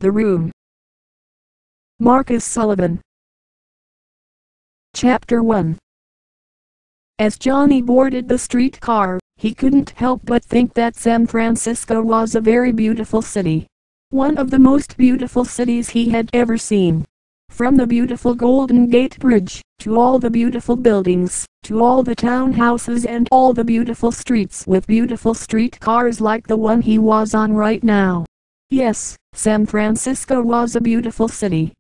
The Room. Marcus Sullivan. Chapter 1. As Johnny boarded the streetcar, he couldn't help but think that San Francisco was a very beautiful city. One of the most beautiful cities he had ever seen. From the beautiful Golden Gate Bridge, to all the beautiful buildings, to all the townhouses and all the beautiful streets with beautiful streetcars like the one he was on right now. Yes, San Francisco was a beautiful city.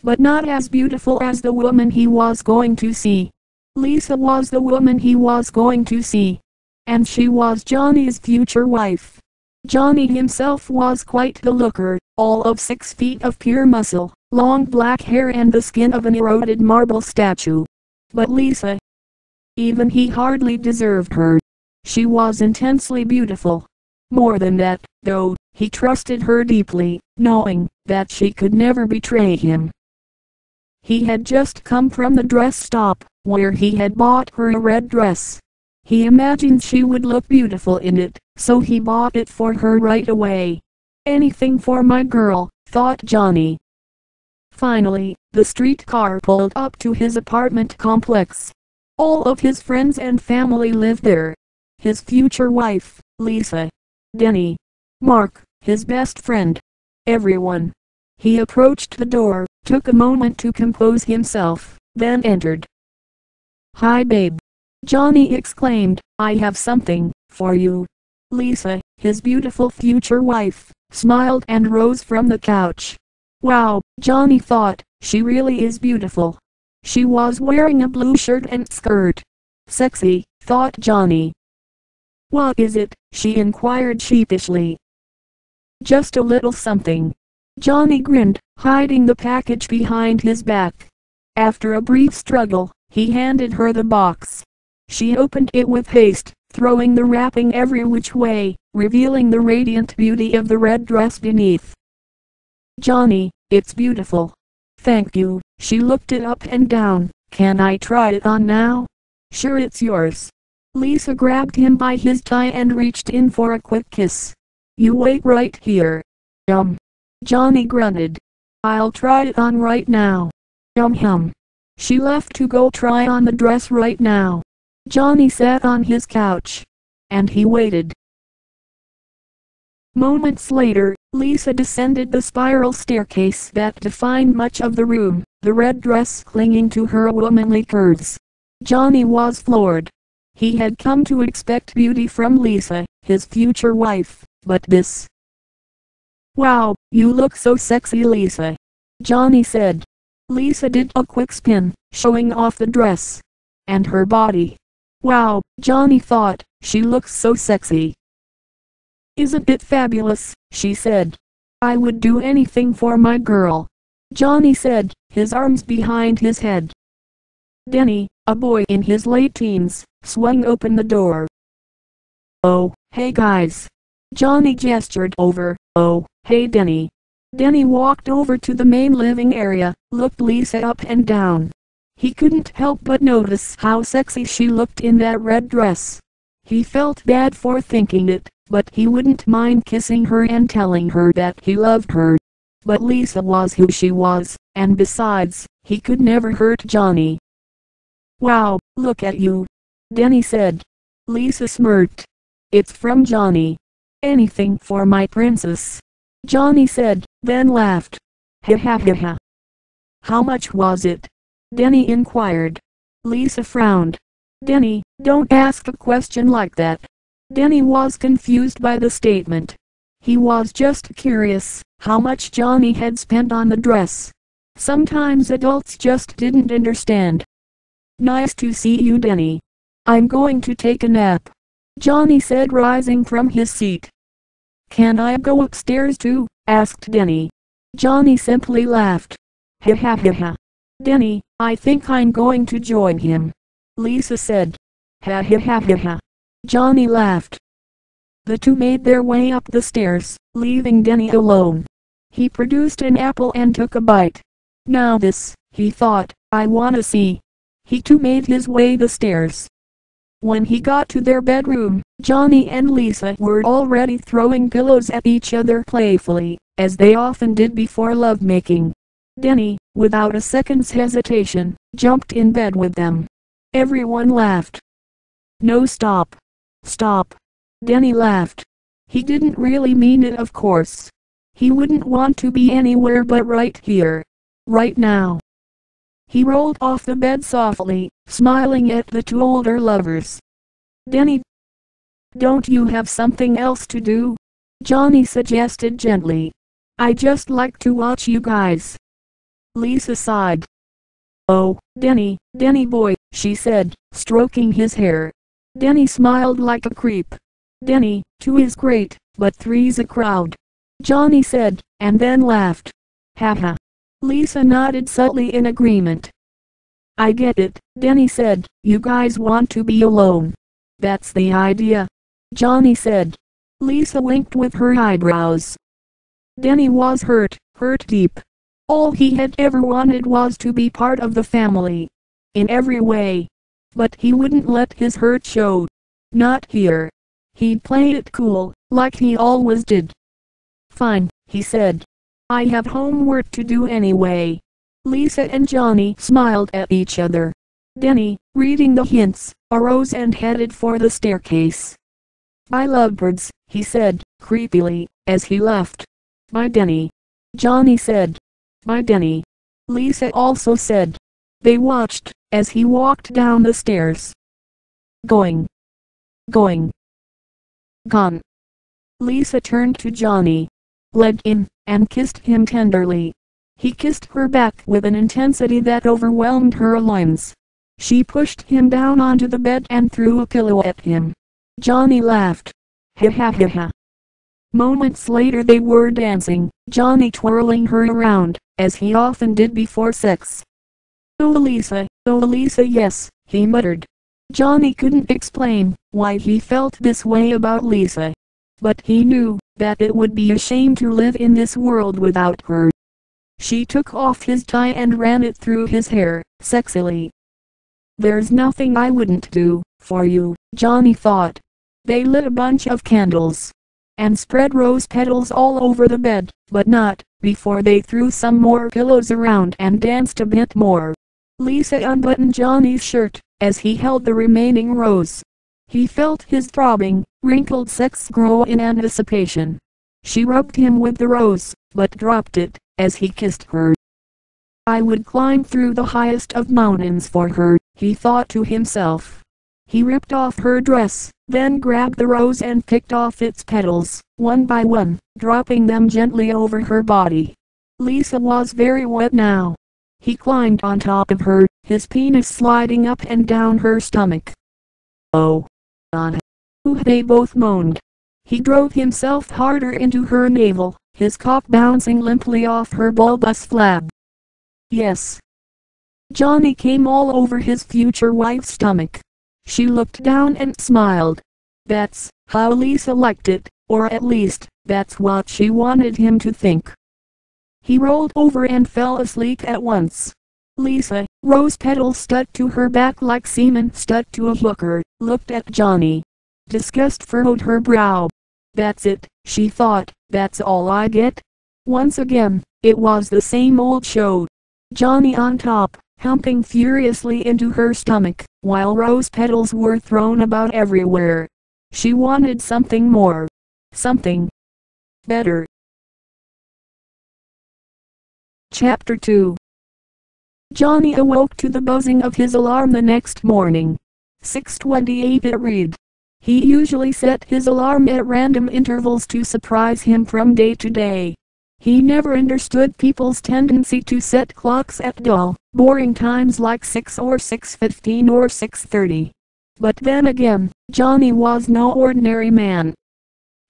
But not as beautiful as the woman he was going to see. Lisa was the woman he was going to see. And she was Johnny's future wife. Johnny himself was quite the looker, all of 6 feet of pure muscle, long black hair and the skin of an eroded marble statue. But Lisa, even he hardly deserved her. She was intensely beautiful. More than that, though, he trusted her deeply, knowing that she could never betray him. He had just come from the dress shop, where he had bought her a red dress. He imagined she would look beautiful in it, so he bought it for her right away. Anything for my girl, thought Johnny. Finally, the streetcar pulled up to his apartment complex. All of his friends and family lived there. His future wife, Lisa. Denny. Mark, his best friend. Everyone. He approached the door, took a moment to compose himself, then entered. "Hi babe," Johnny exclaimed, "I have something for you." Lisa, his beautiful future wife, smiled and rose from the couch. Wow, Johnny thought, she really is beautiful. She was wearing a blue shirt and skirt. Sexy, thought Johnny. "What is it?" she inquired sheepishly. "Just a little something." Johnny grinned, hiding the package behind his back. After a brief struggle, he handed her the box. She opened it with haste, throwing the wrapping every which way, revealing the radiant beauty of the red dress beneath. "Johnny, it's beautiful." "Thank you." She looked it up and down. "Can I try it on now?" "Sure, it's yours." Lisa grabbed him by his tie and reached in for a quick kiss. "You wait right here." Johnny grunted. "I'll try it on right now." Hum. She left to go try on the dress right now. Johnny sat on his couch. And he waited. Moments later, Lisa descended the spiral staircase that defined much of the room, the red dress clinging to her womanly curves. Johnny was floored. He had come to expect beauty from Lisa, his future wife, but this. "Wow, you look so sexy, Lisa," Johnny said. Lisa did a quick spin, showing off the dress. And her body. Wow, Johnny thought, she looks so sexy. "Isn't it fabulous?" she said. "I would do anything for my girl," Johnny said, his arms behind his head. Denny, a boy in his late teens, swung open the door. "Oh, hey guys." Johnny gestured over. "Oh, hey Denny." Denny walked over to the main living area, looked Lisa up and down. He couldn't help but notice how sexy she looked in that red dress. He felt bad for thinking it, but he wouldn't mind kissing her and telling her that he loved her. But Lisa was who she was, and besides, he could never hurt Johnny. "Wow, look at you," Denny said. Lisa smirked. "It's from Johnny." "Anything for my princess," Johnny said, then laughed. "Ha ha ha ha." "How much was it?" Denny inquired. Lisa frowned. "Denny, don't ask a question like that." Denny was confused by the statement. He was just curious how much Johnny had spent on the dress. Sometimes adults just didn't understand. "Nice to see you, Denny. I'm going to take a nap," Johnny said, rising from his seat. "Can I go upstairs too?" asked Denny. Johnny simply laughed. "Ha ha ha ha." "Denny, I think I'm going to join him," Lisa said. "Ha ha ha ha ha." Johnny laughed. The two made their way up the stairs, leaving Denny alone. He produced an apple and took a bite. "Now this," he thought, "I wanna see." He too made his way the stairs. When he got to their bedroom, Johnny and Lisa were already throwing pillows at each other playfully, as they often did before lovemaking. Denny, without a second's hesitation, jumped in bed with them. Everyone laughed. "No, stop. Stop." Denny laughed. He didn't really mean it, of course. He wouldn't want to be anywhere but right here. Right now. He rolled off the bed softly, smiling at the two older lovers. "Denny, don't you have something else to do?" Johnny suggested gently. "I just like to watch you guys." Lisa sighed. "Oh, Denny boy," she said, stroking his hair. Denny smiled like a creep. "Denny, 2 is great, but 3's a crowd," Johnny said, and then laughed. "Ha ha." Lisa nodded subtly in agreement. "I get it," Denny said. "You guys want to be alone." "That's the idea," Johnny said. Lisa winked with her eyebrows. Denny was hurt deep. All he had ever wanted was to be part of the family. In every way. But he wouldn't let his hurt show. Not here. He'd play it cool, like he always did. "Fine," he said. "I have homework to do anyway." Lisa and Johnny smiled at each other. Denny, reading the hints, arose and headed for the staircase. "Bye, lovebirds," he said, creepily, as he left. "Bye, Denny," Johnny said. "Bye, Denny," Lisa also said. They watched, as he walked down the stairs. Going. Gone. Lisa turned to Johnny, led in, and kissed him tenderly. He kissed her back with an intensity that overwhelmed her limbs. She pushed him down onto the bed and threw a pillow at him. Johnny laughed. Ha ha ha ha. Moments later they were dancing, Johnny twirling her around, as he often did before sex. Oh Lisa, yes," he muttered. Johnny couldn't explain why he felt this way about Lisa. But he knew that it would be a shame to live in this world without her. She took off his tie and ran it through his hair, sexily. "There's nothing I wouldn't do for you," Johnny thought. They lit a bunch of candles and spread rose petals all over the bed, but not before they threw some more pillows around and danced a bit more. Lisa unbuttoned Johnny's shirt as he held the remaining rose. He felt his throbbing, wrinkled sex grow in anticipation. She rubbed him with the rose, but dropped it as he kissed her. "I would climb through the highest of mountains for her," he thought to himself. He ripped off her dress, then grabbed the rose and picked off its petals, one by one, dropping them gently over her body. Lisa was very wet now. He climbed on top of her, his penis sliding up and down her stomach. "Oh, God," they both moaned. He drove himself harder into her navel, his cock bouncing limply off her bulbous flab. "Yes." Johnny came all over his future wife's stomach. She looked down and smiled. That's how Lisa liked it, or at least, that's what she wanted him to think. He rolled over and fell asleep at once. Lisa, rose petals stuck to her back like semen stuck to a hooker, looked at Johnny. Disgust furrowed her brow. "That's it," she thought, "that's all I get?" Once again, it was the same old show. Johnny on top, humping furiously into her stomach, while rose petals were thrown about everywhere. She wanted something more. Something better. Chapter 2. Johnny awoke to the buzzing of his alarm the next morning. 6:28 it read. He usually set his alarm at random intervals to surprise him from day to day. He never understood people's tendency to set clocks at dull, boring times like 6 or 6:15 or 6:30. But then again, Johnny was no ordinary man.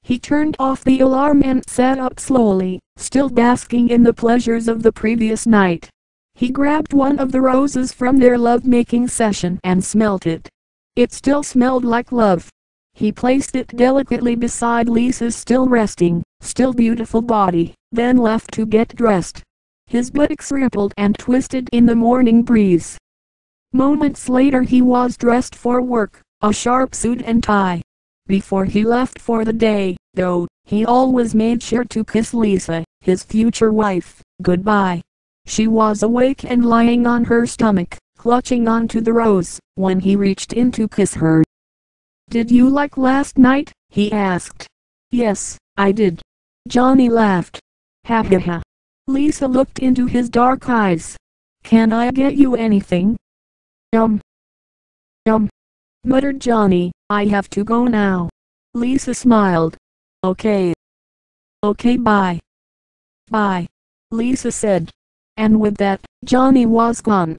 He turned off the alarm and sat up slowly, still basking in the pleasures of the previous night. He grabbed one of the roses from their love-making session and smelt it. It still smelled like love. He placed it delicately beside Lisa's still resting, still beautiful body, then left to get dressed. His buttocks rippled and twisted in the morning breeze. Moments later he was dressed for work, a sharp suit and tie. Before he left for the day, though, he always made sure to kiss Lisa, his future wife, goodbye. She was awake and lying on her stomach, clutching onto the rose, when he reached in to kiss her. "Did you like last night?" he asked. "Yes, I did." Johnny laughed. "Ha ha ha." Lisa looked into his dark eyes. "Can I get you anything?" Um, muttered Johnny. "I have to go now." Lisa smiled. "Okay. Okay, bye." "Bye," Lisa said. And with that, Johnny was gone.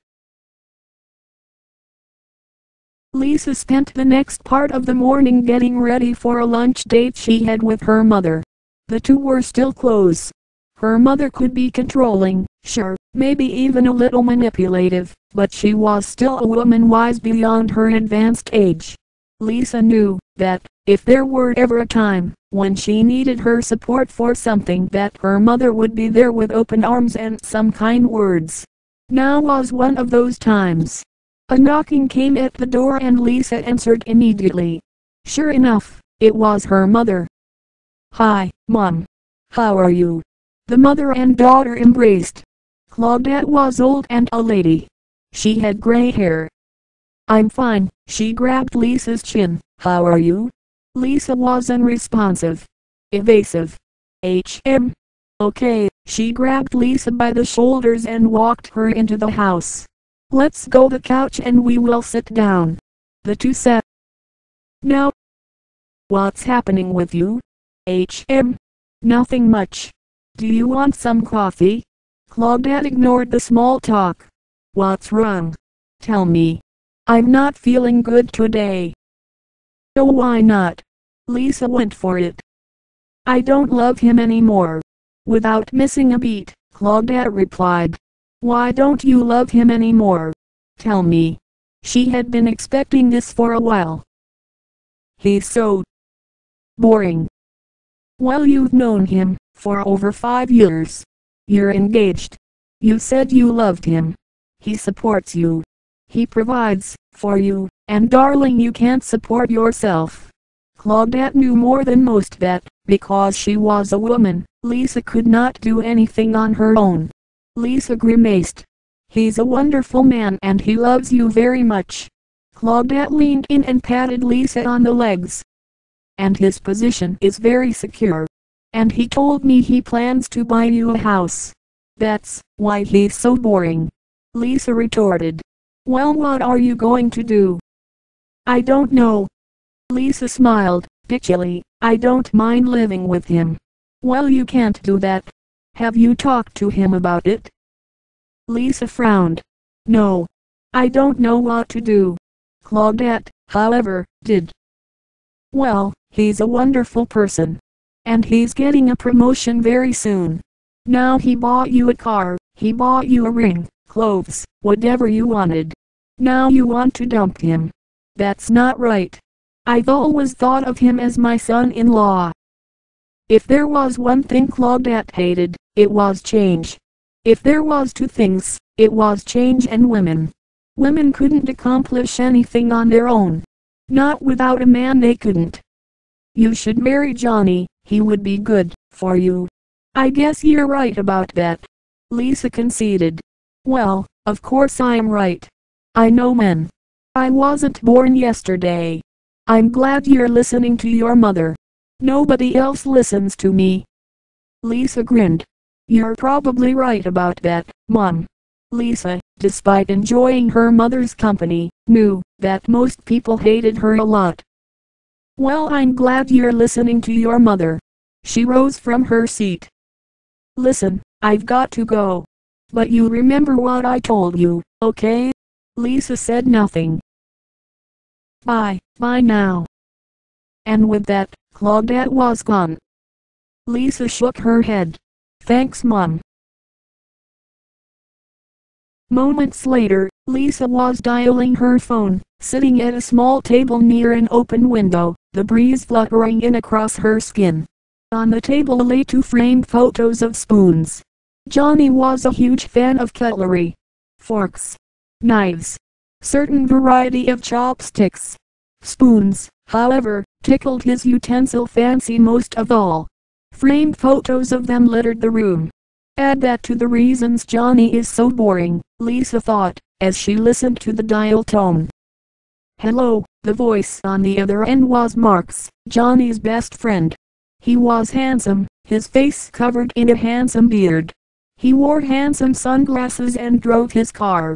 Lisa spent the next part of the morning getting ready for a lunch date she had with her mother. The two were still close. Her mother could be controlling, sure, maybe even a little manipulative, but she was still a woman wise beyond her advanced age. Lisa knew that, if there were ever a time when she needed her support for something, that her mother would be there with open arms and some kind words. Now was one of those times. A knocking came at the door and Lisa answered immediately. Sure enough, it was her mother. "Hi, Mom. How are you?" The mother and daughter embraced. Claudette was old and a lady. She had gray hair. "I'm fine." She grabbed Lisa's chin. "How are you?" Lisa was unresponsive. Evasive. Okay. She grabbed Lisa by the shoulders and walked her into the house. "Let's go to the couch and we will sit down." The two sat. "Now, what's happening with you?" "Nothing much. Do you want some coffee?" Claudette ignored the small talk. "What's wrong? Tell me." "I'm not feeling good today." "Oh, why not?" Lisa went for it. "I don't love him anymore." Without missing a beat, Claudette replied. "Why don't you love him anymore? Tell me." She had been expecting this for a while. "He's so boring." "Well, you've known him for over 5 years. You're engaged. You said you loved him. He supports you. He provides for you, and darling, you can't support yourself." Claudette knew more than most that, because she was a woman, Lisa could not do anything on her own. Lisa grimaced. "He's a wonderful man and he loves you very much." Claudette leaned in and patted Lisa on the legs. "And his position is very secure. And he told me he plans to buy you a house. That's why he's so boring." Lisa retorted. "Well, what are you going to do?" "I don't know." Lisa smiled, bitchily. "I don't mind living with him." "Well, you can't do that. Have you talked to him about it?" Lisa frowned. "No. I don't know what to do." Claudette, however, did. "Well, he's a wonderful person. And he's getting a promotion very soon. Now he bought you a car, he bought you a ring, clothes, whatever you wanted. Now you want to dump him. That's not right. I've always thought of him as my son-in-law." If there was one thing Claudette hated, it was change. If there was two things, it was change and women. Women couldn't accomplish anything on their own. Not without a man they couldn't. "You should marry Johnny, he would be good for you." "I guess you're right about that," Lisa conceded. "Well, of course I'm right. I know men. I wasn't born yesterday. I'm glad you're listening to your mother. Nobody else listens to me." Lisa grinned. "You're probably right about that, Mom." Lisa, despite enjoying her mother's company, knew that most people hated her a lot. "Well, I'm glad you're listening to your mother." She rose from her seat. "Listen, I've got to go. But you remember what I told you, okay?" Lisa said nothing. Bye now." And with that, Claudette was gone. Lisa shook her head. "Thanks, Mom." Moments later, Lisa was dialing her phone, sitting at a small table near an open window, the breeze fluttering in across her skin. On the table lay 2 framed photos of spoons. Johnny was a huge fan of cutlery. Forks, knives, certain variety of chopsticks. Spoons, however, tickled his utensil fancy most of all. Framed photos of them littered the room. Add that to the reasons Johnny is so boring, Lisa thought, as she listened to the dial tone. Hello, the voice on the other end was Mark's, Johnny's best friend. He was handsome, his face covered in a handsome beard. He wore handsome sunglasses and drove his car.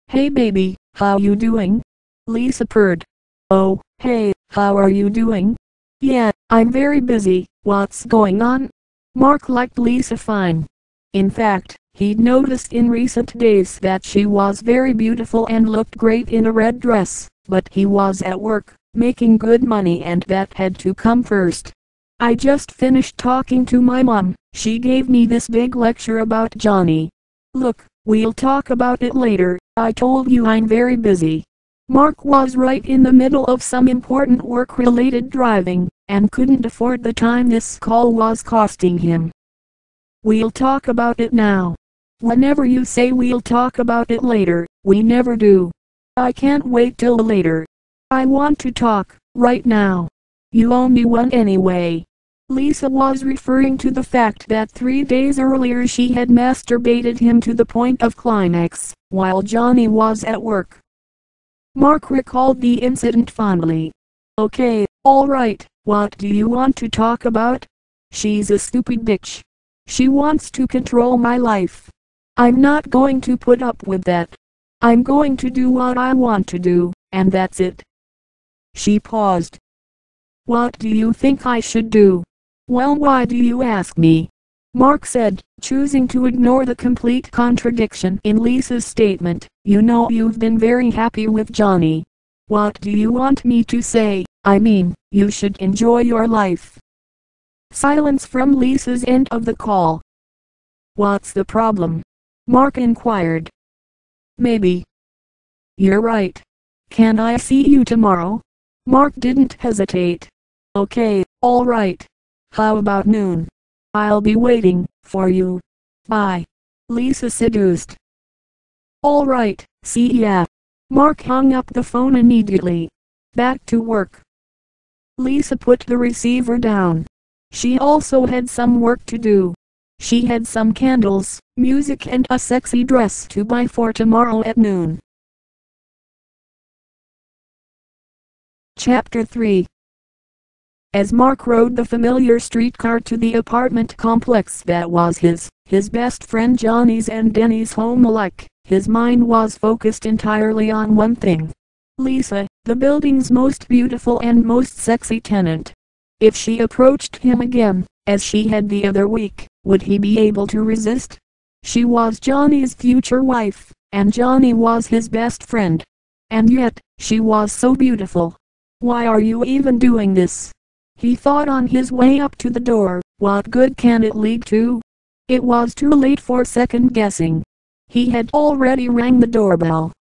Hey baby, how you doing? Lisa purred. Oh, hey, how are you doing? Yeah, I'm very busy, what's going on? Mark liked Lisa fine. In fact, he'd noticed in recent days that she was very beautiful and looked great in a red dress, but he was at work, making good money, and that had to come first. I just finished talking to my mom. She gave me this big lecture about Johnny. Look, we'll talk about it later. I told you I'm very busy. Mark was right in the middle of some important work-related driving, and couldn't afford the time this call was costing him. We'll talk about it now. Whenever you say we'll talk about it later, we never do. I can't wait till later. I want to talk, right now. You owe me one anyway. Lisa was referring to the fact that 3 days earlier she had masturbated him to the point of climax, while Johnny was at work. Mark recalled the incident fondly. Okay, alright, what do you want to talk about? She's a stupid bitch. She wants to control my life. I'm not going to put up with that. I'm going to do what I want to do, and that's it. She paused. What do you think I should do? Well, why do you ask me? Mark said, choosing to ignore the complete contradiction in Lisa's statement. You know you've been very happy with Johnny. What do you want me to say? I mean, you should enjoy your life. Silence from Lisa's end of the call. What's the problem? Mark inquired. Maybe. You're right. Can I see you tomorrow? Mark didn't hesitate. Okay, all right. How about noon? I'll be waiting for you. Bye. Lisa seduced. All right, see ya. Mark hung up the phone immediately. Back to work. Lisa put the receiver down. She also had some work to do. She had some candles, music, and a sexy dress to buy for tomorrow at noon. Chapter 3. As Mark rode the familiar streetcar to the apartment complex that was his best friend Johnny's and Denny's home alike, his mind was focused entirely on one thing. Lisa, the building's most beautiful and most sexy tenant. If she approached him again, as she had the other week, would he be able to resist? She was Johnny's future wife, and Johnny was his best friend. And yet, she was so beautiful. Why are you even doing this? He thought on his way up to the door. What good can it lead to? It was too late for second guessing. He had already rang the doorbell.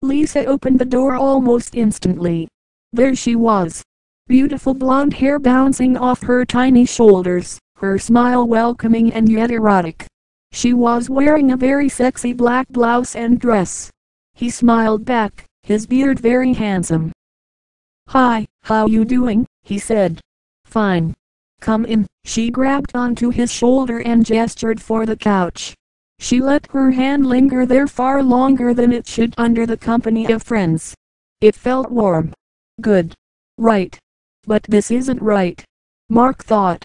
Lisa opened the door almost instantly. There she was. Beautiful blonde hair bouncing off her tiny shoulders, her smile welcoming and yet erotic. She was wearing a very sexy black blouse and dress. He smiled back, his beard very handsome. Hi, how you doing? He said. Fine. Come in. She grabbed onto his shoulder and gestured for the couch. She let her hand linger there far longer than it should under the company of friends. It felt warm. Good. Right. But this isn't right. Mark thought.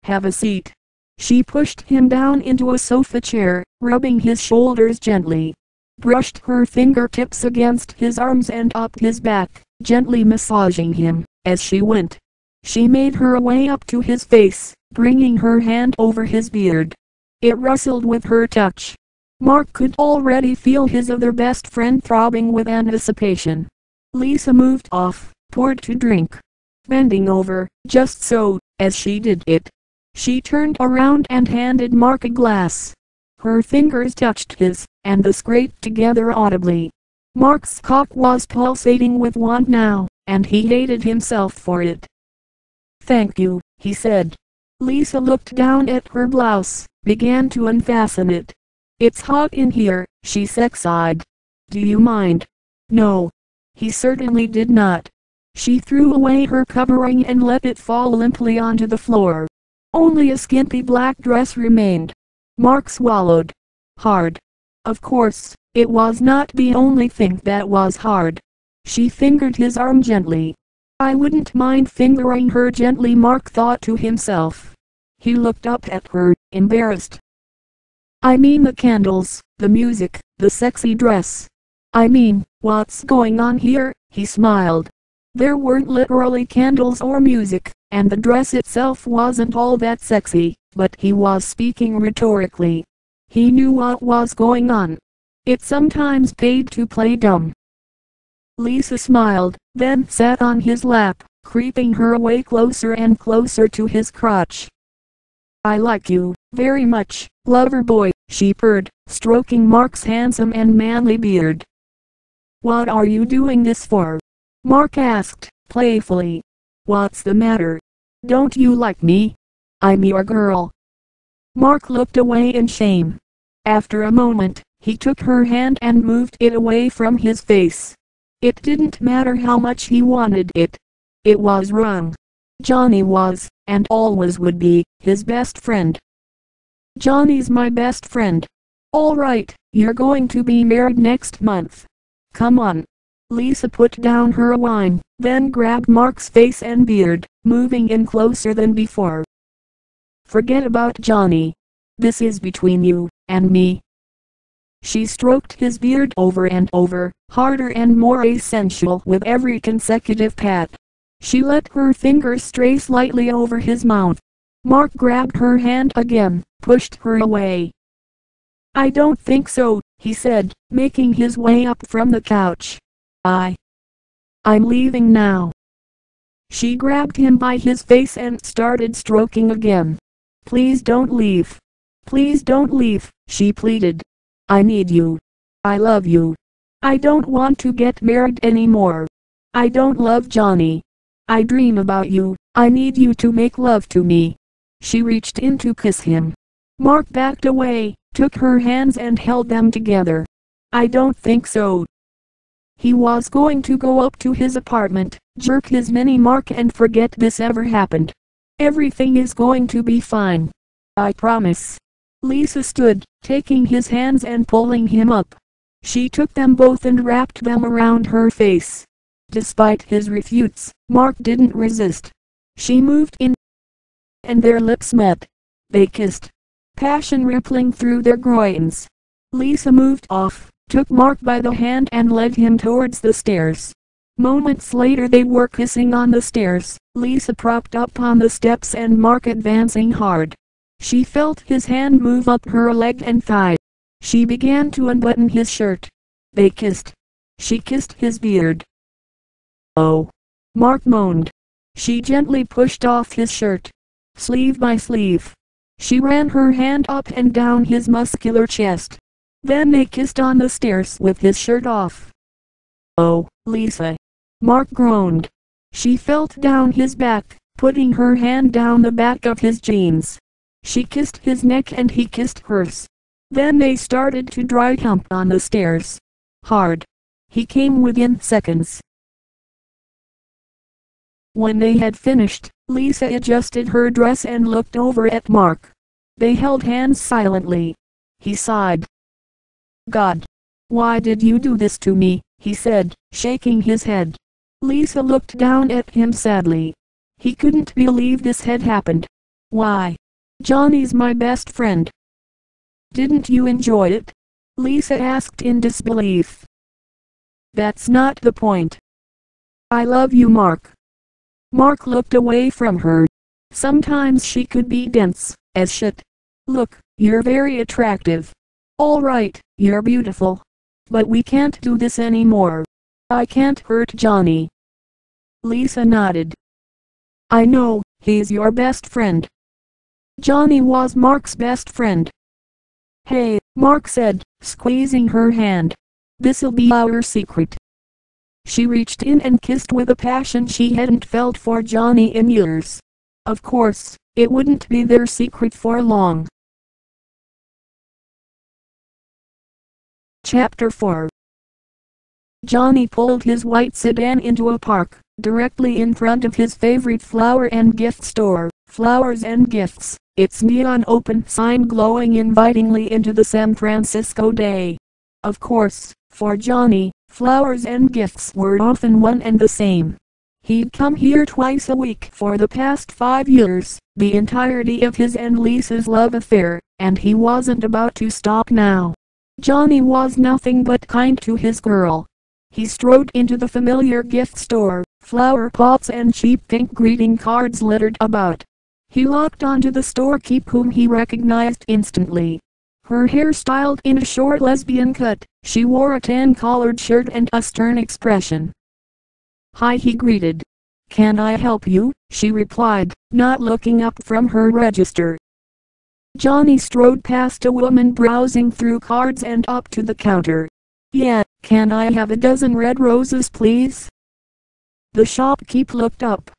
Have a seat. She pushed him down into a sofa chair, rubbing his shoulders gently. Brushed her fingertips against his arms and up his back, gently massaging him. As she went, she made her way up to his face, bringing her hand over his beard. It rustled with her touch. Mark could already feel his other best friend throbbing with anticipation. Lisa moved off, poured to drink. Bending over, just so, as she did it, she turned around and handed Mark a glass. Her fingers touched his, and they scraped together audibly. Mark's cock was pulsating with want now, and he hated himself for it. Thank you, he said. Lisa looked down at her blouse, began to unfasten it. It's hot in here, she sighed. Do you mind? No. He certainly did not. She threw away her covering and let it fall limply onto the floor. Only a skimpy black dress remained. Mark swallowed hard. Of course, it was not the only thing that was hard. She fingered his arm gently. I wouldn't mind fingering her gently, Mark thought to himself. He looked up at her, embarrassed. I mean the candles, the music, the sexy dress. I mean, what's going on here? He smiled. There weren't literally candles or music, and the dress itself wasn't all that sexy, but he was speaking rhetorically. He knew what was going on. It sometimes paid to play dumb. Lisa smiled, then sat on his lap, creeping her way closer and closer to his crotch. I like you, very much, lover boy, she purred, stroking Mark's handsome and manly beard. What are you doing this for? Mark asked, playfully. What's the matter? Don't you like me? I'm your girl. Mark looked away in shame. After a moment, he took her hand and moved it away from his face. It didn't matter how much he wanted it. It was wrong. Johnny was, and always would be, his best friend. Johnny's my best friend. All right, you're going to be married next month. Come on. Lisa put down her wine, then grabbed Mark's face and beard, moving in closer than before. Forget about Johnny. This is between you and me. She stroked his beard over and over, harder and more sensual with every consecutive pat. She let her fingers stray slightly over his mouth. Mark grabbed her hand again, pushed her away. I don't think so, he said, making his way up from the couch. I'm leaving now. She grabbed him by his face and started stroking again. Please don't leave. Please don't leave, she pleaded. I need you. I love you. I don't want to get married anymore. I don't love Johnny. I dream about you. I need you to make love to me. She reached in to kiss him. Mark backed away, took her hands and held them together. I don't think so. He was going to go up to his apartment, jerk his mini Mark and forget this ever happened. Everything is going to be fine. I promise. Lisa stood, taking his hands and pulling him up. She took them both and wrapped them around her face. Despite his refutes, Mark didn't resist. She moved in, and their lips met. They kissed, passion rippling through their groins. Lisa moved off, took Mark by the hand and led him towards the stairs. Moments later they were kissing on the stairs, Lisa propped up on the steps and Mark advancing hard. She felt his hand move up her leg and thigh. She began to unbutton his shirt. They kissed. She kissed his beard. Oh, Mark moaned. She gently pushed off his shirt, sleeve by sleeve. She ran her hand up and down his muscular chest. Then they kissed on the stairs with his shirt off. Oh, Lisa. Mark groaned. She felt down his back, putting her hand down the back of his jeans. She kissed his neck and he kissed hers. Then they started to dry hump on the stairs. Hard. He came within seconds. When they had finished, Lisa adjusted her dress and looked over at Mark. They held hands silently. He sighed. God. Why did you do this to me? He said, shaking his head. Lisa looked down at him sadly. He couldn't believe this had happened. Why? Johnny's my best friend. Didn't you enjoy it? Lisa asked in disbelief. That's not the point. I love you, Mark. Mark looked away from her. Sometimes she could be dense as shit. Look, you're very attractive. All right, you're beautiful. But we can't do this anymore. I can't hurt Johnny. Lisa nodded. I know, he's your best friend. Johnny was Mark's best friend. Hey, Mark said, squeezing her hand. This'll be our secret. She reached in and kissed with a passion she hadn't felt for Johnny in years. Of course, it wouldn't be their secret for long. Chapter 4 Johnny pulled his white sedan into a park, directly in front of his favorite flower and gift store, Flowers and Gifts, its neon open sign glowing invitingly into the San Francisco day. Of course, for Johnny, flowers and gifts were often one and the same. He'd come here twice a week for the past 5 years, the entirety of his and Lisa's love affair, and he wasn't about to stop now. Johnny was nothing but kind to his girl. He strode into the familiar gift store, flower pots and cheap pink greeting cards littered about. He locked onto the storekeep whom he recognized instantly. Her hair styled in a short lesbian cut, she wore a tan-collared shirt and a stern expression. "Hi," he greeted. "Can I help you?" she replied, not looking up from her register. Johnny strode past a woman browsing through cards and up to the counter. "Yeah, can I have a dozen red roses please?" The shopkeep looked up.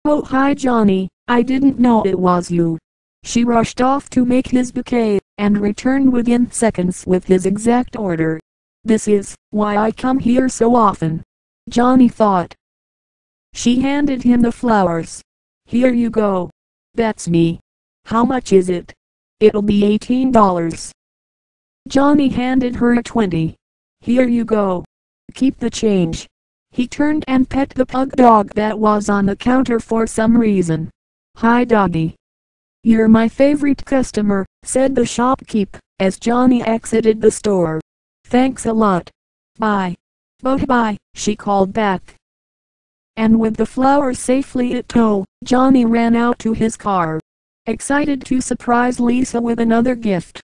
"Oh hi Johnny, I didn't know it was you." She rushed off to make his bouquet, and returned within seconds with his exact order. "This is why I come here so often," Johnny thought. She handed him the flowers. "Here you go. That's me. How much is it?" "It'll be $18. Johnny handed her a 20. "Here you go. Keep the change." He turned and pet the pug dog that was on the counter for some reason. "Hi doggy. You're my favorite customer," said the shopkeep, as Johnny exited the store. "Thanks a lot. Bye." "Bye-bye," she called back. And with the flowers safely at tow, Johnny ran out to his car, excited to surprise Lisa with another gift.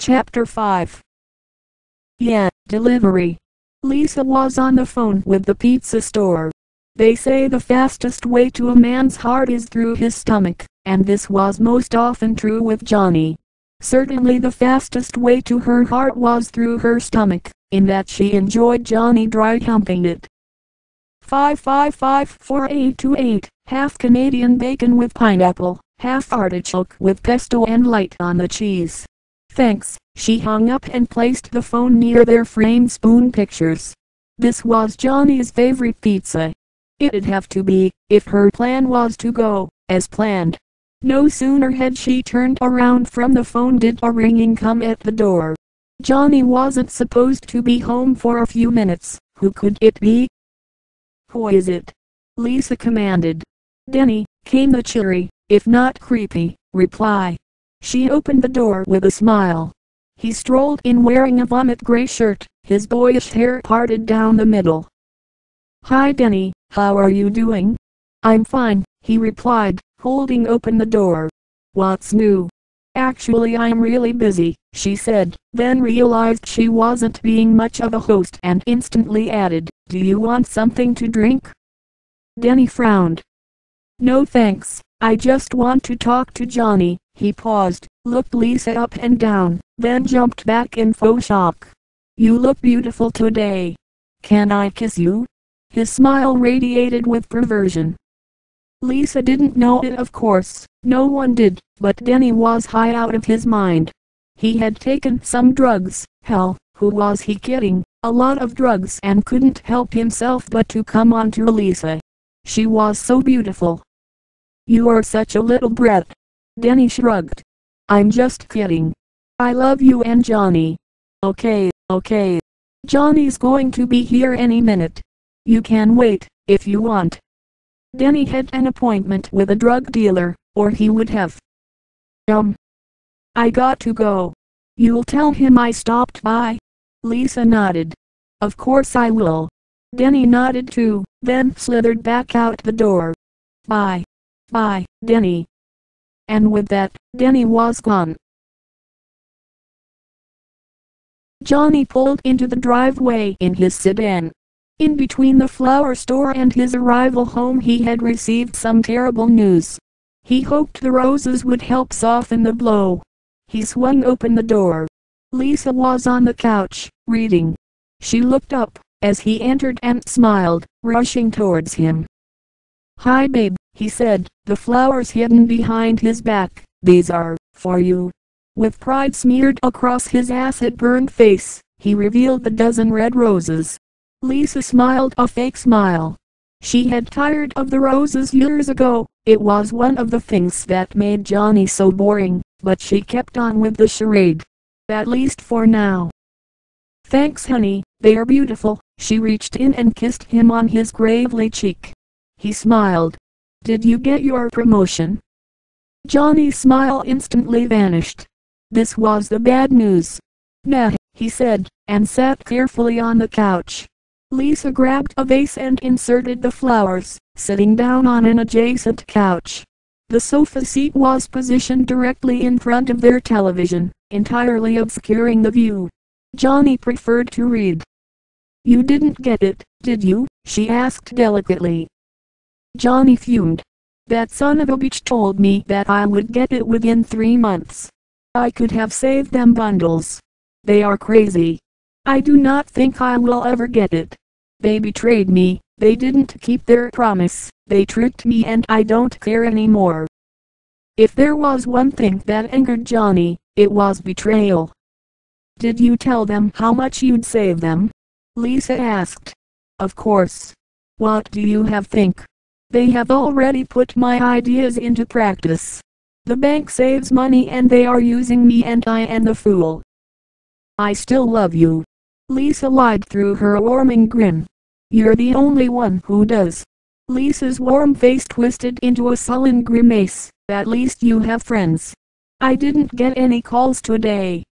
Chapter 5. Yeah, delivery. Lisa was on the phone with the pizza store. They say the fastest way to a man's heart is through his stomach, and this was most often true with Johnny. Certainly the fastest way to her heart was through her stomach, in that she enjoyed Johnny dry humping it. 5554828, half Canadian bacon with pineapple, half artichoke with pesto and light on the cheese. "Thanks." She hung up and placed the phone near their framed spoon pictures. This was Johnny's favorite pizza. It'd have to be, if her plan was to go as planned. No sooner had she turned around from the phone did a ringing come at the door. Johnny wasn't supposed to be home for a few minutes. Who could it be? "Who is it?" Lisa commanded. "Denny," came the cheery, if not creepy, reply. She opened the door with a smile. He strolled in wearing a vomit gray shirt, his boyish hair parted down the middle. "Hi Denny, how are you doing?" "I'm fine," he replied, holding open the door. "What's new?" "Actually I'm really busy," she said, then realized she wasn't being much of a host and instantly added, "Do you want something to drink?" Denny frowned. "No thanks, I just want to talk to Johnny." He paused, looked Lisa up and down, then jumped back in faux shock. "You look beautiful today. Can I kiss you?" His smile radiated with perversion. Lisa didn't know it, of course, no one did, but Denny was high out of his mind. He had taken some drugs, hell, who was he kidding, a lot of drugs, and couldn't help himself but to come on to Lisa. She was so beautiful. "You are such a little brat." Denny shrugged. "I'm just kidding. I love you and Johnny." Okay. Johnny's going to be here any minute. You can wait, if you want." Denny had an appointment with a drug dealer, or he would have. I got to go. You'll tell him I stopped by?" Lisa nodded. "Of course I will." Denny nodded too, then slithered back out the door. Bye, Denny." And with that, Denny was gone. Johnny pulled into the driveway in his sedan. In between the flower store and his arrival home he had received some terrible news. He hoped the roses would help soften the blow. He swung open the door. Lisa was on the couch, reading. She looked up as he entered and smiled, rushing towards him. "Hi babe," he said, the flowers hidden behind his back. "These are for you." With pride smeared across his acid-burned face, he revealed the dozen red roses. Lisa smiled a fake smile. She had tired of the roses years ago. It was one of the things that made Johnny so boring, but she kept on with the charade. At least for now. Thanks honey, they are beautiful. She reached in and kissed him on his gravely cheek. He smiled. Did you get your promotion? Johnny's smile instantly vanished. This was the bad news. Nah, he said, and sat carefully on the couch. Lisa grabbed a vase and inserted the flowers, sitting down on an adjacent couch. The sofa seat was positioned directly in front of their television, entirely obscuring the view. Johnny preferred to read. You didn't get it, did you? She asked delicately. Johnny fumed. That son of a bitch told me that I would get it within 3 months. I could have saved them bundles. They are crazy. I do not think I will ever get it. They betrayed me, they didn't keep their promise, they tricked me and I don't care anymore. If there was one thing that angered Johnny, it was betrayal. Did you tell them how much you'd save them? Lisa asked. Of course. What do you have think? They have already put my ideas into practice. The bank saves money and they are using me and I am the fool. I still love you. Lisa lied through her warming grin. You're the only one who does. Lisa's warm face twisted into a sullen grimace. At least you have friends. I didn't get any calls today.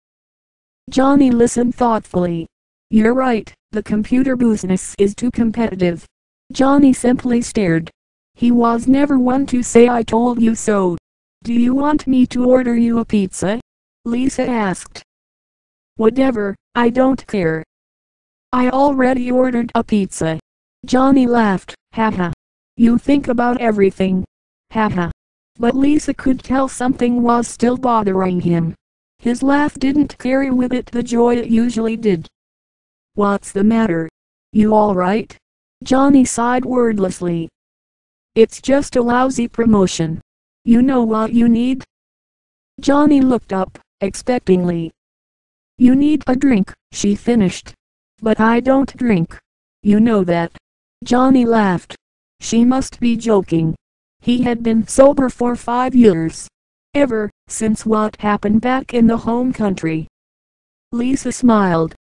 Johnny listened thoughtfully. You're right, the computer business is too competitive. Johnny simply stared. He was never one to say I told you so. Do you want me to order you a pizza? Lisa asked. Whatever, I don't care. I already ordered a pizza. Johnny laughed. Haha. You think about everything. Haha. But Lisa could tell something was still bothering him. His laugh didn't carry with it the joy it usually did. What's the matter? You alright? Johnny sighed wordlessly. It's just a lousy promotion. You know what you need? Johnny looked up, expectingly. You need a drink, she finished. But I don't drink. You know that. Johnny laughed. She must be joking. He had been sober for 5 years. Ever since what happened back in the home country. Lisa smiled.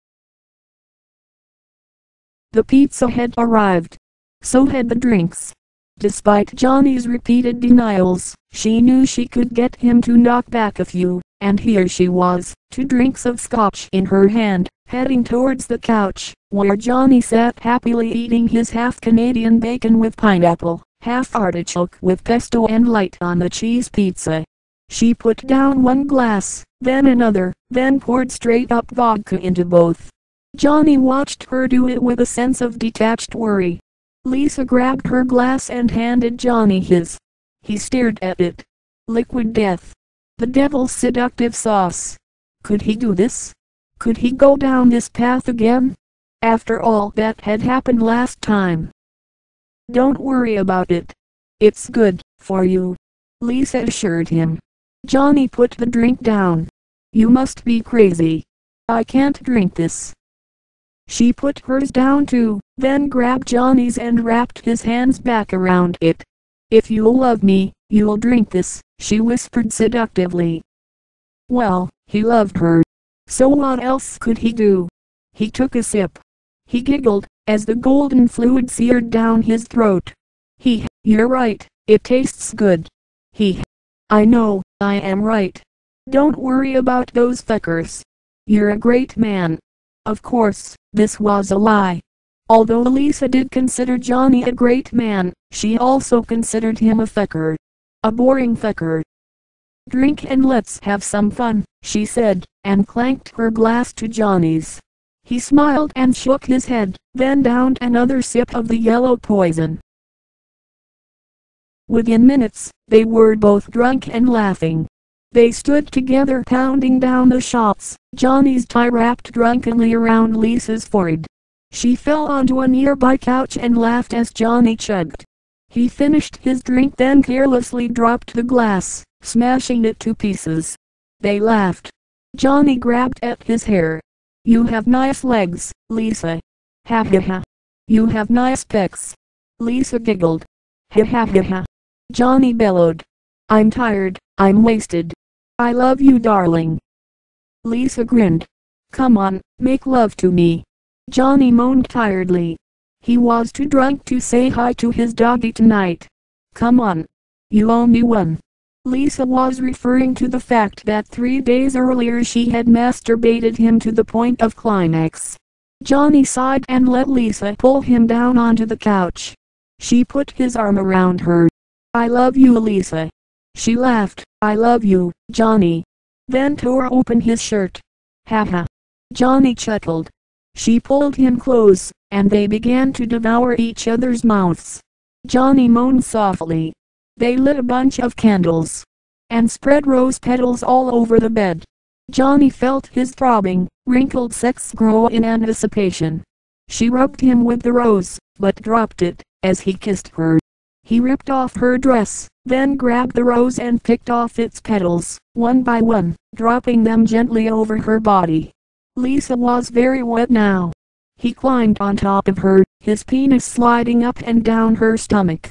The pizza had arrived. So had the drinks. Despite Johnny's repeated denials, she knew she could get him to knock back a few, and here she was, 2 drinks of scotch in her hand, heading towards the couch, where Johnny sat happily eating his half Canadian bacon with pineapple, half artichoke with pesto and light on the cheese pizza. She put down 1 glass, then another, then poured straight up vodka into both. Johnny watched her do it with a sense of detached worry. Lisa grabbed her glass and handed Johnny his. He stared at it. Liquid death. The devil's seductive sauce. Could he do this? Could he go down this path again? After all that had happened last time. Don't worry about it. It's good for you, Lisa assured him. Johnny put the drink down. You must be crazy. I can't drink this. She put hers down too, then grabbed Johnny's and wrapped his hands back around it. If you'll love me, you'll drink this, she whispered seductively. Well, he loved her. So what else could he do? He took a sip. He giggled, as the golden fluid seared down his throat. You're right, it tastes good. I know, I am right. Don't worry about those fuckers. You're a great man. Of course, this was a lie. Although Lisa did consider Johnny a great man, she also considered him a fucker. A boring fucker. Drink and let's have some fun, she said, and clanked her glass to Johnny's. He smiled and shook his head, then downed another sip of the yellow poison. Within minutes, they were both drunk and laughing. They stood together pounding down the shots, Johnny's tie wrapped drunkenly around Lisa's forehead. She fell onto a nearby couch and laughed as Johnny chugged. He finished his drink then carelessly dropped the glass, smashing it to pieces. They laughed, Johnny grabbed at his hair. You have nice legs, Lisa. Ha ha ha. You have nice pecs. Lisa giggled. Ha ha ha ha. Johnny bellowed. I'm tired, I'm wasted. I love you, darling. Lisa grinned. Come on, make love to me. Johnny moaned tiredly. He was too drunk to say hi to his doggy tonight. Come on. You owe me one. Lisa was referring to the fact that 3 days earlier she had masturbated him to the point of climax. Johnny sighed and let Lisa pull him down onto the couch. She put his arm around her. I love you, Lisa. She laughed. I love you, Johnny. Then tore open his shirt. Ha ha. Johnny chuckled. She pulled him close, and they began to devour each other's mouths. Johnny moaned softly. They lit a bunch of candles and spread rose petals all over the bed. Johnny felt his throbbing, wrinkled sex grow in anticipation. She rubbed him with the rose, but dropped it as he kissed her. He ripped off her dress, then grabbed the rose and picked off its petals, one by one, dropping them gently over her body. Lisa was very wet now. He climbed on top of her, his penis sliding up and down her stomach.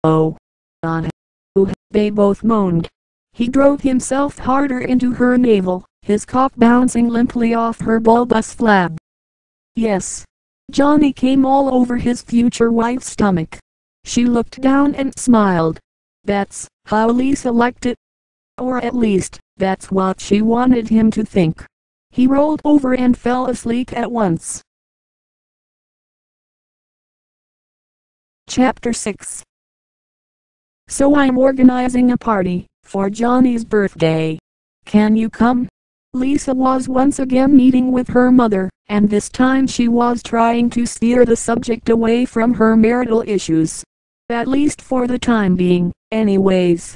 Oh. They both moaned. He drove himself harder into her navel, his cock bouncing limply off her bulbous flab. Yes. Johnny came all over his future wife's stomach. She looked down and smiled. That's how Lisa liked it. Or at least, that's what she wanted him to think. He rolled over and fell asleep at once. Chapter 6. So I'm organizing a party for Johnny's birthday. Can you come? Lisa was once again meeting with her mother, and this time she was trying to steer the subject away from her marital issues. At least for the time being, anyways.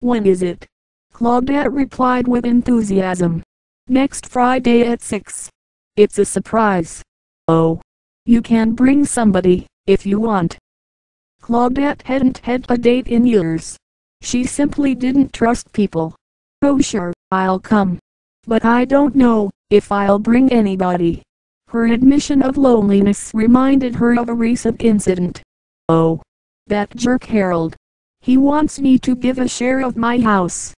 When is it? Claudette replied with enthusiasm. Next Friday at 6. It's a surprise. Oh. You can bring somebody, if you want. Claudette hadn't had a date in years. She simply didn't trust people. Oh sure, I'll come. But I don't know if I'll bring anybody. Her admission of loneliness reminded her of a recent incident. Oh. That jerk Harold. He wants me to give a share of my house.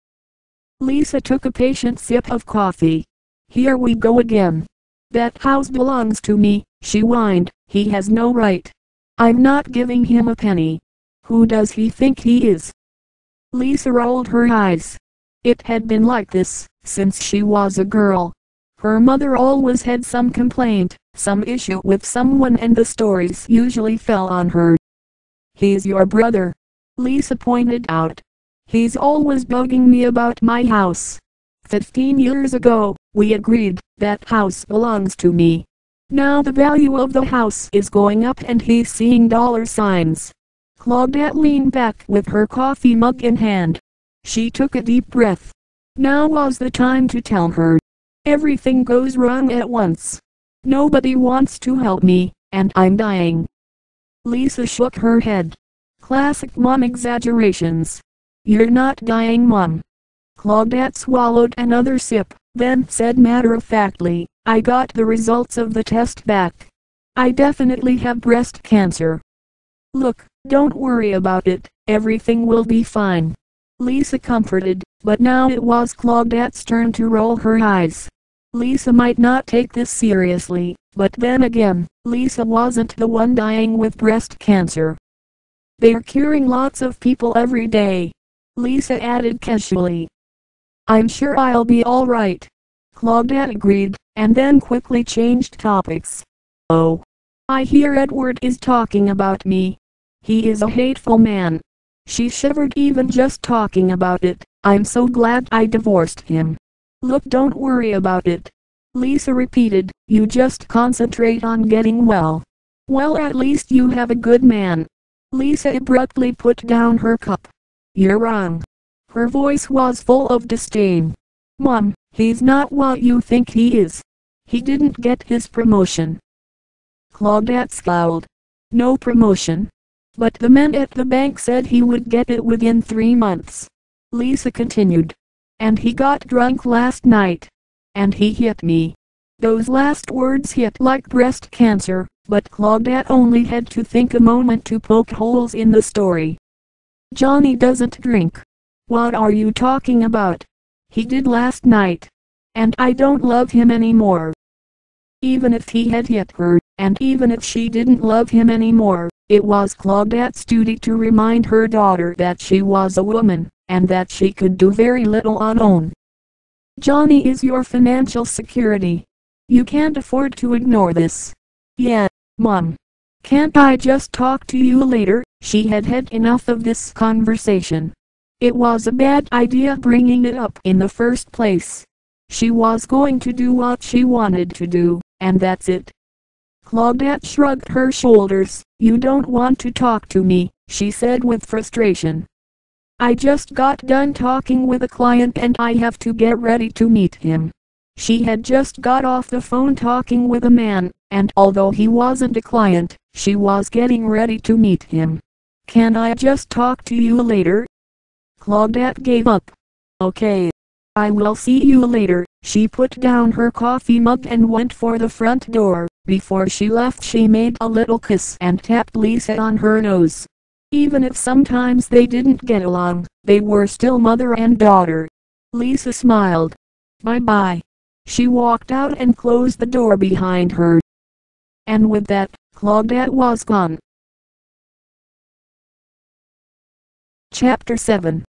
Lisa took a patient sip of coffee. Here we go again. That house belongs to me, she whined. He has no right. I'm not giving him a penny. Who does he think he is? Lisa rolled her eyes. It had been like this since she was a girl. Her mother always had some complaint, some issue with someone, and the stories usually fell on her. He's your brother, Lisa pointed out. He's always bugging me about my house. 15 years ago, we agreed that house belongs to me. Now the value of the house is going up and he's seeing dollar signs. Claudette leaned back with her coffee mug in hand. She took a deep breath. Now was the time to tell her. Everything goes wrong at once. Nobody wants to help me, and I'm dying. Lisa shook her head. Classic mom exaggerations. You're not dying, Mom. Claudette swallowed another sip, then said matter-of-factly, I got the results of the test back. I definitely have breast cancer. Look, don't worry about it, everything will be fine. Lisa comforted, but now it was Claudette's turn to roll her eyes. Lisa might not take this seriously, but then again, Lisa wasn't the one dying with breast cancer. They're curing lots of people every day, Lisa added casually. I'm sure I'll be all right. Claudette agreed, and then quickly changed topics. Oh. I hear Edward is talking about me. He is a hateful man. She shivered even just talking about it. I'm so glad I divorced him. Look, don't worry about it, Lisa repeated. You just concentrate on getting well. Well, at least you have a good man. Lisa abruptly put down her cup. You're wrong. Her voice was full of disdain. Mom, he's not what you think he is. He didn't get his promotion. Claudette scowled. No promotion? But the men at the bank said he would get it within 3 months. Lisa continued. And he got drunk last night. And he hit me. Those last words hit like breast cancer, but Claudette only had to think a moment to poke holes in the story. Johnny doesn't drink. What are you talking about? He did last night. And I don't love him anymore. Even if he had hit her, and even if she didn't love him anymore, it was Claudette's duty to remind her daughter that she was a woman, and that she could do very little on own. Johnny is your financial security. You can't afford to ignore this. Yeah, Mom. Can't I just talk to you later? She had had enough of this conversation. It was a bad idea bringing it up in the first place. She was going to do what she wanted to do, and that's it. Claudette shrugged her shoulders. You don't want to talk to me, she said with frustration. I just got done talking with a client and I have to get ready to meet him. She had just got off the phone talking with a man, and although he wasn't a client, she was getting ready to meet him. Can I just talk to you later? Claudette gave up. Okay. I will see you later. She put down her coffee mug and went for the front door. Before she left she made a little kiss and tapped Lisa on her nose. Even if sometimes they didn't get along, they were still mother and daughter. Lisa smiled. Bye-bye. She walked out and closed the door behind her. And with that, Claudette was gone. Chapter 7.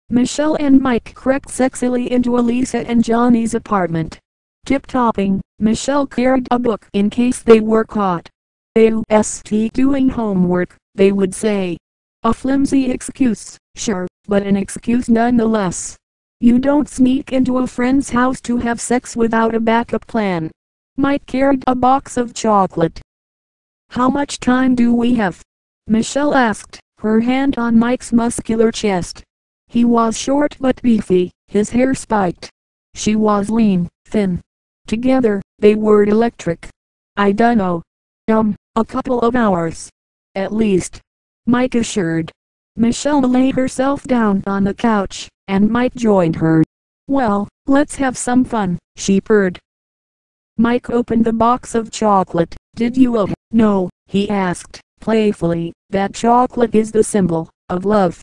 Michelle and Mike crept sexily into Elisa and Johnny's apartment. Tip-topping, Michelle carried a book in case they were caught. AUST doing homework, they would say. A flimsy excuse, sure, but an excuse nonetheless. You don't sneak into a friend's house to have sex without a backup plan. Mike carried a box of chocolate. How much time do we have? Michelle asked, her hand on Mike's muscular chest. He was short but beefy, his hair spiked. She was lean, thin. Together, they were electric. I dunno. A couple of hours. At least. Mike assured. Michelle laid herself down on the couch, and Mike joined her. Well, let's have some fun, she purred. Mike opened the box of chocolate. Did you know, he asked, playfully, that chocolate is the symbol of love?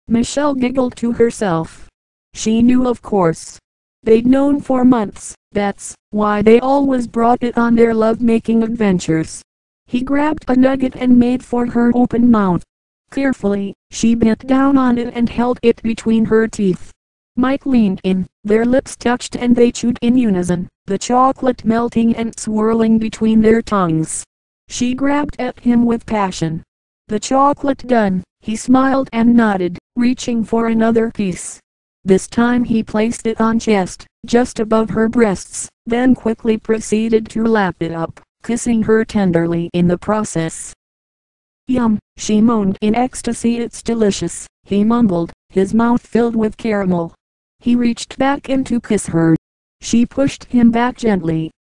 Michelle giggled to herself. She knew, of course. They'd known for months, that's why they always brought it on their love-making adventures. He grabbed a nugget and made for her open mouth. Carefully, she bent down on it and held it between her teeth. Mike leaned in, their lips touched and they chewed in unison, the chocolate melting and swirling between their tongues. She grabbed at him with passion. The chocolate done, he smiled and nodded, reaching for another piece. This time he placed it on chest, just above her breasts, then quickly proceeded to lap it up, kissing her tenderly in the process. Yum, she moaned in ecstasy. It's delicious, he mumbled, his mouth filled with caramel. He reached back in to kiss her. She pushed him back gently.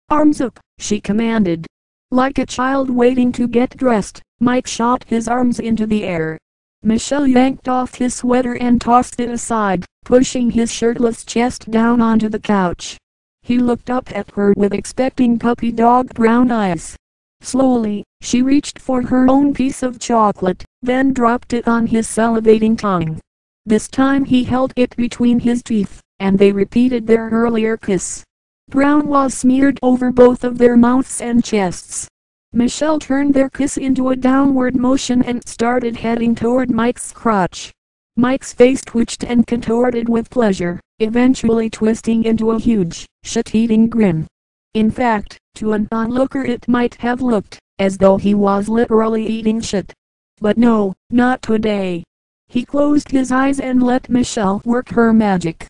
Arms up, she commanded. Like a child waiting to get dressed, Mike shot his arms into the air. Michelle yanked off his sweater and tossed it aside, pushing his shirtless chest down onto the couch. He looked up at her with expecting puppy dog brown eyes. Slowly, she reached for her own piece of chocolate, then dropped it on his salivating tongue. This time he held it between his teeth, and they repeated their earlier kiss. Brown was smeared over both of their mouths and chests. Michelle turned their kiss into a downward motion and started heading toward Mike's crotch. Mike's face twitched and contorted with pleasure, eventually twisting into a huge, shit-eating grin. In fact, to an onlooker it might have looked as though he was literally eating shit. But no, not today. He closed his eyes and let Michelle work her magic.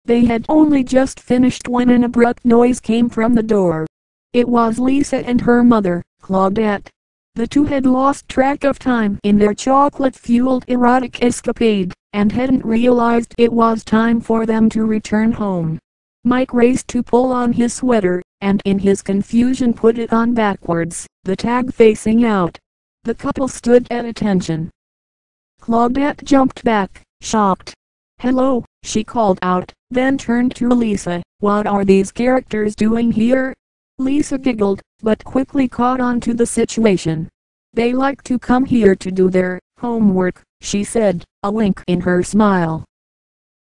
They had only just finished when an abrupt noise came from the door. It was Lisa and her mother, Claudette. The two had lost track of time in their chocolate-fueled erotic escapade, and hadn't realized it was time for them to return home. Mike raced to pull on his sweater, and in his confusion put it on backwards, the tag facing out. The couple stood at attention. Claudette jumped back, shocked. "Hello," she called out, then turned to Lisa. "What are these characters doing here?" Lisa giggled, but quickly caught on to the situation. "They like to come here to do their homework," she said, a wink in her smile.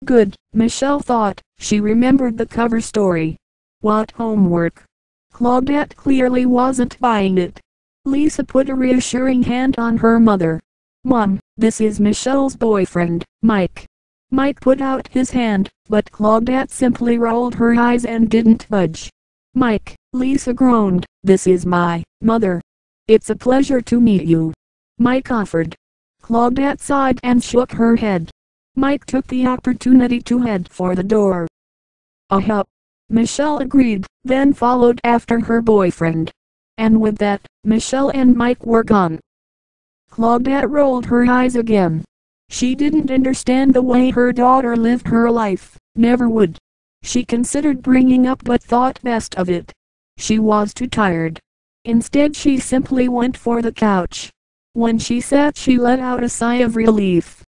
Good, Michelle thought. She remembered the cover story. What homework? Claudette clearly wasn't buying it. Lisa put a reassuring hand on her mother. "Mom, this is Michelle's boyfriend, Mike." Mike put out his hand, but Claudette simply rolled her eyes and didn't budge. "Mike," Lisa groaned, "this is my mother." "It's a pleasure to meet you," Mike offered. Claudette sighed and shook her head. Mike took the opportunity to head for the door. Michelle agreed, then followed after her boyfriend. And with that, Michelle and Mike were gone. Claudette rolled her eyes again. She didn't understand the way her daughter lived her life, never would. She considered bringing up but thought best of it. She was too tired. Instead she simply went for the couch. When she sat she let out a sigh of relief.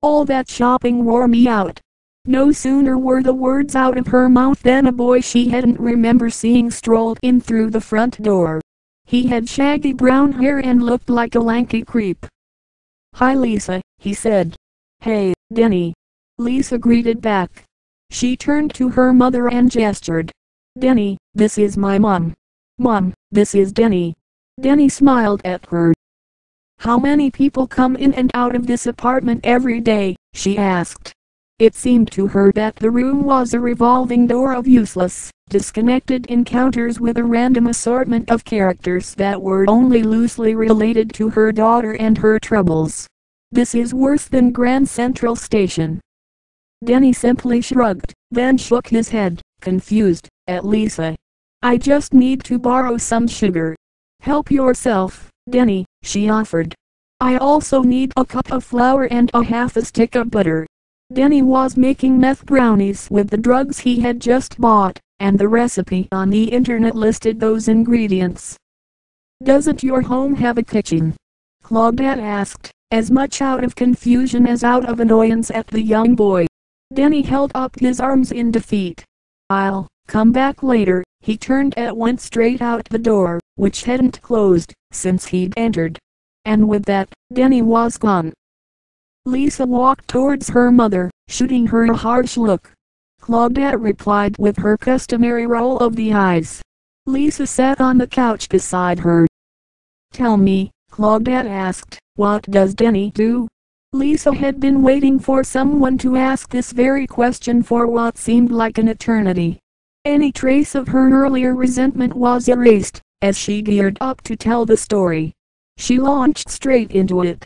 "All that shopping wore me out." No sooner were the words out of her mouth than a boy she hadn't remember seeing strolled in through the front door. He had shaggy brown hair and looked like a lanky creep. "Hi Lisa," he said. "Hey, Denny." Lisa greeted back. She turned to her mother and gestured. "Denny, this is my mom." "Mom, this is Denny." Denny smiled at her. "How many people come in and out of this apartment every day?" she asked. It seemed to her that the room was a revolving door of useless, disconnected encounters with a random assortment of characters that were only loosely related to her daughter and her troubles. "This is worse than Grand Central Station." Denny simply shrugged, then shook his head, confused, at Lisa. "I just need to borrow some sugar." "Help yourself, Denny," she offered. "I also need a cup of flour and a half a stick of butter." Denny was making meth brownies with the drugs he had just bought, and the recipe on the internet listed those ingredients. "Doesn't your home have a kitchen?" Claudette asked, as much out of confusion as out of annoyance at the young boy. Denny held up his arms in defeat. "I'll come back later." He turned and went straight out the door, which hadn't closed since he'd entered. And with that, Denny was gone. Lisa walked towards her mother, shooting her a harsh look. Claudette replied with her customary roll of the eyes. Lisa sat on the couch beside her. "Tell me," Claudette asked, "what does Denny do?" Lisa had been waiting for someone to ask this very question for what seemed like an eternity. Any trace of her earlier resentment was erased, as she geared up to tell the story. She launched straight into it.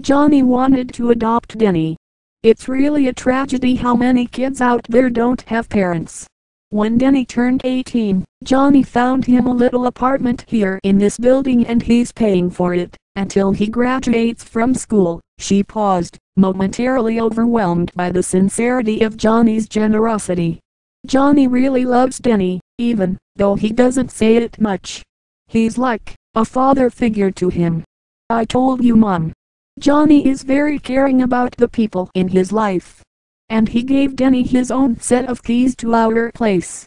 Johnny wanted to adopt Denny. It's really a tragedy how many kids out there don't have parents. When Denny turned 18, Johnny found him a little apartment here in this building and he's paying for it until he graduates from school. She paused, momentarily overwhelmed by the sincerity of Johnny's generosity. Johnny really loves Denny, even though he doesn't say it much. He's like a father figure to him. "I told you, Mom. Johnny is very caring about the people in his life. And he gave Denny his own set of keys to our place."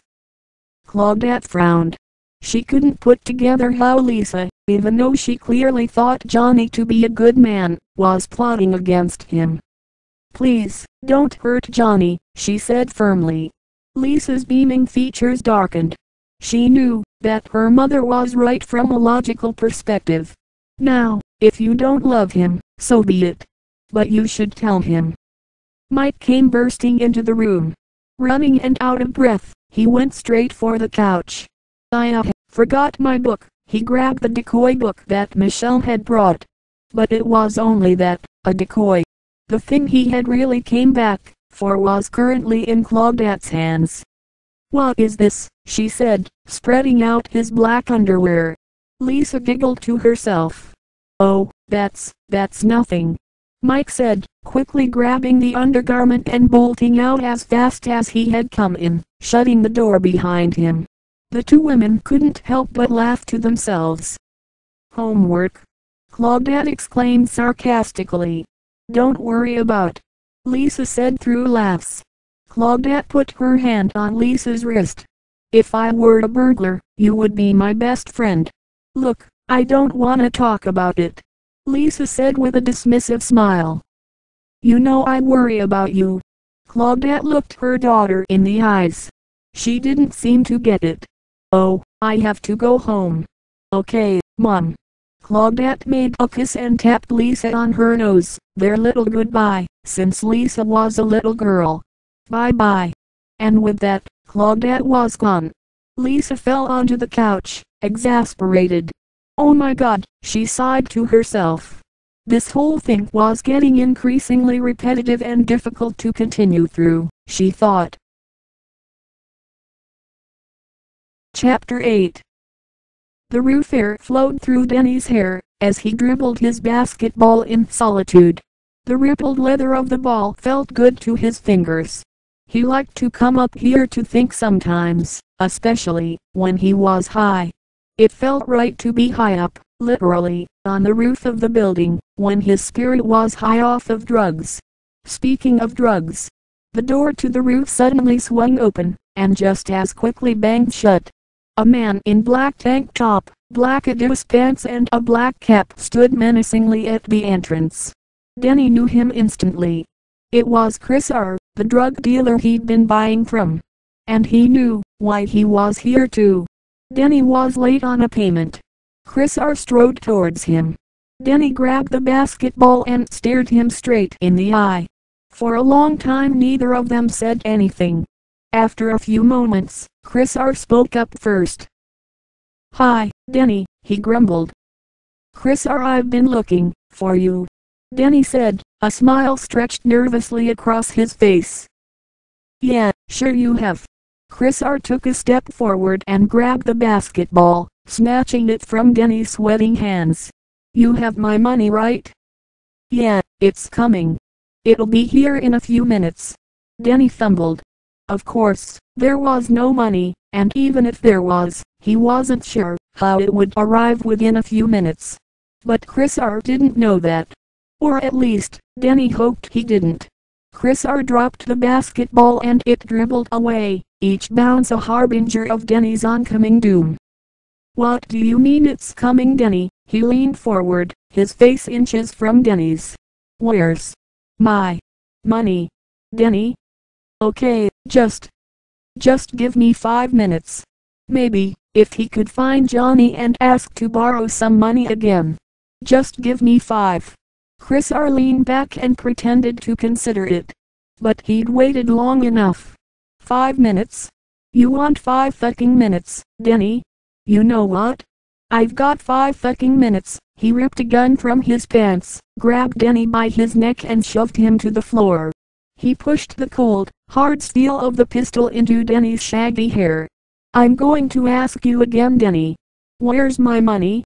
Claudette frowned. She couldn't put together how Lisa, even though she clearly thought Johnny to be a good man, was plotting against him. "Please, don't hurt Johnny," she said firmly. Lisa's beaming features darkened. She knew that her mother was right from a logical perspective. "Now, if you don't love him, so be it. But you should tell him." Mike came bursting into the room. Running and out of breath, he went straight for the couch. "I forgot my book." He grabbed the decoy book that Michelle had brought. But it was only that, a decoy. The thing he had really came back for was currently in Claudette's hands. "What is this?" she said, spreading out his black underwear. Lisa giggled to herself. "Oh, that's nothing," Mike said, quickly grabbing the undergarment and bolting out as fast as he had come in, shutting the door behind him. The two women couldn't help but laugh to themselves. "Homework?" Claudette exclaimed sarcastically. Don't worry about Lisa said through laughs. Claudette put her hand on Lisa's wrist. If I were a burglar, you would be my best friend. Look, I don't want to talk about it, Lisa said with a dismissive smile. You know I worry about you. Claudette looked her daughter in the eyes. She didn't seem to get it. Oh, I have to go home. Okay, Mom. Claudette made a kiss and tapped Lisa on her nose, their little goodbye, since Lisa was a little girl. Bye-bye. And with that, Claudette was gone. Lisa fell onto the couch, exasperated. Oh my God, she sighed to herself. This whole thing was getting increasingly repetitive and difficult to continue through, she thought. Chapter 8. The roof air flowed through Denny's hair, as he dribbled his basketball in solitude. The rippled leather of the ball felt good to his fingers. He liked to come up here to think sometimes, especially when he was high. It felt right to be high up, literally, on the roof of the building, when his spirit was high off of drugs. Speaking of drugs, the door to the roof suddenly swung open, and just as quickly banged shut. A man in black tank top, black Adidas pants and a black cap stood menacingly at the entrance. Denny knew him instantly. It was Chris R., the drug dealer he'd been buying from. And he knew why he was here too. Denny was late on a payment. Chris R. strode towards him. Denny grabbed the basketball and stared him straight in the eye. For a long time neither of them said anything. After a few moments, Chris R. spoke up first. Hi, Denny, he grumbled. Chris R. I've been looking for you, Denny said, a smile stretched nervously across his face. Yeah, sure you have. Chris R. took a step forward and grabbed the basketball, snatching it from Denny's sweating hands. You have my money, right? Yeah, it's coming. It'll be here in a few minutes. Denny fumbled. Of course, there was no money, and even if there was, he wasn't sure how it would arrive within a few minutes. But Chris R. didn't know that. Or at least, Denny hoped he didn't. Chris R. dropped the basketball and it dribbled away, each bounce a harbinger of Denny's oncoming doom. What do you mean it's coming, Denny? He leaned forward, his face inches from Denny's. Where's my money, Denny? Okay, just give me 5 minutes. Maybe, if he could find Johnny and ask to borrow some money again. Just give me 5. Chris R. leaned back and pretended to consider it. But he'd waited long enough. 5 minutes? You want 5 fucking minutes, Denny? You know what? I've got 5 fucking minutes. He ripped a gun from his pants, grabbed Denny by his neck and shoved him to the floor. He pushed the cold, hard steel of the pistol into Denny's shaggy hair. I'm going to ask you again, Denny. Where's my money?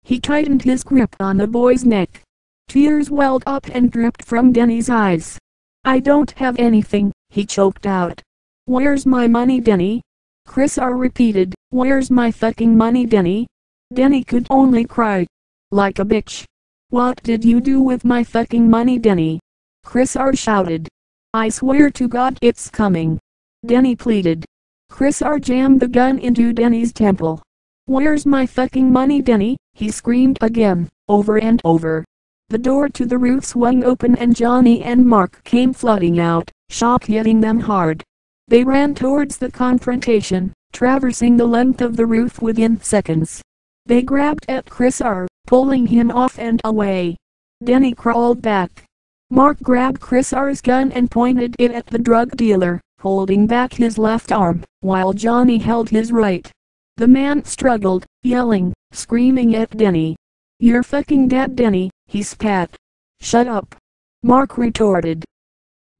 He tightened his grip on the boy's neck. Tears welled up and dripped from Denny's eyes. I don't have anything, he choked out. Where's my money, Denny? Chris R. repeated, where's my fucking money, Denny? Denny could only cry. Like a bitch. What did you do with my fucking money, Denny? Chris R. shouted. I swear to God it's coming. Denny pleaded. Chris R. jammed the gun into Denny's temple. Where's my fucking money, Denny? He screamed again, over and over. The door to the roof swung open and Johnny and Mark came flooding out, shock hitting them hard. They ran towards the confrontation, traversing the length of the roof within seconds. They grabbed at Chris R., pulling him off and away. Denny crawled back. Mark grabbed Chris R.'s gun and pointed it at the drug dealer, holding back his left arm, while Johnny held his right. The man struggled, yelling, screaming at Denny. You're fucking dead, Denny, he spat. Shut up, Mark retorted.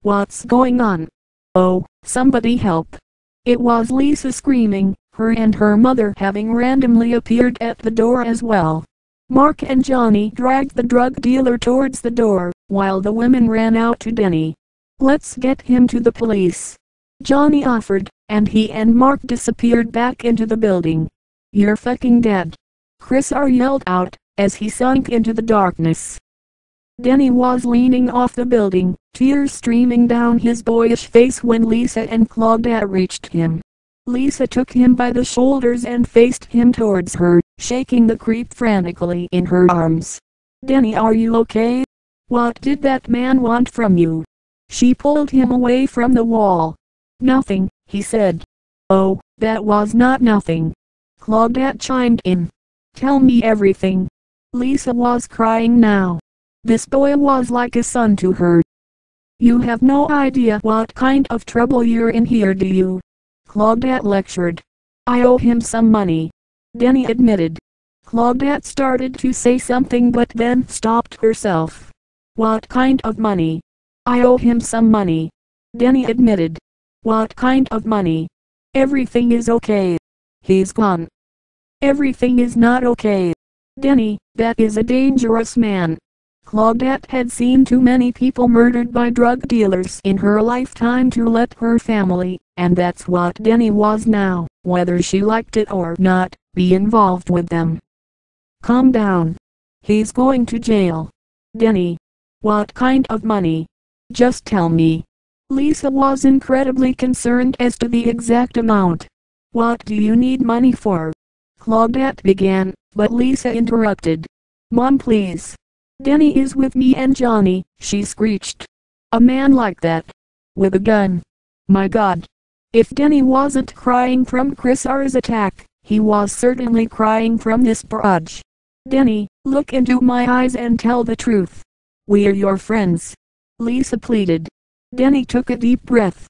What's going on? Oh, somebody help. It was Lisa screaming, her and her mother having randomly appeared at the door as well. Mark and Johnny dragged the drug dealer towards the door, while the women ran out to Denny. Let's get him to the police, Johnny offered, and he and Mark disappeared back into the building. You're fucking dead, Chris R. yelled out, as he sunk into the darkness. Denny was leaning off the building, tears streaming down his boyish face when Lisa and Claudette reached him. Lisa took him by the shoulders and faced him towards her, shaking the creep frantically in her arms. "Denny, are you okay? What did that man want from you?" She pulled him away from the wall. "Nothing," he said. "Oh, that was not nothing," Claudette chimed in. "Tell me everything." Lisa was crying now. This boy was like a son to her. "You have no idea what kind of trouble you're in here, do you?" Claudette lectured. "I owe him some money," Denny admitted. Claudette started to say something but then stopped herself. "What kind of money?" "I owe him some money," Denny admitted. "What kind of money?" "Everything is okay. He's gone." "Everything is not okay. Denny, that is a dangerous man." Claudette had seen too many people murdered by drug dealers in her lifetime to let her family, and that's what Denny was now, whether she liked it or not, be involved with them. "Calm down. He's going to jail." "Denny, what kind of money? Just tell me." Lisa was incredibly concerned as to the exact amount. "What do you need money for?" Claudette began, but Lisa interrupted. "Mom, please. Denny is with me and Johnny," she screeched. "A man like that, with a gun. My God." If Denny wasn't crying from Chris R's attack, he was certainly crying from this barrage. "Denny, look into my eyes and tell the truth. We're your friends," Lisa pleaded. Denny took a deep breath.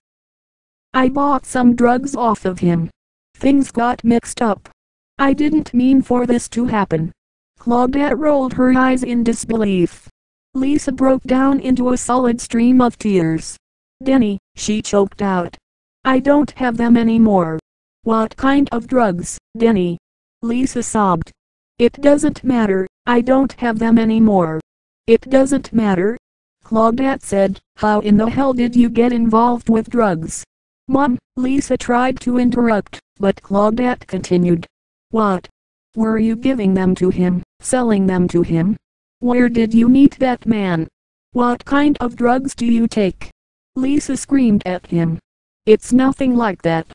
"I bought some drugs off of him. Things got mixed up. I didn't mean for this to happen." Claudette rolled her eyes in disbelief. Lisa broke down into a solid stream of tears. "Denny," she choked out. "I don't have them anymore." "What kind of drugs, Denny?" Lisa sobbed. "It doesn't matter, I don't have them anymore." "It doesn't matter?" Claudette said. "How in the hell did you get involved with drugs?" "Mom," Lisa tried to interrupt, but Claudette continued. "What? Were you giving them to him, selling them to him? Where did you meet that man? What kind of drugs do you take?" Lisa screamed at him. "It's nothing like that."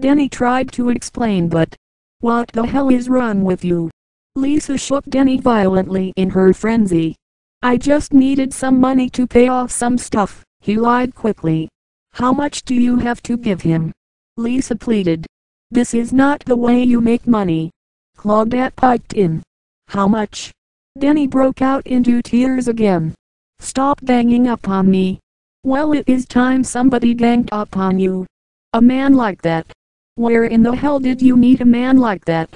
Denny tried to explain, but "What the hell is wrong with you?" Lisa shook Denny violently in her frenzy. "I just needed some money to pay off some stuff," he lied quickly. "How much do you have to give him?" Lisa pleaded. "This is not the way you make money," Claudette piped in. "How much?" Denny broke out into tears again. "Stop ganging up on me." "Well, it is time somebody ganged up on you. A man like that. Where in the hell did you meet a man like that?"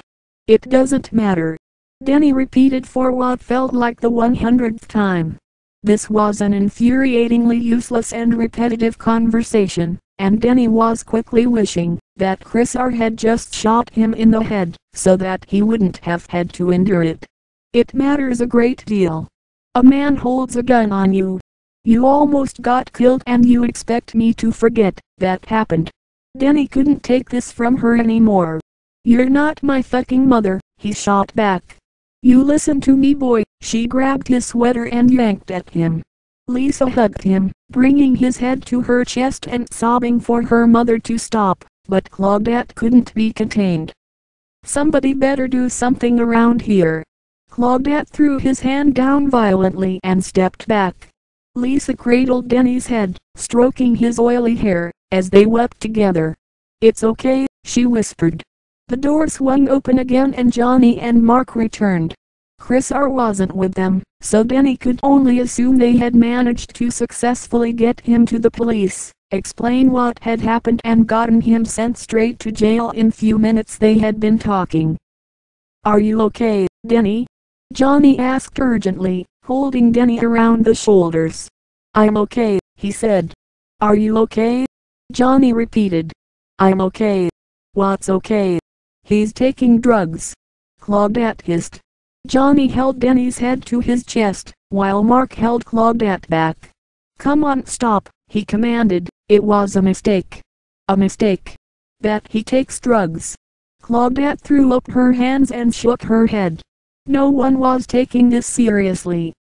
"It doesn't matter," Denny repeated for what felt like the 100th time. This was an infuriatingly useless and repetitive conversation, and Denny was quickly wishing that Chris R had just shot him in the head, so that he wouldn't have had to endure it. "It matters a great deal. A man holds a gun on you. You almost got killed and you expect me to forget that happened." Denny couldn't take this from her anymore. "You're not my fucking mother," he shot back. "You listen to me, boy." She grabbed his sweater and yanked at him. Lisa hugged him, bringing his head to her chest and sobbing for her mother to stop, but Claudette couldn't be contained. "Somebody better do something around here." Claudette threw his hand down violently and stepped back. Lisa cradled Denny's head, stroking his oily hair, as they wept together. "It's okay," she whispered. The door swung open again and Johnny and Mark returned. Chris R wasn't with them, so Denny could only assume they had managed to successfully get him to the police, explain what had happened and gotten him sent straight to jail. In few minutes they had been talking. "Are you okay, Denny?" Johnny asked urgently, holding Denny around the shoulders. "I'm okay," he said. "Are you okay?" Johnny repeated. "I'm okay." "What's okay?" "He's taking drugs," Claudette hissed. Johnny held Denny's head to his chest, while Mark held Claudette back. "Come on, stop," he commanded. "It was a mistake." "A mistake? That he takes drugs?" Claudette threw up her hands and shook her head. "No one was taking this seriously."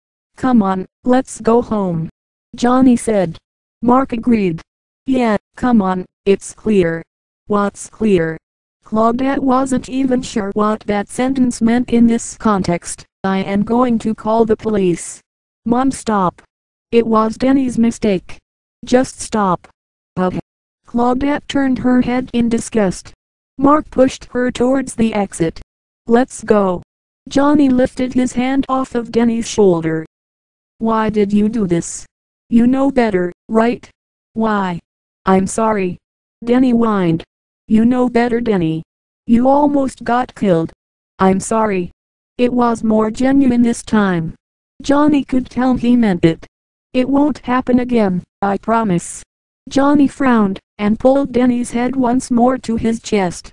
Come on, let's go home," Johnny said. Mark agreed. "Yeah, come on, it's clear." "What's clear?" Claudette wasn't even sure what that sentence meant in this context. "I am going to call the police." "Mom, stop. It was Denny's mistake. Just stop." "Okay." Claudette turned her head in disgust. Mark pushed her towards the exit. "Let's go." Johnny lifted his hand off of Denny's shoulder. "Why did you do this? You know better, right?" "Why? I'm sorry," Denny whined. "You know better, Denny. You almost got killed." "I'm sorry." It was more genuine this time. Johnny could tell he meant it. "It won't happen again, I promise." Johnny frowned, and pulled Denny's head once more to his chest.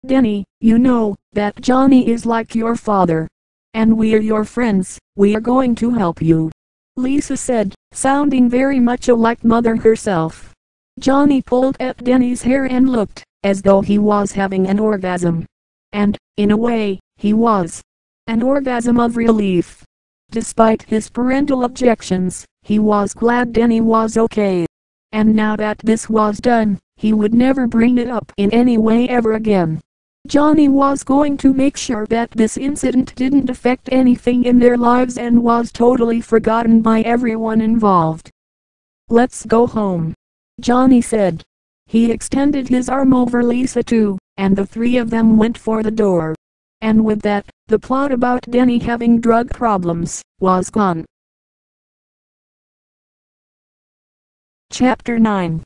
"Denny, you know that Johnny is like your father. And we're your friends, we're going to help you," Lisa said, sounding very much like Mother herself. Johnny pulled at Denny's hair and looked as though he was having an orgasm. And, in a way, he was. An orgasm of relief. Despite his parental objections, he was glad Denny was okay. And now that this was done, he would never bring it up in any way ever again. Johnny was going to make sure that this incident didn't affect anything in their lives and was totally forgotten by everyone involved. "Let's go home," Johnny said. He extended his arm over Lisa too, and the three of them went for the door. And with that, the plot about Denny having drug problems was gone. Chapter 9.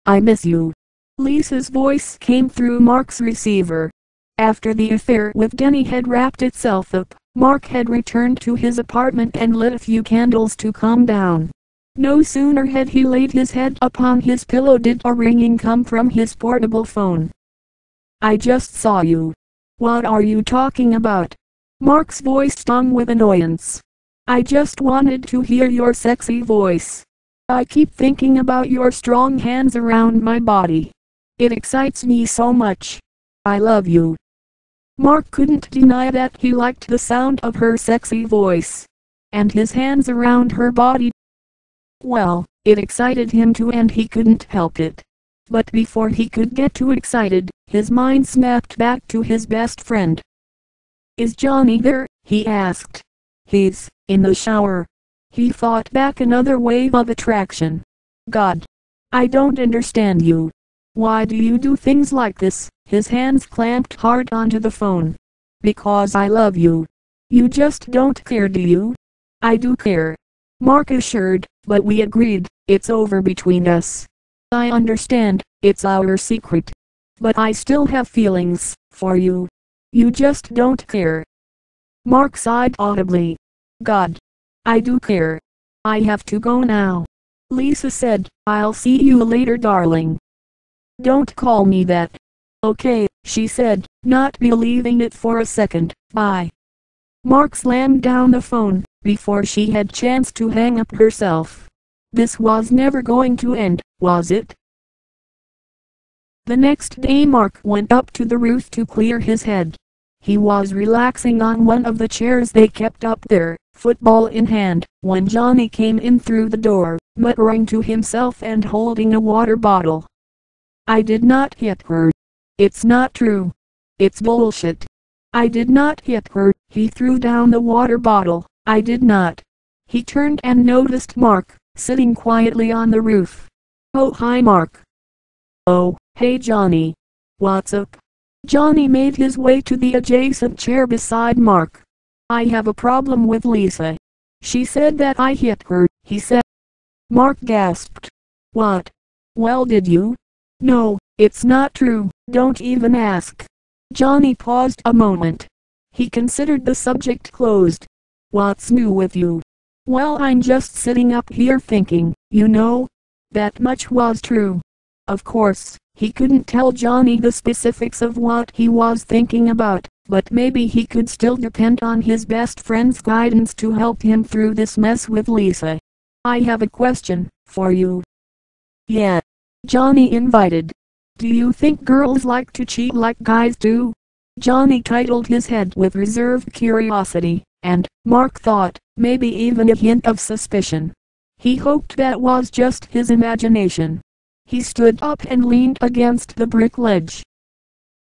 "I miss you." Lisa's voice came through Mark's receiver. After the affair with Denny had wrapped itself up, Mark had returned to his apartment and lit a few candles to calm down. No sooner had he laid his head upon his pillow did a ringing come from his portable phone. "I just saw you." "What are you talking about?" Mark's voice stung with annoyance. "I just wanted to hear your sexy voice. I keep thinking about your strong hands around my body. It excites me so much. I love you." Mark couldn't deny that he liked the sound of her sexy voice. And his hands around her body. Well, it excited him too, and he couldn't help it. But before he could get too excited, his mind snapped back to his best friend. "Is Johnny there?" he asked. "He's in the shower." He fought back another wave of attraction. "God, I don't understand you. Why do you do things like this?" His hands clamped hard onto the phone. "Because I love you. You just don't care, do you?" "I do care," Mark assured, "but we agreed, it's over between us. I understand, it's our secret. But I still have feelings for you. You just don't care." Mark sighed audibly. "God, I do care. I have to go now," Lisa said. "I'll see you later, darling." "Don't call me that." "Okay," she said, not believing it for a second. "Bye." Mark slammed down the phone before she had chance to hang up herself. This was never going to end, was it? The next day Mark went up to the roof to clear his head. He was relaxing on one of the chairs they kept up there, football in hand, when Johnny came in through the door, muttering to himself and holding a water bottle. "I did not hit her." "It's not true. It's bullshit." "I did not hit her." He threw down the water bottle. "I did not." He turned and noticed Mark, sitting quietly on the roof. "Oh, hi Mark." "Oh, hey Johnny. What's up?" Johnny made his way to the adjacent chair beside Mark. "I have a problem with Lisa. She said that I hit her," he said. Mark gasped. "What?" "Well, did you?" "No, it's not true, don't even ask." Johnny paused a moment. He considered the subject closed. "What's new with you?" "Well, I'm just sitting up here thinking, you know." That much was true. Of course, he couldn't tell Johnny the specifics of what he was thinking about, but maybe he could still depend on his best friend's guidance to help him through this mess with Lisa. "I have a question for you." "Yeah," Johnny invited. "Do you think girls like to cheat like guys do?" Johnny titled his head with reserved curiosity. and, Mark thought, maybe even a hint of suspicion. He hoped that was just his imagination. He stood up and leaned against the brick ledge.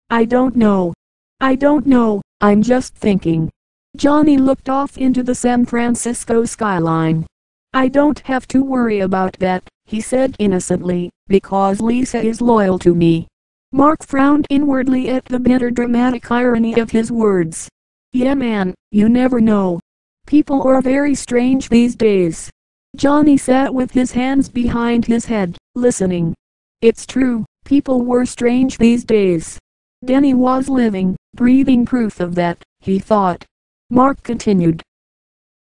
I don't know. I'm just thinking. Johnny looked off into the San Francisco skyline. I don't have to worry about that, he said innocently, because Lisa is loyal to me. Mark frowned inwardly at the bitter dramatic irony of his words. Yeah man, you never know. People are very strange these days. Johnny sat with his hands behind his head, listening. It's true, people were strange these days. Denny was living, breathing proof of that, he thought. Mark continued.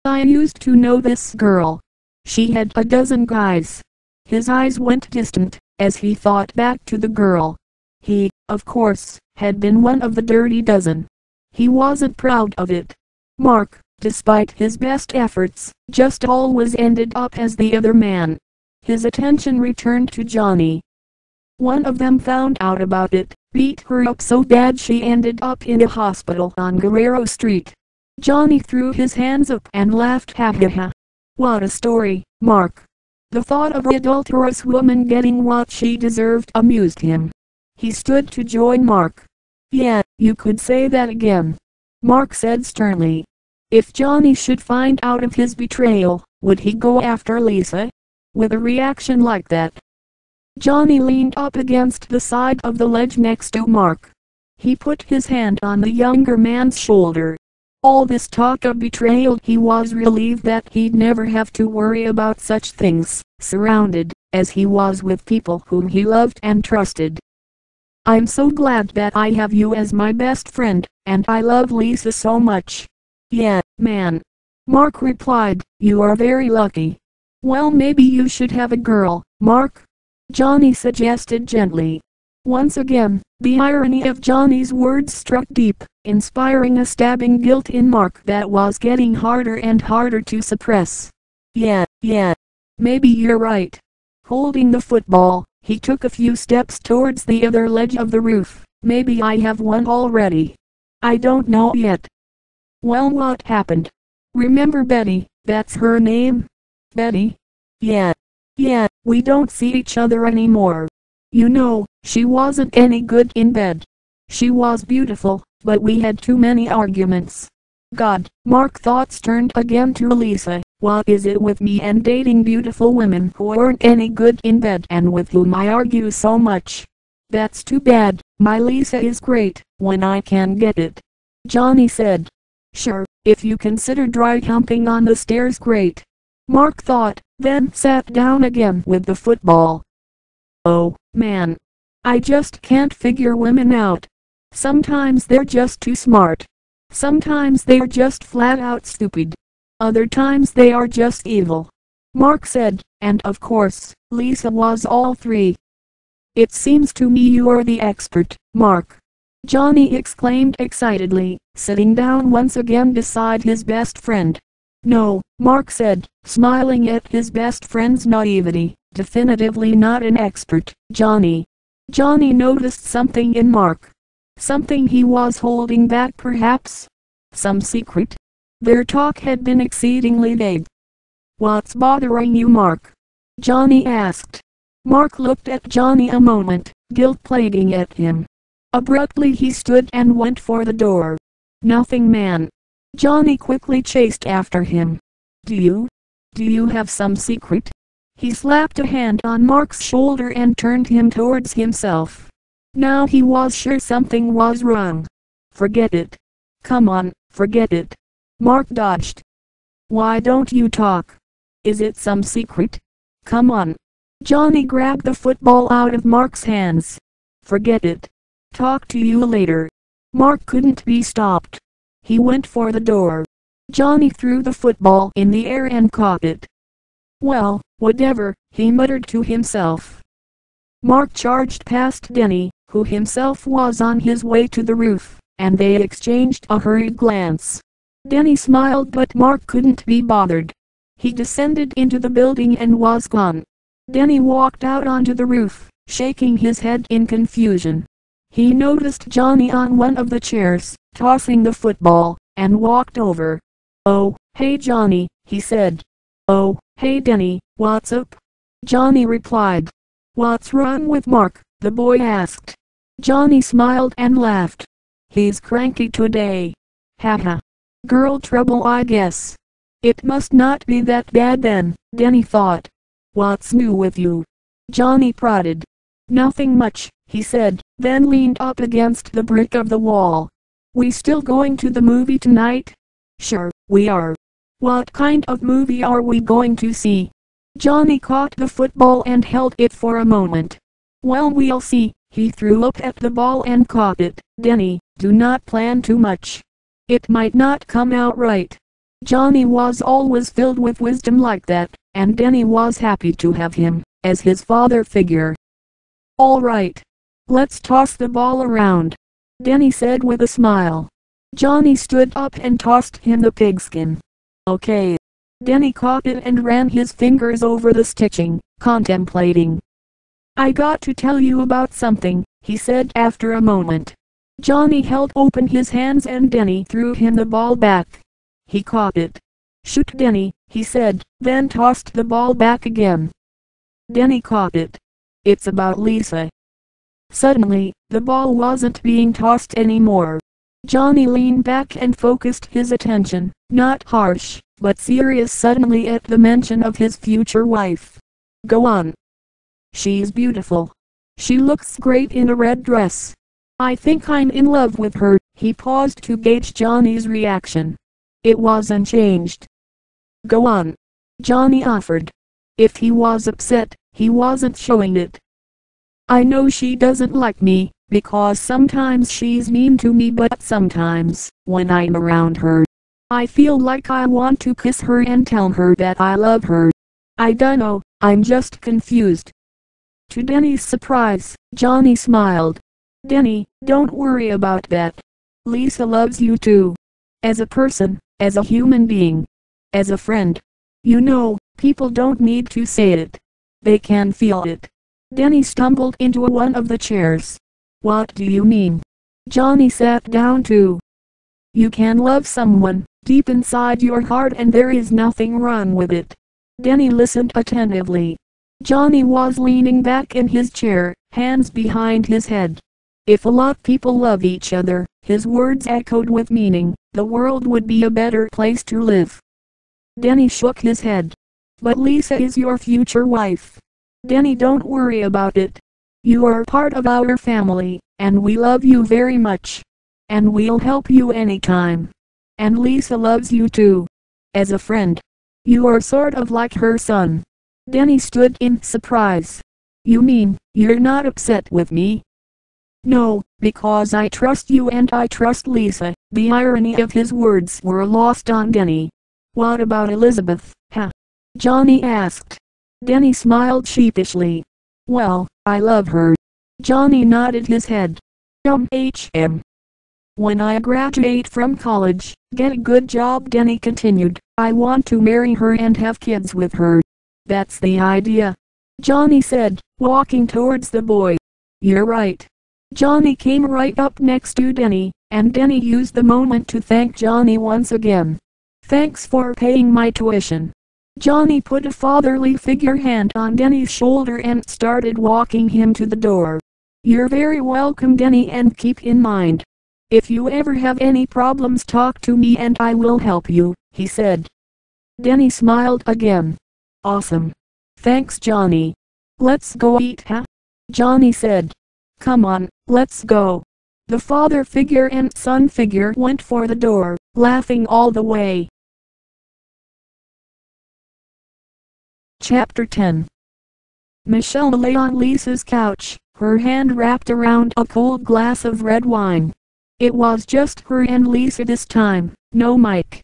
I used to know this girl. She had a dozen guys. His eyes went distant, as he thought back to the girl. He, of course, had been one of the dirty dozen. He wasn't proud of it. Mark, despite his best efforts, just always ended up as the other man. His attention returned to Johnny. One of them found out about it, beat her up so bad she ended up in a hospital on Guerrero Street. Johnny threw his hands up and laughed. Ha ha ha. What a story, Mark. The thought of an adulterous woman getting what she deserved amused him. He stood to join Mark. Yeah, you could say that again, Mark said sternly. If Johnny should find out of his betrayal, would he go after Lisa? With a reaction like that? Johnny leaned up against the side of the ledge next to Mark. He put his hand on the younger man's shoulder. All this talk of betrayal, he was relieved that he'd never have to worry about such things, surrounded, as he was, with people whom he loved and trusted. I'm so glad that I have you as my best friend, and I love Lisa so much. Yeah, man, Mark replied, you are very lucky. Well, maybe you should have a girl, Mark, Johnny suggested gently. Once again, the irony of Johnny's words struck deep, inspiring a stabbing guilt in Mark that was getting harder and harder to suppress. Yeah, maybe you're right. Holding the football, he took a few steps towards the other ledge of the roof. Maybe I have one already. I don't know yet. Well, what happened? Remember Betty, that's her name? Betty? Yeah, we don't see each other anymore. You know, she wasn't any good in bed. She was beautiful, but we had too many arguments. God, Mark's thoughts turned again to Lisa. What is it with me and dating beautiful women who aren't any good in bed and with whom I argue so much? That's too bad. My Lisa is great, when I can get it, Johnny said. Sure, if you consider dry humping on the stairs great, Mark thought, then sat down again with the football. Oh, man. I just can't figure women out. Sometimes they're just too smart. Sometimes they're just flat out stupid. Other times they are just evil, Mark said, and of course, Lisa was all three. It seems to me you are the expert, Mark, Johnny exclaimed excitedly, sitting down once again beside his best friend. No, Mark said, smiling at his best friend's naivety, definitively not an expert, Johnny. Johnny noticed something in Mark. Something he was holding back perhaps? Some secret? Their talk had been exceedingly vague. What's bothering you, Mark? Johnny asked. Mark looked at Johnny a moment, guilt plaguing at him. Abruptly he stood and went for the door. Nothing, man. Johnny quickly chased after him. Do you have some secret? He slapped a hand on Mark's shoulder and turned him towards himself. Now he was sure something was wrong. Forget it. Come on, forget it. Mark dodged. Why don't you talk? Is it some secret? Come on. Johnny grabbed the football out of Mark's hands. Forget it. Talk to you later. Mark couldn't be stopped. He went for the door. Johnny threw the football in the air and caught it. Well, whatever, he muttered to himself. Mark charged past Denny, who himself was on his way to the roof, and they exchanged a hurried glance. Denny smiled, but Mark couldn't be bothered. He descended into the building and was gone. Denny walked out onto the roof, shaking his head in confusion. He noticed Johnny on one of the chairs, tossing the football, and walked over. "Oh, hey Johnny," he said. "Oh, hey Denny, what's up?" Johnny replied. "What's wrong with Mark?" the boy asked. Johnny smiled and laughed. "He's cranky today. Haha. Girl trouble I guess." "It must not be that bad then," Denny thought. "What's new with you?" Johnny prodded. "Nothing much," he said, then leaned up against the brick of the wall. "We still going to the movie tonight?" "Sure, we are." "What kind of movie are we going to see?" Johnny caught the football and held it for a moment. "Well, we'll see." He threw up at the ball and caught it. "Denny, do not plan too much. It might not come out right." Johnny was always filled with wisdom like that, and Denny was happy to have him as his father figure. "All right. Let's toss the ball around," Denny said with a smile. Johnny stood up and tossed him the pigskin. "Okay." Denny caught it and ran his fingers over the stitching, contemplating. "I got to tell you about something," he said after a moment. Johnny held open his hands and Denny threw him the ball back. He caught it. "Shoot Denny," he said, then tossed the ball back again. Denny caught it. "It's about Lisa." Suddenly, the ball wasn't being tossed anymore. Johnny leaned back and focused his attention, not harsh, but serious suddenly at the mention of his future wife. "Go on." "She's beautiful. She looks great in a red dress. I think I'm in love with her." He paused to gauge Johnny's reaction. It was unchanged. "Go on," Johnny offered. If he was upset, he wasn't showing it. "I know she doesn't like me, because sometimes she's mean to me, but sometimes, when I'm around her, I feel like I want to kiss her and tell her that I love her. I dunno, I'm just confused." To Denny's surprise, Johnny smiled. "Denny, don't worry about that. Lisa loves you too. As a person, as a human being, as a friend. You know, people don't need to say it. They can feel it." Denny stumbled into one of the chairs. "What do you mean?" Johnny sat down too. "You can love someone deep inside your heart and there is nothing wrong with it." Denny listened attentively. Johnny was leaning back in his chair, hands behind his head. If a lot of people love each other, his words echoed with meaning, the world would be a better place to live. Denny shook his head. "But Lisa is your future wife." "Denny, don't worry about it. You are part of our family, and we love you very much. And we'll help you anytime. And Lisa loves you too. As a friend. You are sort of like her son." Denny stood in surprise. "You mean, you're not upset with me?" "No, because I trust you and I trust Lisa." The irony of his words were lost on Denny. "What about Elizabeth, huh?" Johnny asked. Denny smiled sheepishly. "Well, I love her." Johnny nodded his head. "When I graduate from college, get a good job," Denny continued, "I want to marry her and have kids with her." "That's the idea," Johnny said, walking towards the boy. "You're right." Johnny came right up next to Denny, and Denny used the moment to thank Johnny once again. "Thanks for paying my tuition." Johnny put a fatherly figure hand on Denny's shoulder and started walking him to the door. "You're very welcome, Denny, and keep in mind, if you ever have any problems, talk to me and I will help you," he said. Denny smiled again. "Awesome. Thanks, Johnny. Let's go eat, huh?" Johnny said. "Come on, let's go." The father figure and son figure went for the door, laughing all the way. Chapter 10. Michelle lay on Lisa's couch, her hand wrapped around a cold glass of red wine. It was just her and Lisa this time, no Mike.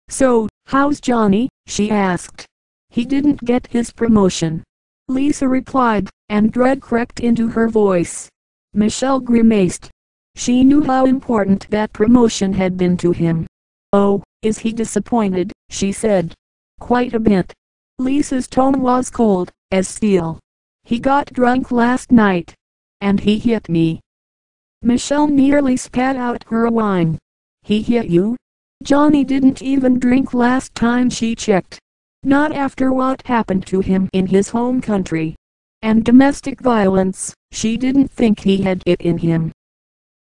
"So, how's Johnny?" she asked. "He didn't get his promotion," Lisa replied, and dread crept into her voice. Michelle grimaced. She knew how important that promotion had been to him. "Oh, is he disappointed?" she said. "Quite a bit." Lisa's tone was cold as steel. "He got drunk last night, and he hit me." Michelle nearly spat out her wine. "He hit you?" Johnny didn't even drink last time she checked. Not after what happened to him in his home country. And domestic violence, she didn't think he had it in him.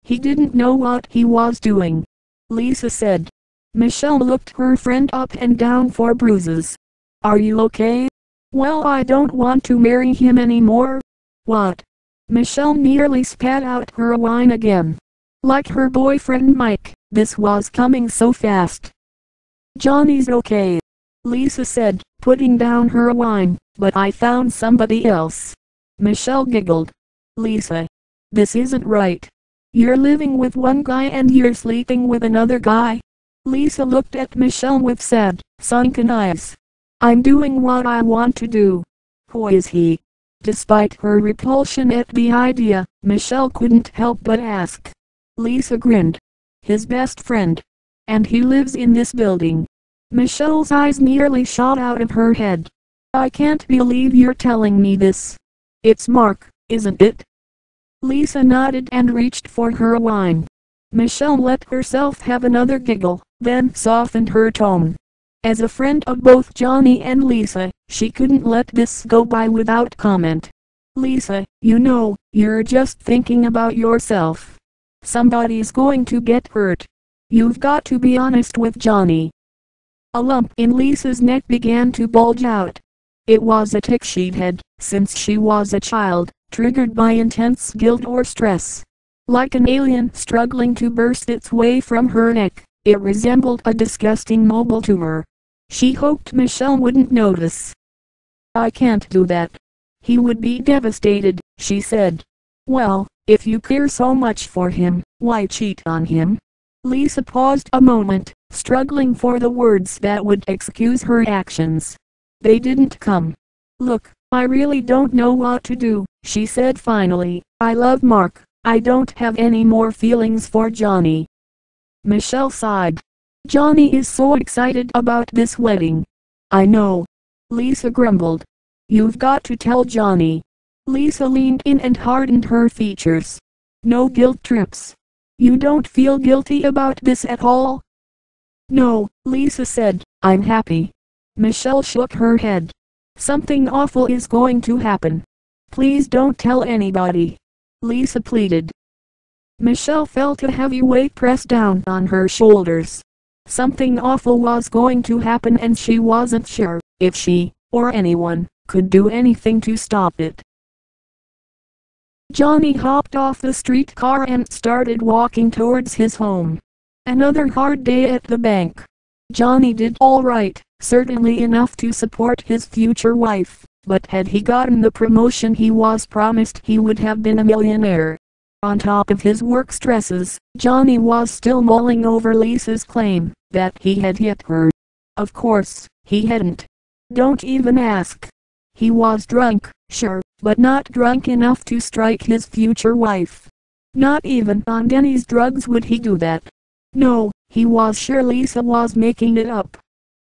He didn't know what he was doing, Lisa said. Michelle looked her friend up and down for bruises. Are you okay? Well, I don't want to marry him anymore. What? Michelle nearly spat out her wine again. Like her boyfriend Mike, this was coming so fast. Johnny's okay, Lisa said, putting down her wine, but I found somebody else. Michelle giggled. Lisa, this isn't right. You're living with one guy and you're sleeping with another guy? Lisa looked at Michelle with sad, sunken eyes. I'm doing what I want to do. Who is he? Despite her repulsion at the idea, Michelle couldn't help but ask. Lisa grinned. His best friend. And he lives in this building. Michelle's eyes nearly shot out of her head. I can't believe you're telling me this. It's Mark, isn't it? Lisa nodded and reached for her wine. Michelle let herself have another giggle, then softened her tone. As a friend of both Johnny and Lisa, she couldn't let this go by without comment. Lisa, you know, you're just thinking about yourself. Somebody's going to get hurt. You've got to be honest with Johnny. A lump in Lisa's neck began to bulge out. It was a tic she'd had, since she was a child, triggered by intense guilt or stress. Like an alien struggling to burst its way from her neck, it resembled a disgusting mobile tumor. She hoped Michelle wouldn't notice. I can't do that. He would be devastated, she said. Well, if you care so much for him, why cheat on him? Lisa paused a moment, struggling for the words that would excuse her actions. They didn't come. Look, I really don't know what to do, she said finally. I love Mark. I don't have any more feelings for Johnny. Michelle sighed. Johnny is so excited about this wedding. I know. Lisa grumbled. You've got to tell Johnny. Lisa leaned in and hardened her features. No guilt trips. You don't feel guilty about this at all? No, Lisa said, I'm happy. Michelle shook her head. Something awful is going to happen. Please don't tell anybody. Lisa pleaded. Michelle felt a heavy weight press down on her shoulders. Something awful was going to happen and she wasn't sure if she, or anyone, could do anything to stop it. Johnny hopped off the streetcar and started walking towards his home. Another hard day at the bank. Johnny did all right, certainly enough to support his future wife, but had he gotten the promotion he was promised he would have been a millionaire. On top of his work stresses, Johnny was still mulling over Lisa's claim that he had hit her. Of course, he hadn't. Don't even ask. He was drunk, sure, but not drunk enough to strike his future wife. Not even on Denny's drugs would he do that. No, he was sure Lisa was making it up.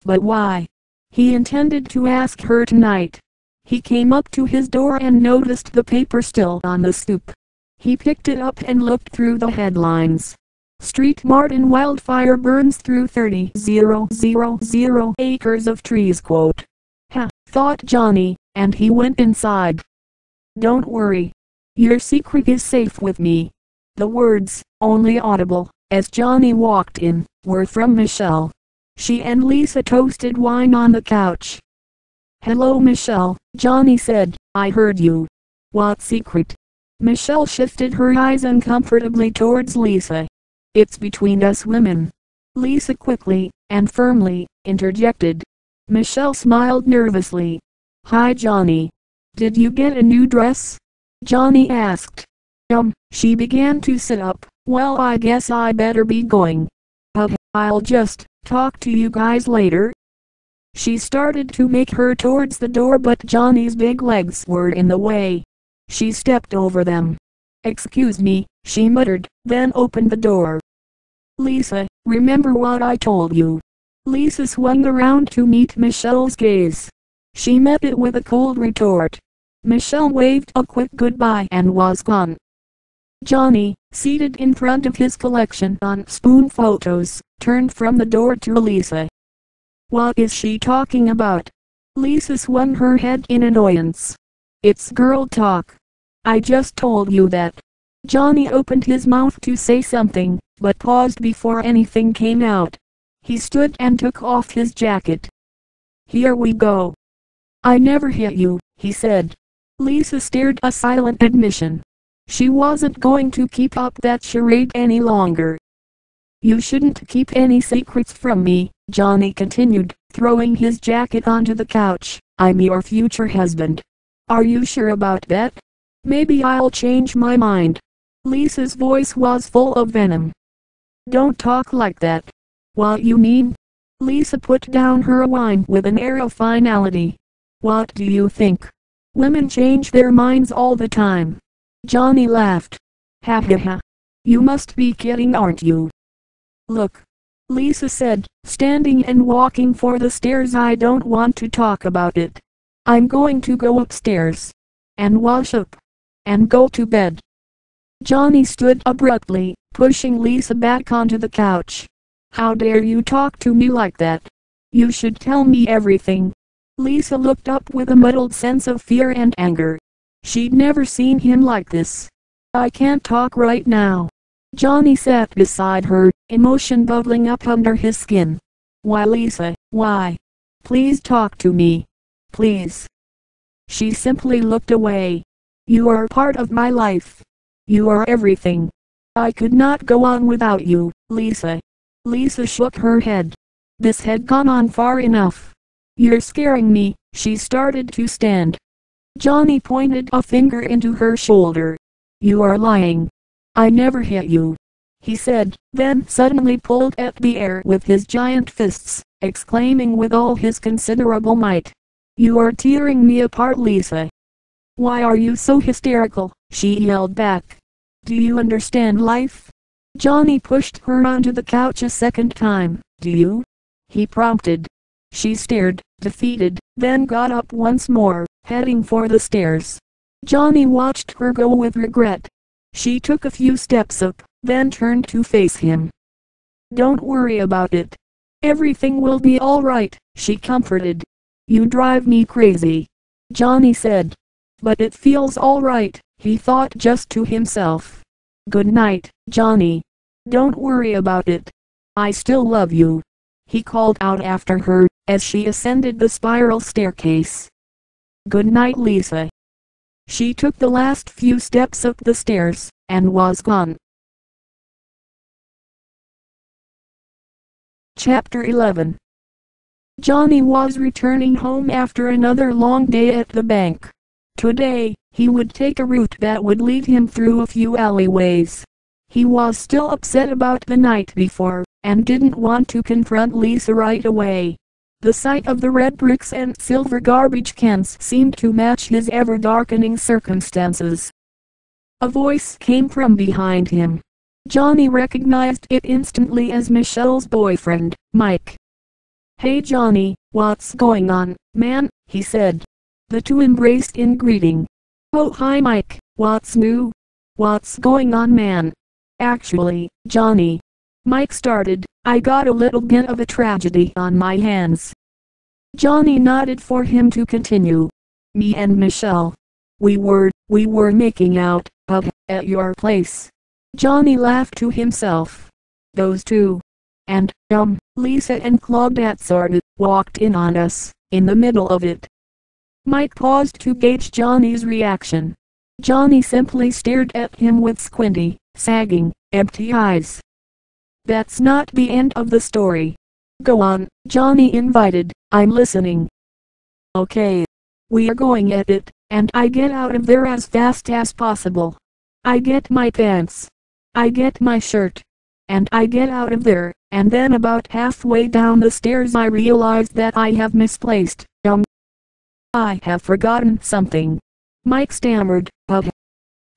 But why? He intended to ask her tonight. He came up to his door and noticed the paper still on the stoop. He picked it up and looked through the headlines. Street Martin wildfire burns through 30,000 acres of trees. Quote. Ha, thought Johnny, and he went inside. Don't worry. Your secret is safe with me. The words, only audible, as Johnny walked in, were from Michelle. She and Lisa toasted wine on the couch. Hello Michelle, Johnny said, I heard you. What secret? Michelle shifted her eyes uncomfortably towards Lisa. It's between us women. Lisa quickly, and firmly, interjected. Michelle smiled nervously. Hi Johnny. Did you get a new dress? Johnny asked. She began to sit up. Well, I guess I better be going. I'll just talk to you guys later. She started to make her towards the door, but Johnny's big legs were in the way. She stepped over them. Excuse me, she muttered, then opened the door. Lisa, remember what I told you? Lisa swung around to meet Michelle's gaze. She met it with a cold retort. Michelle waved a quick goodbye and was gone. Johnny, seated in front of his collection on spoon photos, turned from the door to Lisa. What is she talking about? Lisa swung her head in annoyance. It's girl talk. I just told you that. Johnny opened his mouth to say something, but paused before anything came out. He stood and took off his jacket. Here we go. I never hit you, he said. Lisa stared a silent admission. She wasn't going to keep up that charade any longer. You shouldn't keep any secrets from me, Johnny continued, throwing his jacket onto the couch. I'm your future husband. Are you sure about that? Maybe I'll change my mind. Lisa's voice was full of venom. Don't talk like that. What you mean? Lisa put down her wine with an air of finality. What do you think? Women change their minds all the time. Johnny laughed. Ha ha ha. You must be kidding, aren't you? Look, Lisa said, standing and walking for the stairs. I don't want to talk about it. I'm going to go upstairs and wash up and go to bed. Johnny stood abruptly, pushing Lisa back onto the couch. How dare you talk to me like that? You should tell me everything. Lisa looked up with a muddled sense of fear and anger. She'd never seen him like this. I can't talk right now. Johnny sat beside her, emotion bubbling up under his skin. Why, Lisa, why? Please talk to me. Please. She simply looked away. You are part of my life. You are everything. I could not go on without you, Lisa. Lisa shook her head. This had gone on far enough. You're scaring me. She started to stand. Johnny pointed a finger into her shoulder. You are lying. I never hit you, he said, then suddenly pulled at the air with his giant fists, exclaiming with all his considerable might. You are tearing me apart, Lisa. Why are you so hysterical? She yelled back. Do you understand life? Johnny pushed her onto the couch a second time. Do you? He prompted. She stared, defeated, then got up once more, heading for the stairs. Johnny watched her go with regret. She took a few steps up, then turned to face him. Don't worry about it. Everything will be all right, she comforted. You drive me crazy, Johnny said. But it feels all right, he thought just to himself. Good night, Johnny. Don't worry about it. I still love you, he called out after her, as she ascended the spiral staircase. Good night, Lisa. She took the last few steps up the stairs, and was gone. Chapter 11. Johnny was returning home after another long day at the bank. Today, he would take a route that would lead him through a few alleyways. He was still upset about the night before, and didn't want to confront Lisa right away. The sight of the red bricks and silver garbage cans seemed to match his ever-darkening circumstances. A voice came from behind him. Johnny recognized it instantly as Michelle's boyfriend, Mike. Hey Johnny, what's going on, man? He said. The two embraced in greeting. Oh hi Mike, what's new? What's going on, man? Actually, Johnny, Mike started, I got a little bit of a tragedy on my hands. Johnny nodded for him to continue. Me and Michelle. We were making out, at your place. Johnny laughed to himself. Those two. And, Lisa and Claudette sorta walked in on us, in the middle of it. Mike paused to gauge Johnny's reaction. Johnny simply stared at him with squinty, sagging, empty eyes. That's not the end of the story. Go on, Johnny invited, I'm listening. Okay. We are going at it, and I get out of there as fast as possible. I get my pants. I get my shirt. And I get out of there, and then about halfway down the stairs I realize that I have misplaced, I have forgotten something. Mike stammered,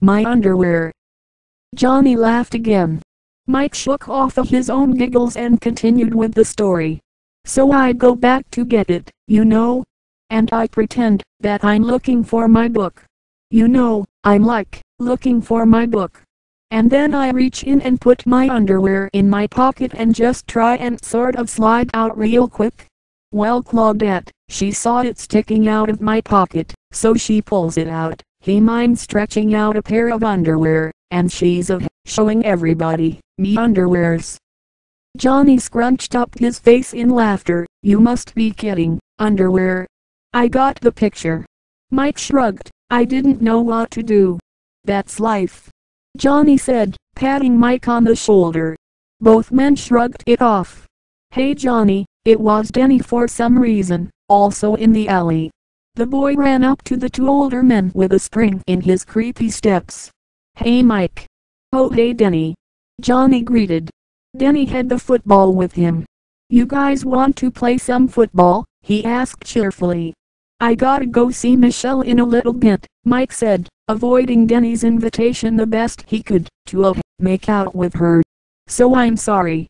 my underwear. Johnny laughed again. Mike shook off his own giggles and continued with the story. So I go back to get it, you know? And I pretend that I'm looking for my book. You know, I'm like, looking for my book. and then I reach in and put my underwear in my pocket and just try and sort of slide out real quick. Well, Claudette, she saw it sticking out of my pocket, so she pulls it out. He minds stretching out a pair of underwear, and she's showing everybody me underwears. Johnny scrunched up his face in laughter. You must be kidding, underwear. I got the picture. Mike shrugged. I didn't know what to do. That's life, Johnny said, patting Mike on the shoulder. Both men shrugged it off. Hey Johnny, it was Denny for some reason, also in the alley. The boy ran up to the two older men with a spring in his creepy steps. Hey Mike. Oh hey Denny, Johnny greeted. Denny had the football with him. You guys want to play some football? He asked cheerfully. I gotta go see Michelle in a little bit, Mike said, avoiding Denny's invitation the best he could to make out with her. So I'm sorry.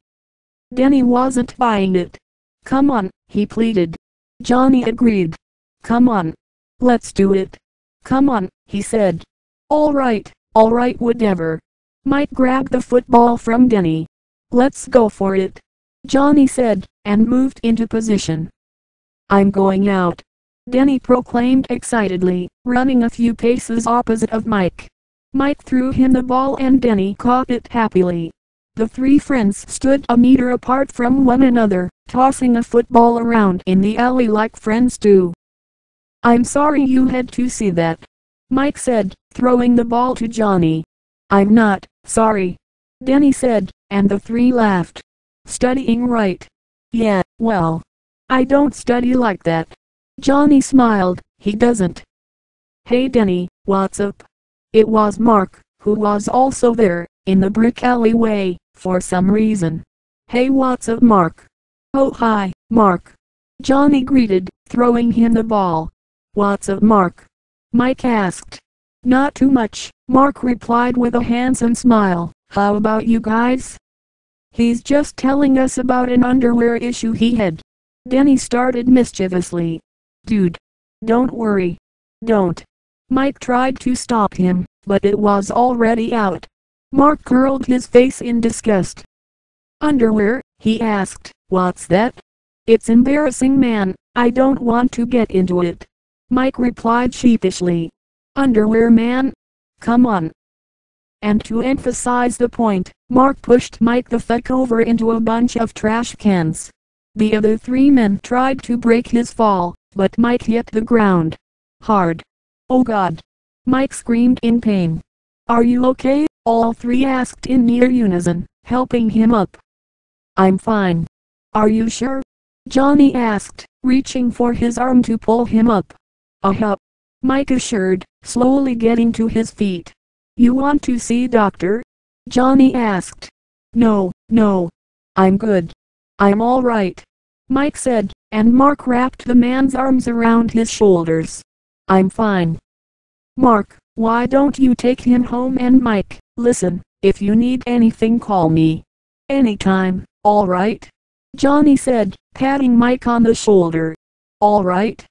Denny wasn't buying it. Come on, he pleaded. Johnny agreed. Come on. Let's do it. Come on, he said. All right, whatever. Mike grabbed the football from Denny. Let's go for it, Johnny said, and moved into position. I'm going out, Denny proclaimed excitedly, running a few paces opposite of Mike. Mike threw him the ball and Denny caught it happily. The three friends stood a meter apart from one another, tossing a football around in the alley like friends do. I'm sorry you had to see that, Mike said, throwing the ball to Johnny. I'm not sorry, Denny said, and the three laughed. Studying, right? Yeah, well, I don't study like that. Johnny smiled. He doesn't. Hey Denny, what's up? It was Mark, who was also there, in the brick alleyway, for some reason. Hey, what's up Mark? Oh hi, Mark, Johnny greeted, throwing him the ball. What's up Mark? Mike asked. Not too much, Mark replied with a handsome smile. How about you guys? He's just telling us about an underwear issue he had. Denny started mischievously. Dude, don't worry. Don't. Mike tried to stop him, but it was already out. Mark curled his face in disgust. Underwear, he asked. What's that? It's embarrassing man, I don't want to get into it. Mike replied sheepishly. Underwear man? Come on. And to emphasize the point, Mark pushed Mike the fuck over into a bunch of trash cans. The other three men tried to break his fall, but Mike hit the ground hard. Oh God! Mike screamed in pain. Are you okay? All three asked in near unison, helping him up. I'm fine. Are you sure? Johnny asked, reaching for his arm to pull him up. Up, Mike assured, slowly getting to his feet. You want to see doctor? Johnny asked. No, I'm good. I'm all right, Mike said, and Mark wrapped the man's arms around his shoulders. I'm fine. Mark, why don't you take him home? And Mike, listen, if you need anything call me. Anytime, all right? Johnny said, patting Mike on the shoulder. All right?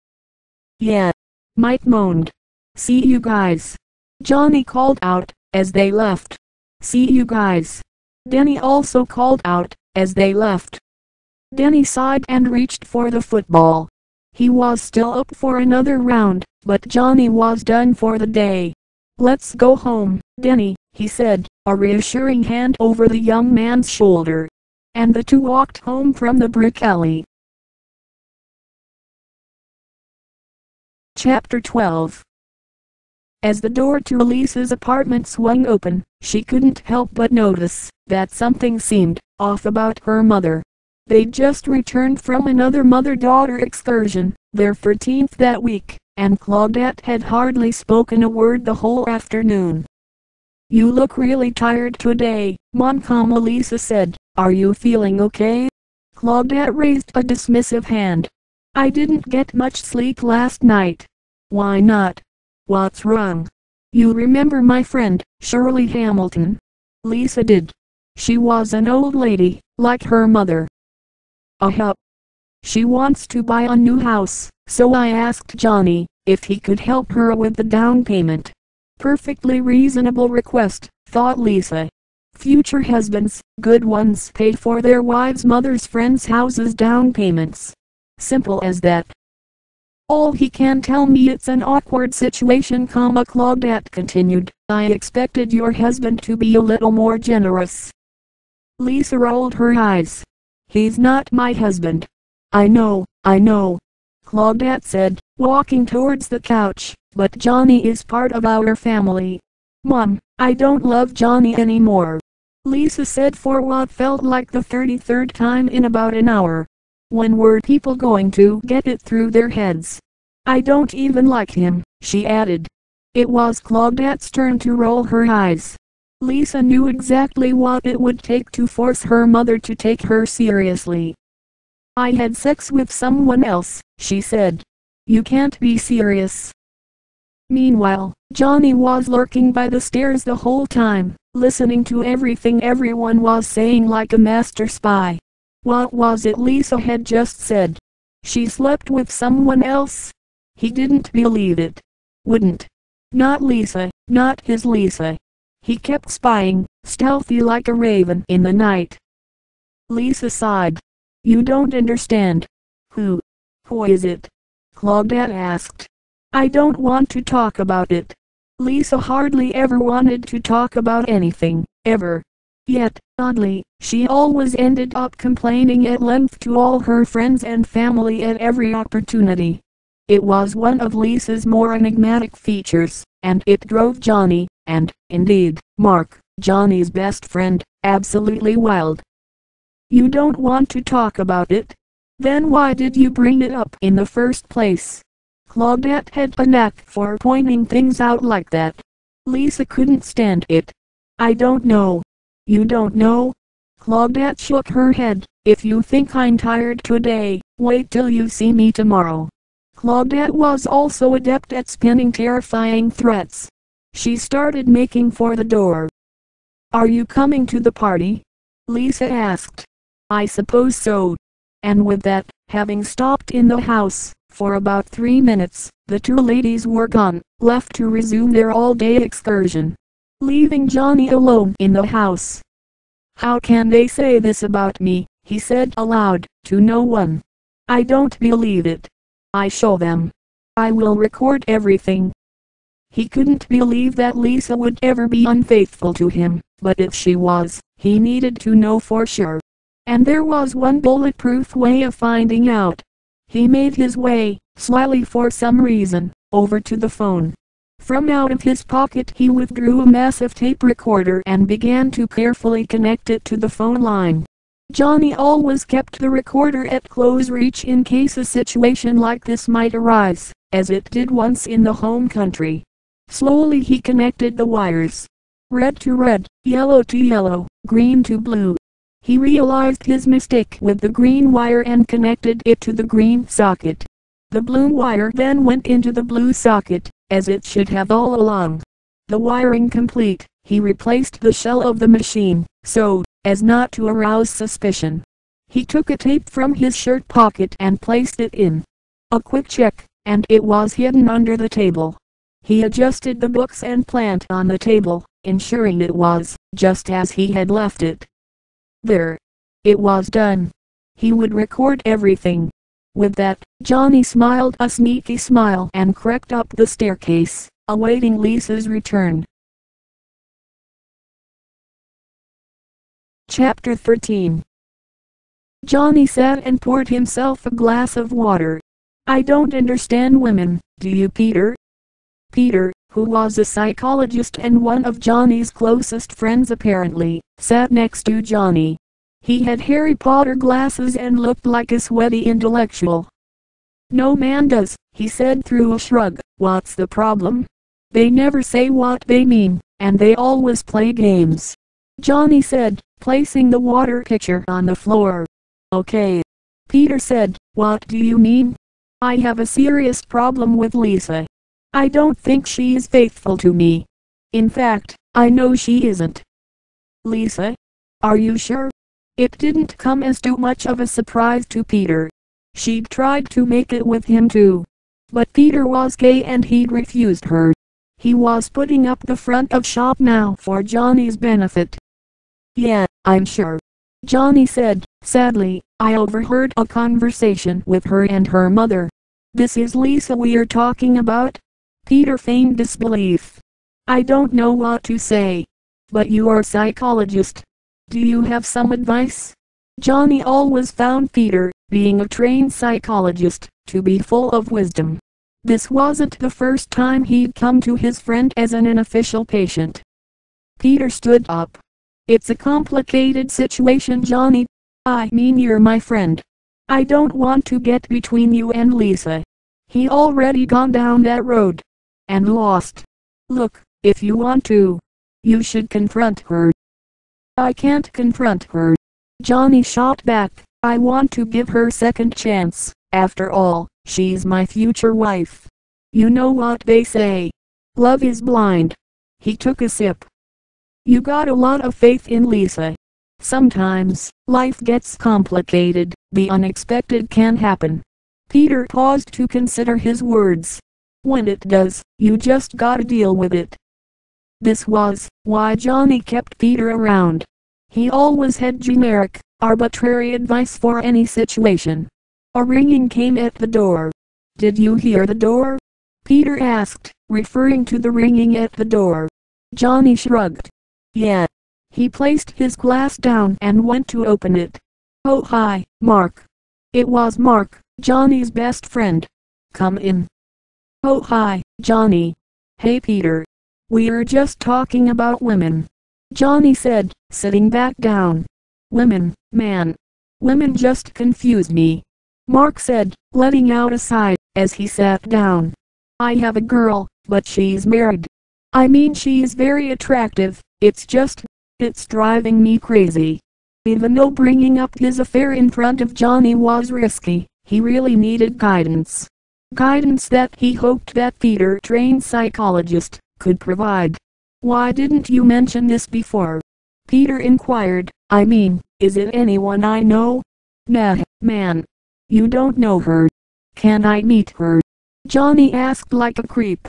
Yeah, Mike moaned. See you guys, Johnny called out, as they left. See you guys, Denny also called out, as they left. Denny sighed and reached for the football. He was still up for another round, but Johnny was done for the day. Let's go home, Denny, he said, a reassuring hand over the young man's shoulder. And the two walked home from the brick alley. Chapter 12. As the door to Elisa's apartment swung open, she couldn't help but notice that something seemed off about her mother. They'd just returned from another mother-daughter excursion, their 14th that week, and Claudette had hardly spoken a word the whole afternoon. You look really tired today, Montcalm, Elisa said. Are you feeling okay? Claudette raised a dismissive hand. I didn't get much sleep last night. Why not? What's wrong? You remember my friend, Shirley Hamilton? Lisa did. She was an old lady, like her mother. She wants to buy a new house, so I asked Johnny if he could help her with the down payment. Perfectly reasonable request, thought Lisa. Future husbands, good ones, pay for their wives' mothers' friends' houses down payments. Simple as that. All he can tell me it's an awkward situation, Claudette continued. I expected your husband to be a little more generous. Lisa rolled her eyes. He's not my husband. I know, Claudette said, walking towards the couch, but Johnny is part of our family. Mom, I don't love Johnny anymore, Lisa said for what felt like the 33rd time in about an hour. When were people going to get it through their heads? I don't even like him, she added. It was Claudette's turn to roll her eyes. Lisa knew exactly what it would take to force her mother to take her seriously. I had sex with someone else, she said. You can't be serious. Meanwhile, Johnny was lurking by the stairs the whole time, listening to everything everyone was saying like a master spy. What was it Lisa had just said? She slept with someone else? He didn't believe it. Wouldn't. Not Lisa, not his Lisa. He kept spying, stealthy like a raven in the night. Lisa sighed. You don't understand. Who is it? Claudette asked. I don't want to talk about it. Lisa hardly ever wanted to talk about anything, ever. Yet, oddly, she always ended up complaining at length to all her friends and family at every opportunity. It was one of Lisa's more enigmatic features, and it drove Johnny, and, indeed, Mark, Johnny's best friend, absolutely wild. You don't want to talk about it? Then why did you bring it up in the first place? Claudette had a knack for pointing things out like that. Lisa couldn't stand it. I don't know. You don't know? Claudette shook her head. If you think I'm tired today, wait till you see me tomorrow. Claudette was also adept at spinning terrifying threats. She started making for the door. Are you coming to the party? Lisa asked. I suppose so. And with that, having stopped in the house, for about 3 minutes, the two ladies were gone, left to resume their all-day excursion, leaving Johnny alone in the house. How can they say this about me, he said aloud, to no one. I don't believe it. I show them. I will record everything. He couldn't believe that Lisa would ever be unfaithful to him, but if she was, he needed to know for sure. And there was one bulletproof way of finding out. He made his way, slyly for some reason, over to the phone. From out of his pocket he withdrew a massive tape recorder and began to carefully connect it to the phone line. Johnny always kept the recorder at close reach in case a situation like this might arise, as it did once in the home country. Slowly he connected the wires. Red to red, yellow to yellow, green to blue. He realized his mistake with the green wire and connected it to the green socket. The blue wire then went into the blue socket, as it should have all along. The wiring complete, he replaced the shell of the machine, so as not to arouse suspicion. He took a tape from his shirt pocket and placed it in. A quick check, and it was hidden under the table. He adjusted the books and plant on the table, ensuring it was just as he had left it. There. It was done. He would record everything. With that, Johnny smiled a sneaky smile and crept up the staircase, awaiting Lisa's return. Chapter 13. Johnny sat and poured himself a glass of water. I don't understand women, do you, Peter? Peter, who was a psychologist and one of Johnny's closest friends apparently, sat next to Johnny. He had Harry Potter glasses and looked like a sweaty intellectual. No man does, he said through a shrug. What's the problem? They never say what they mean, and they always play games, Johnny said, placing the water pitcher on the floor. Okay. Peter said, what do you mean? I have a serious problem with Lisa. I don't think she is faithful to me. In fact, I know she isn't. Lisa? Are you sure? It didn't come as too much of a surprise to Peter. She'd tried to make it with him too. But Peter was gay and he'd refused her. He was putting up the front of shop now for Johnny's benefit. Yeah, I'm sure. Johnny said, sadly, I overheard a conversation with her and her mother. This is Lisa we're talking about? Peter feigned disbelief. I don't know what to say. But you are a psychologist. Do you have some advice? Johnny always found Peter, being a trained psychologist, to be full of wisdom. This wasn't the first time he'd come to his friend as an unofficial patient. Peter stood up. It's a complicated situation, Johnny. I mean, you're my friend. I don't want to get between you and Lisa. He already gone down that road. And lost. Look, if you want to, you should confront her. I can't confront her. Johnny shot back. I want to give her second chance. After all, she's my future wife. You know what they say. Love is blind. He took a sip. You got a lot of faith in Lisa. Sometimes, life gets complicated. The unexpected can happen. Peter paused to consider his words. When it does, you just gotta deal with it. This was why Johnny kept Peter around. He always had generic, arbitrary advice for any situation. A ringing came at the door. Did you hear the door? Peter asked, referring to the ringing at the door. Johnny shrugged. Yeah. He placed his glass down and went to open it. Oh hi, Mark. It was Mark, Johnny's best friend. Come in. Oh hi, Johnny. Hey Peter. We're just talking about women. Johnny said, sitting back down. Women, man. Women just confuse me. Mark said, letting out a sigh, as he sat down. I have a girl, but she's married. I mean, she's very attractive, it's driving me crazy. Even though bringing up his affair in front of Johnny was risky, he really needed guidance. Guidance that he hoped that Peter, trained psychologist, could provide. Why didn't you mention this before? Peter inquired. I mean, is it anyone I know? Nah, man. You don't know her. Can I meet her? Johnny asked like a creep.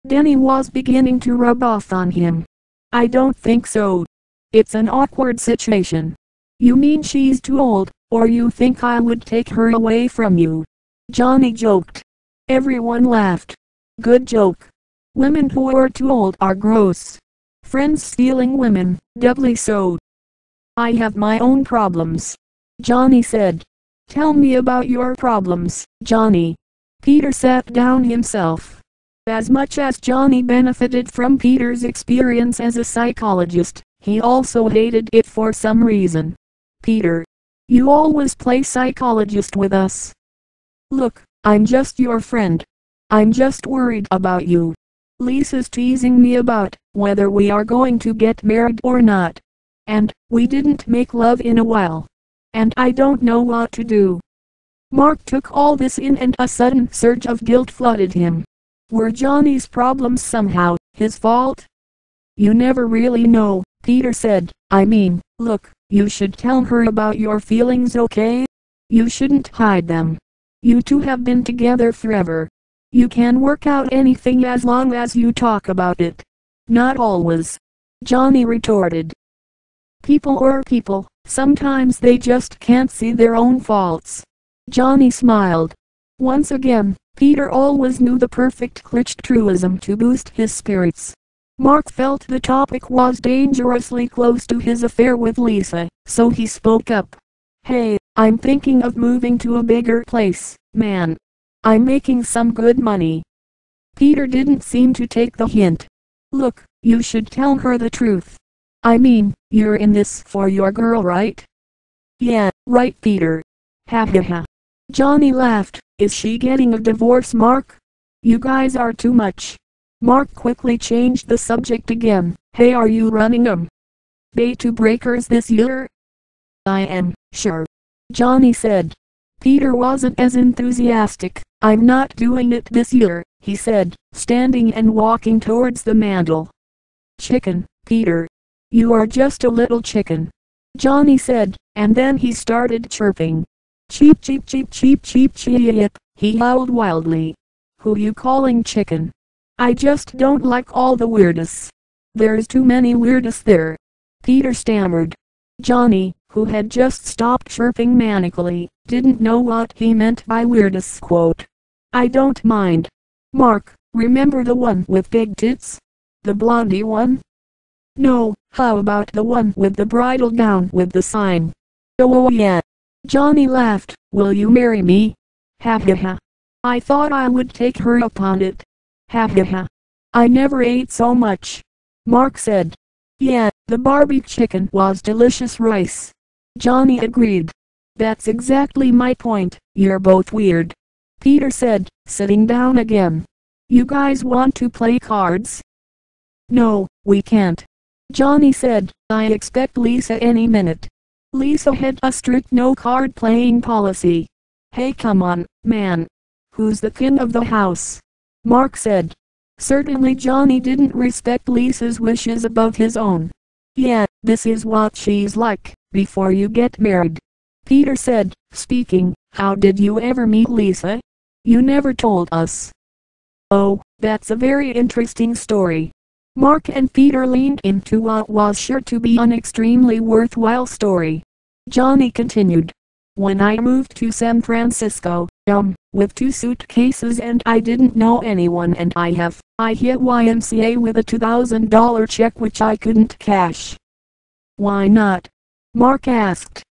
Denny was beginning to rub off on him. I don't think so. It's an awkward situation. You mean she's too old, or you think I would take her away from you? Johnny joked. Everyone laughed. Good joke. Women who are too old are gross. Friends stealing women, doubly so. I have my own problems. Johnny said. Tell me about your problems, Johnny. Peter sat down himself. As much as Johnny benefited from Peter's experience as a psychologist, he also hated it for some reason. Peter, you always play psychologist with us. Look, I'm just your friend. I'm just worried about you. Lisa's teasing me about whether we are going to get married or not. And we didn't make love in a while. And I don't know what to do. Mark took all this in and a sudden surge of guilt flooded him. Were Johnny's problems somehow his fault? You never really know, Peter said. I mean, look, you should tell her about your feelings, okay? You shouldn't hide them. You two have been together forever. You can work out anything as long as you talk about it. Not always. Johnny retorted. People are people, sometimes they just can't see their own faults. Johnny smiled. Once again, Peter always knew the perfect clutched truism to boost his spirits. Mark felt the topic was dangerously close to his affair with Lisa, so he spoke up. Hey, I'm thinking of moving to a bigger place, man. I'm making some good money. Peter didn't seem to take the hint. Look, you should tell her the truth. I mean, you're in this for your girl, right? Yeah, right, Peter. Ha ha ha. Johnny laughed. Is she getting a divorce, Mark? You guys are too much. Mark quickly changed the subject again. Hey, are you running Bay to Breakers this year? I am, sure. Johnny said. Peter wasn't as enthusiastic. I'm not doing it this year, he said, standing and walking towards the mantel. Chicken, Peter. You are just a little chicken. Johnny said, and then he started chirping. Cheep cheep cheep cheep cheep cheep, he howled wildly. Who you calling chicken? I just don't like all the weirdness. There's too many weirdness there. Peter stammered. Johnny, who had just stopped chirping manically, didn't know what he meant by weirdness. Quote, I don't mind. Mark, remember the one with big tits? The blondie one? No, how about the one with the bridal gown with the sign? Oh yeah. Johnny laughed. Will you marry me? Ha ha ha. I thought I would take her up on it. Ha ha ha. I never ate so much. Mark said. Yeah, the barbecue chicken was delicious rice. Johnny agreed. That's exactly my point, you're both weird. Peter said, sitting down again. You guys want to play cards? No, we can't. Johnny said, I expect Lisa any minute. Lisa had a strict no card playing policy. Hey come on, man. Who's the king of the house? Mark said. Certainly Johnny didn't respect Lisa's wishes above his own. Yeah, this is what she's like, before you get married. Peter said, speaking, how did you ever meet Lisa? You never told us. Oh, that's a very interesting story. Mark and Peter leaned into what was sure to be an extremely worthwhile story. Johnny continued. When I moved to San Francisco, with 2 suitcases and I didn't know anyone and I hit YMCA with a $2,000 check which I couldn't cash. Why not? Mark asked.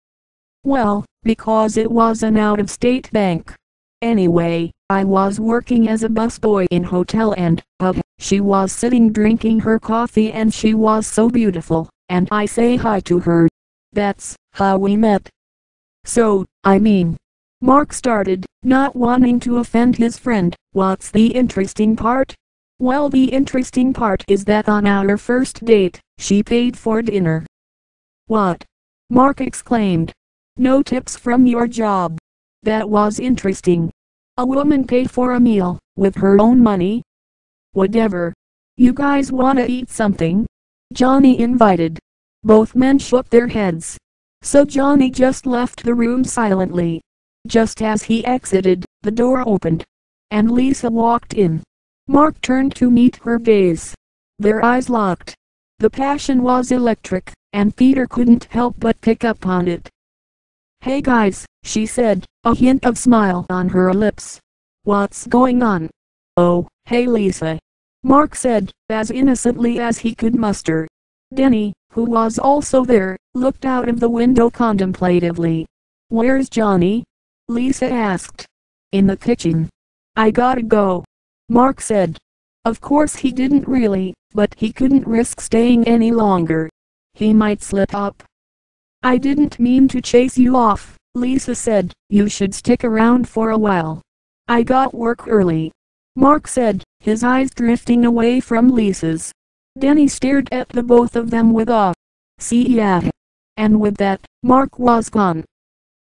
Well, because it was an out-of-state bank. Anyway, I was working as a busboy in hotel and, she was sitting drinking her coffee and she was so beautiful, and I say hi to her. That's how we met. So, I mean, Mark started, not wanting to offend his friend. What's the interesting part? Well, the interesting part is that on our first date, she paid for dinner. What? Mark exclaimed. No tips from your job. That was interesting. A woman paid for a meal, with her own money? Whatever. You guys wanna eat something? Johnny invited. Both men shook their heads. So Johnny just left the room silently. Just as he exited, the door opened, and Lisa walked in. Mark turned to meet her gaze. Their eyes locked. The passion was electric, and Peter couldn't help but pick up on it. Hey guys, she said, a hint of smile on her lips. What's going on? Oh, hey Lisa. Mark said, as innocently as he could muster. Denny, who was also there, looked out of the window contemplatively. Where's Johnny? Lisa asked. In the kitchen. I gotta go. Mark said. Of course he didn't really, but he couldn't risk staying any longer. He might slip up. I didn't mean to chase you off, Lisa said. You should stick around for a while. I got work early. Mark said, his eyes drifting away from Lisa's. Denny stared at the both of them with awe. See ya. And with that, Mark was gone.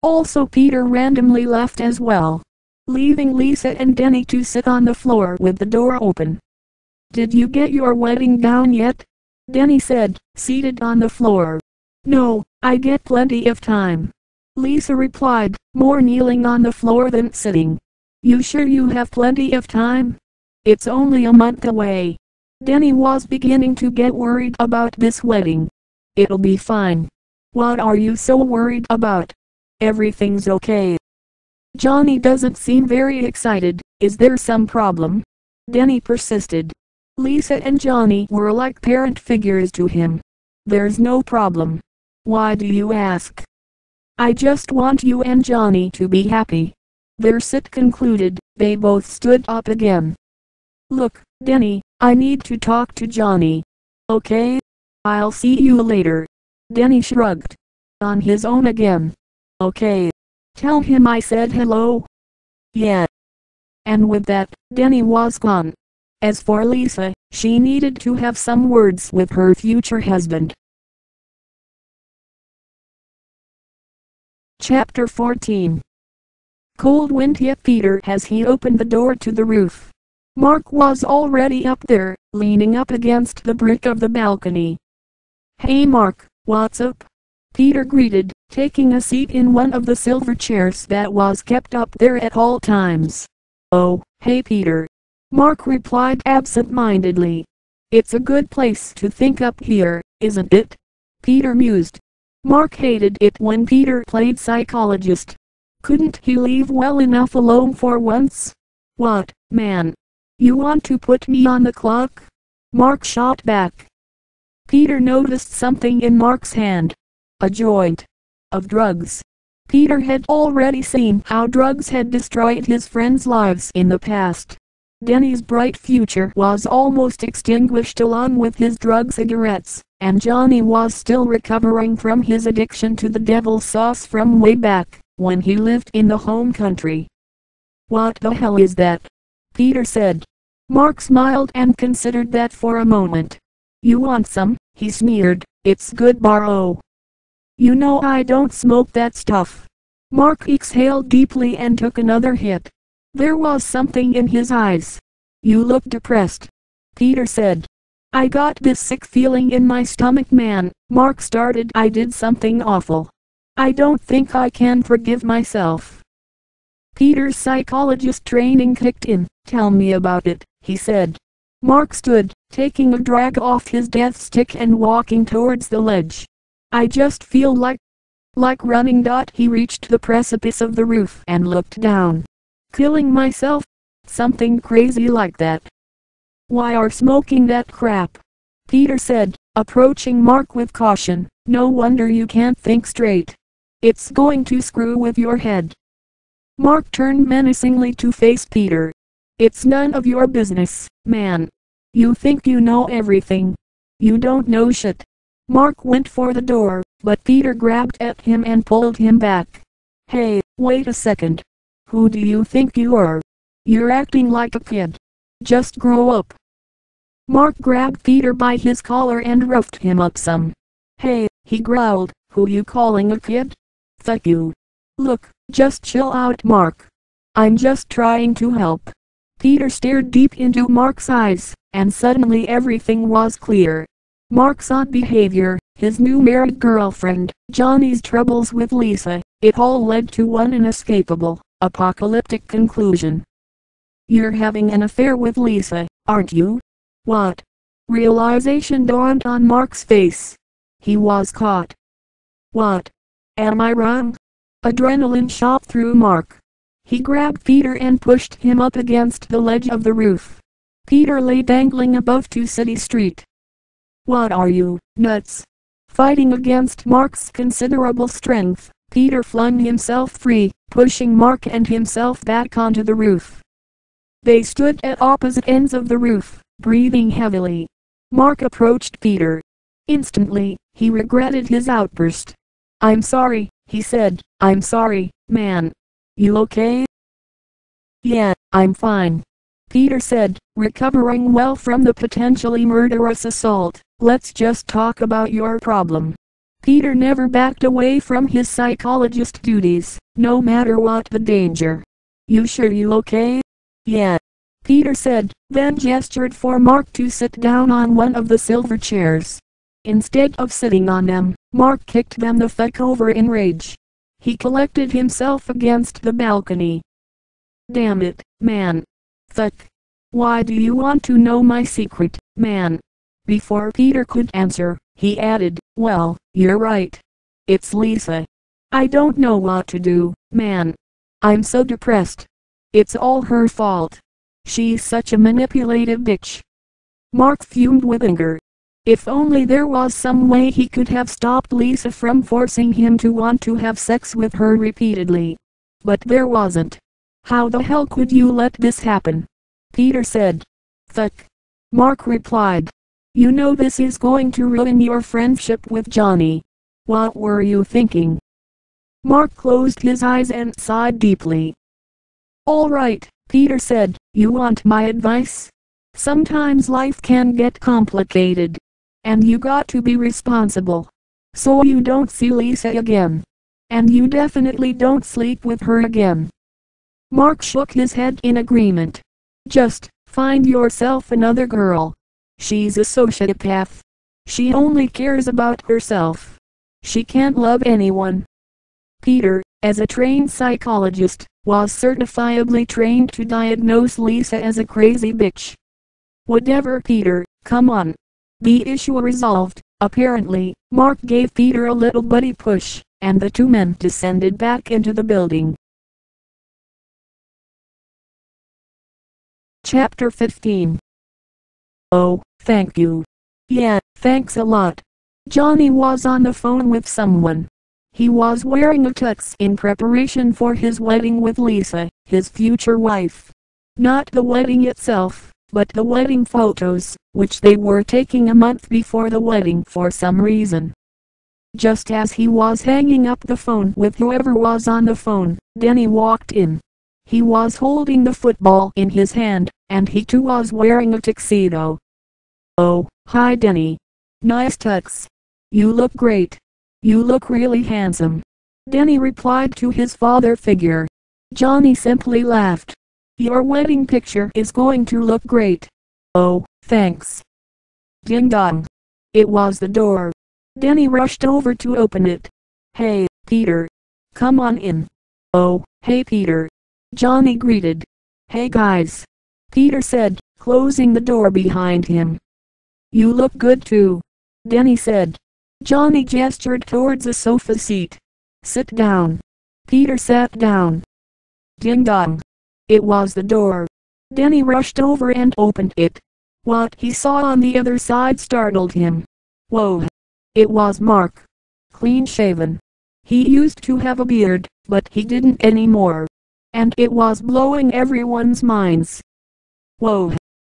Also Peter randomly left as well, leaving Lisa and Denny to sit on the floor with the door open. Did you get your wedding gown yet? Denny said, seated on the floor. No, I get plenty of time. Lisa replied, more kneeling on the floor than sitting. You sure you have plenty of time? It's only a month away. Denny was beginning to get worried about this wedding. It'll be fine. What are you so worried about? Everything's okay. Johnny doesn't seem very excited. Is there some problem? Denny persisted. Lisa and Johnny were like parent figures to him. There's no problem. Why do you ask? I just want you and Johnny to be happy. Their sit concluded, they both stood up again. Look, Denny, I need to talk to Johnny. Okay? I'll see you later. Denny shrugged. On his own again. Okay. Tell him I said hello. Yeah. And with that, Denny was gone. As for Lisa, she needed to have some words with her future husband. Chapter 14. Cold wind hit Peter as he opened the door to the roof. Mark was already up there, leaning up against the brick of the balcony. Hey Mark, what's up? Peter greeted, taking a seat in one of the silver chairs that was kept up there at all times. Oh, hey Peter. Mark replied absent-mindedly. It's a good place to think up here, isn't it? Peter mused. Mark hated it when Peter played psychologist. Couldn't he leave well enough alone for once? What, man? You want to put me on the clock? Mark shot back. Peter noticed something in Mark's hand. A joint of drugs. Peter had already seen how drugs had destroyed his friends' lives in the past. Denny's bright future was almost extinguished along with his drug cigarettes, and Johnny was still recovering from his addiction to the devil's sauce from way back, when he lived in the home country. What the hell is that? Peter said. Mark smiled and considered that for a moment. You want some? He sneered. It's good borrow. You know I don't smoke that stuff. Mark exhaled deeply and took another hit. There was something in his eyes. You look depressed. Peter said. I got this sick feeling in my stomach, man. Mark started. I did something awful. I don't think I can forgive myself. Peter's psychologist training kicked in. Tell me about it, he said. Mark stood, taking a drag off his death stick and walking towards the ledge. I just feel like running. He reached the precipice of the roof and looked down. Killing myself? Something crazy like that. Why are smoking that crap? Peter said, approaching Mark with caution. No wonder you can't think straight. It's going to screw with your head. Mark turned menacingly to face Peter. It's none of your business, man. You think you know everything. You don't know shit. Mark went for the door, but Peter grabbed at him and pulled him back. Hey, wait a second. Who do you think you are? You're acting like a kid. Just grow up. Mark grabbed Peter by his collar and roughed him up some. Hey, he growled, who you calling a kid? Fuck you. Look, just chill out, Mark. I'm just trying to help. Peter stared deep into Mark's eyes, and suddenly everything was clear. Mark's odd behavior, his new married girlfriend, Johnny's troubles with Lisa, it all led to one inescapable, apocalyptic conclusion. You're having an affair with Lisa, aren't you? What? Realization dawned on Mark's face. He was caught. What? Am I wrong? Adrenaline shot through Mark. He grabbed Peter and pushed him up against the ledge of the roof. Peter lay dangling above 2 City Street. What are you, nuts? Fighting against Mark's considerable strength, Peter flung himself free, pushing Mark and himself back onto the roof. They stood at opposite ends of the roof, breathing heavily. Mark approached Peter. Instantly, he regretted his outburst. I'm sorry, he said. I'm sorry, man. You okay? Yeah, I'm fine. Peter said, recovering well from the potentially murderous assault. Let's just talk about your problem. Peter never backed away from his psychologist duties, no matter what the danger. You sure you okay? Yeah. Peter said, then gestured for Mark to sit down on one of the silver chairs. Instead of sitting on them, Mark kicked them the fuck over in rage. He collected himself against the balcony. Damn it, man. Fuck. Why do you want to know my secret, man? Before Peter could answer, he added, well, you're right. It's Lisa. I don't know what to do, man. I'm so depressed. It's all her fault. She's such a manipulative bitch. Mark fumed with anger. If only there was some way he could have stopped Lisa from forcing him to want to have sex with her repeatedly. But there wasn't. How the hell could you let this happen? Peter said. Fuck. Mark replied. You know this is going to ruin your friendship with Johnny. What were you thinking? Mark closed his eyes and sighed deeply. All right, Peter said, you want my advice? Sometimes life can get complicated. And you got to be responsible. So you don't see Lisa again. And you definitely don't sleep with her again. Mark shook his head in agreement. Just find yourself another girl. She's a sociopath. She only cares about herself. She can't love anyone. Peter, as a trained psychologist, was certifiably trained to diagnose Lisa as a crazy bitch. Whatever, Peter, come on. The issue resolved. Apparently, Mark gave Peter a little buddy push, and the two men descended back into the building. Chapter 15. Oh, thank you. Yeah, thanks a lot. Johnny was on the phone with someone. He was wearing a tux in preparation for his wedding with Lisa, his future wife. Not the wedding itself, but the wedding photos, which they were taking a month before the wedding for some reason. Just as he was hanging up the phone with whoever was on the phone, Denny walked in. He was holding the football in his hand, and he too was wearing a tuxedo. Oh, hi Denny. Nice tux. You look great. You look really handsome. Denny replied to his father figure. Johnny simply laughed. Your wedding picture is going to look great. Oh, thanks. Ding dong. It was the door. Denny rushed over to open it. Hey, Peter. Come on in. Oh, hey Peter. Johnny greeted. Hey guys. Peter said, closing the door behind him. You look good too. Denny said. Johnny gestured towards a sofa seat. Sit down. Peter sat down. Ding dong. It was the door. Denny rushed over and opened it. What he saw on the other side startled him. Whoa. It was Mark. Clean shaven. He used to have a beard, but he didn't anymore. And it was blowing everyone's minds. Whoa.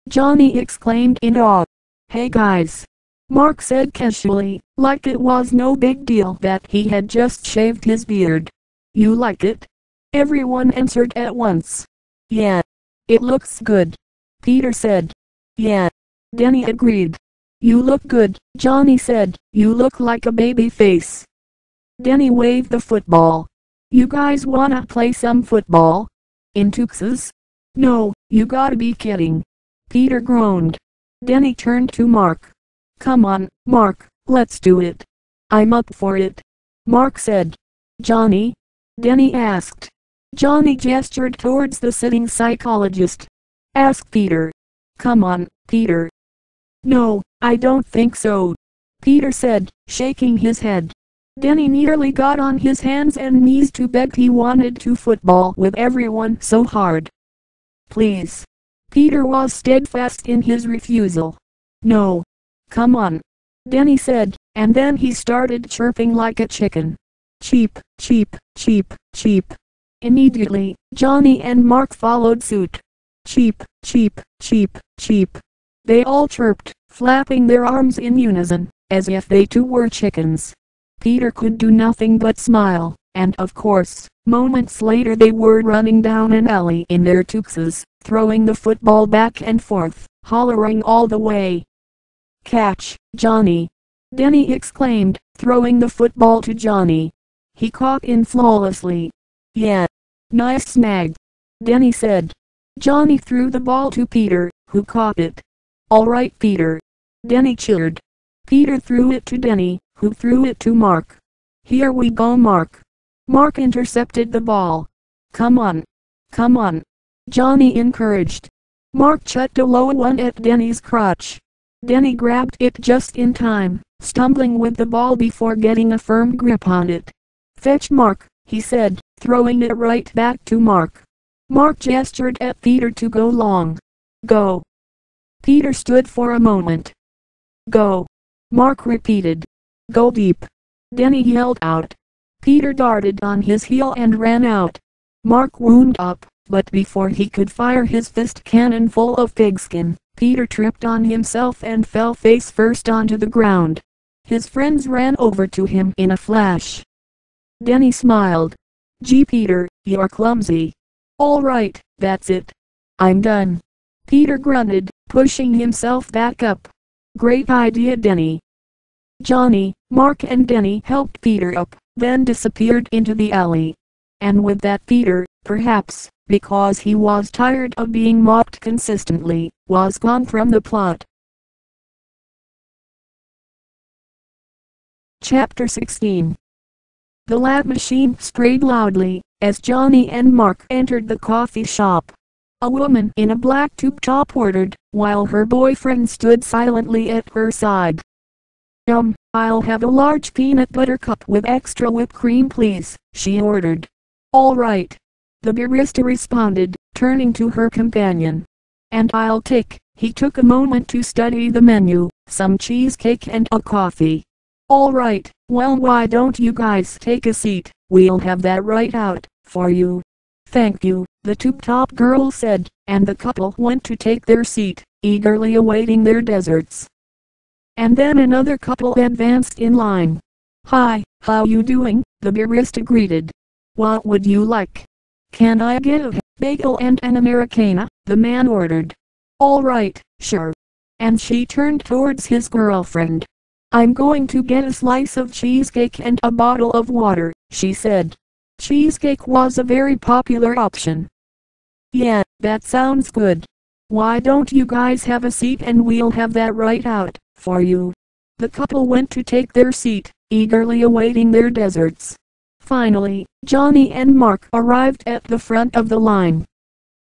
Johnny exclaimed in awe. Hey guys. Mark said casually, like it was no big deal that he had just shaved his beard. You like it? Everyone answered at once. Yeah. It looks good. Peter said. Yeah. Denny agreed. You look good, Johnny said. You look like a baby face. Denny waved the football. You guys wanna play some football? In tuxes? No, you gotta be kidding. Peter groaned. Denny turned to Mark. Come on, Mark, let's do it. I'm up for it. Mark said. Johnny? Denny asked. Johnny gestured towards the sitting psychologist. Ask Peter. Come on, Peter. No, I don't think so. Peter said, shaking his head. Denny nearly got on his hands and knees to beg. He wanted to football with everyone so hard. Please. Peter was steadfast in his refusal. No. Come on. Denny said, and then he started chirping like a chicken. Cheep, cheep, cheep, cheep. Immediately, Johnny and Mark followed suit. Cheep, cheep, cheep, cheep. They all chirped, flapping their arms in unison, as if they too were chickens. Peter could do nothing but smile, and of course, moments later they were running down an alley in their tuxes, throwing the football back and forth, hollering all the way. Catch, Johnny! Denny exclaimed, throwing the football to Johnny. He caught it flawlessly. Yeah. Nice snag. Denny said. Johnny threw the ball to Peter, who caught it. All right Peter. Denny cheered. Peter threw it to Denny, who threw it to Mark. Here we go Mark. Mark intercepted the ball. Come on. Come on. Johnny encouraged. Mark chucked a low one at Denny's crotch. Denny grabbed it just in time, stumbling with the ball before getting a firm grip on it. Fetch Mark, he said, throwing it right back to Mark. Mark gestured at Peter to go long. Go. Peter stood for a moment. Go. Mark repeated. Go deep. Denny yelled out. Peter darted on his heel and ran out. Mark wound up, but before he could fire his fist cannon full of pigskin, Peter tripped on himself and fell face first onto the ground. His friends ran over to him in a flash. Denny smiled. Gee Peter, you're clumsy. All right, that's it. I'm done. Peter grunted, pushing himself back up. Great idea Denny. Johnny, Mark and Denny helped Peter up, then disappeared into the alley. And with that Peter, perhaps, because he was tired of being mocked consistently, was gone from the plot. Chapter 16. The lap machine sprayed loudly as Johnny and Mark entered the coffee shop. A woman in a black tube top ordered, while her boyfriend stood silently at her side. I'll have a large peanut butter cup with extra whipped cream please, she ordered. All right, the barista responded, turning to her companion. And I'll take, he took a moment to study the menu, some cheesecake and a coffee. All right, well why don't you guys take a seat, we'll have that right out, for you. Thank you, the tube-top girl said, and the couple went to take their seat, eagerly awaiting their desserts. And then another couple advanced in line. Hi, how you doing? The barista greeted. What would you like? Can I get a bagel and an Americana? The man ordered. All right, sure. And she turned towards his girlfriend. I'm going to get a slice of cheesecake and a bottle of water, she said. Cheesecake was a very popular option. Yeah, that sounds good. Why don't you guys have a seat and we'll have that right out, for you. The couple went to take their seat, eagerly awaiting their desserts. Finally, Johnny and Mark arrived at the front of the line.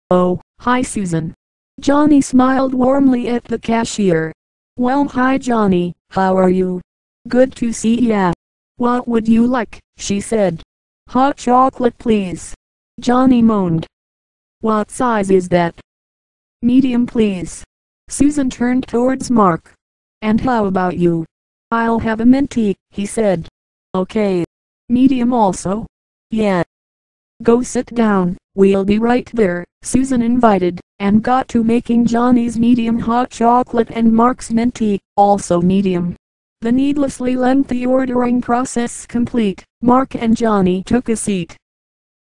Oh, hi Susan. Johnny smiled warmly at the cashier. Well hi Johnny, how are you? Good to see ya. What would you like? She said. Hot chocolate please. Johnny moaned. What size is that? Medium please. Susan turned towards Mark. And how about you? I'll have a mint tea, he said. Okay. Medium also? Yeah. Go sit down, we'll be right there, Susan invited, and got to making Johnny's medium hot chocolate and Mark's mint tea, also medium. The needlessly lengthy ordering process complete, Mark and Johnny took a seat.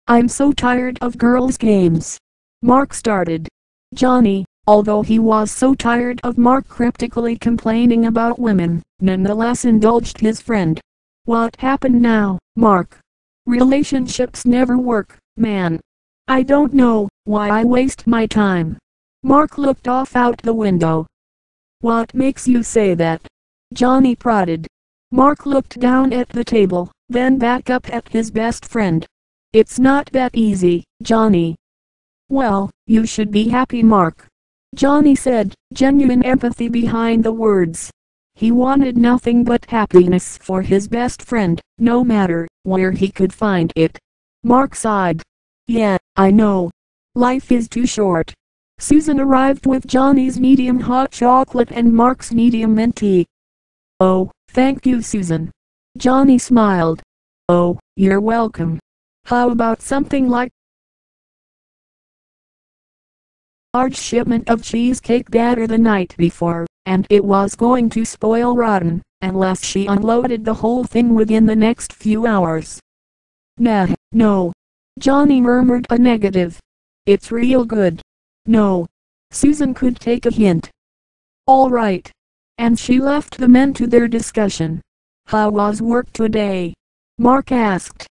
I'm so tired of girls' games. Mark started. Johnny, although he was so tired of Mark cryptically complaining about women, nonetheless indulged his friend. What happened now, Mark? Relationships never work, man. I don't know why I waste my time. Mark looked off out the window. What makes you say that? Johnny prodded. Mark looked down at the table, then back up at his best friend. It's not that easy, Johnny. Well, you should be happy Mark. Johnny said, genuine empathy behind the words. He wanted nothing but happiness for his best friend, no matter where he could find it. Mark sighed. Yeah, I know. Life is too short. Susan arrived with Johnny's medium hot chocolate and Mark's medium mint tea. Oh, thank you Susan. Johnny smiled. Oh, you're welcome. How about something like large shipment of cheesecake batter the night before, and it was going to spoil rotten, unless she unloaded the whole thing within the next few hours. Nah, no. Johnny murmured a negative. It's real good. No. Susan could take a hint. All right. And she left the men to their discussion. How was work today? Mark asked.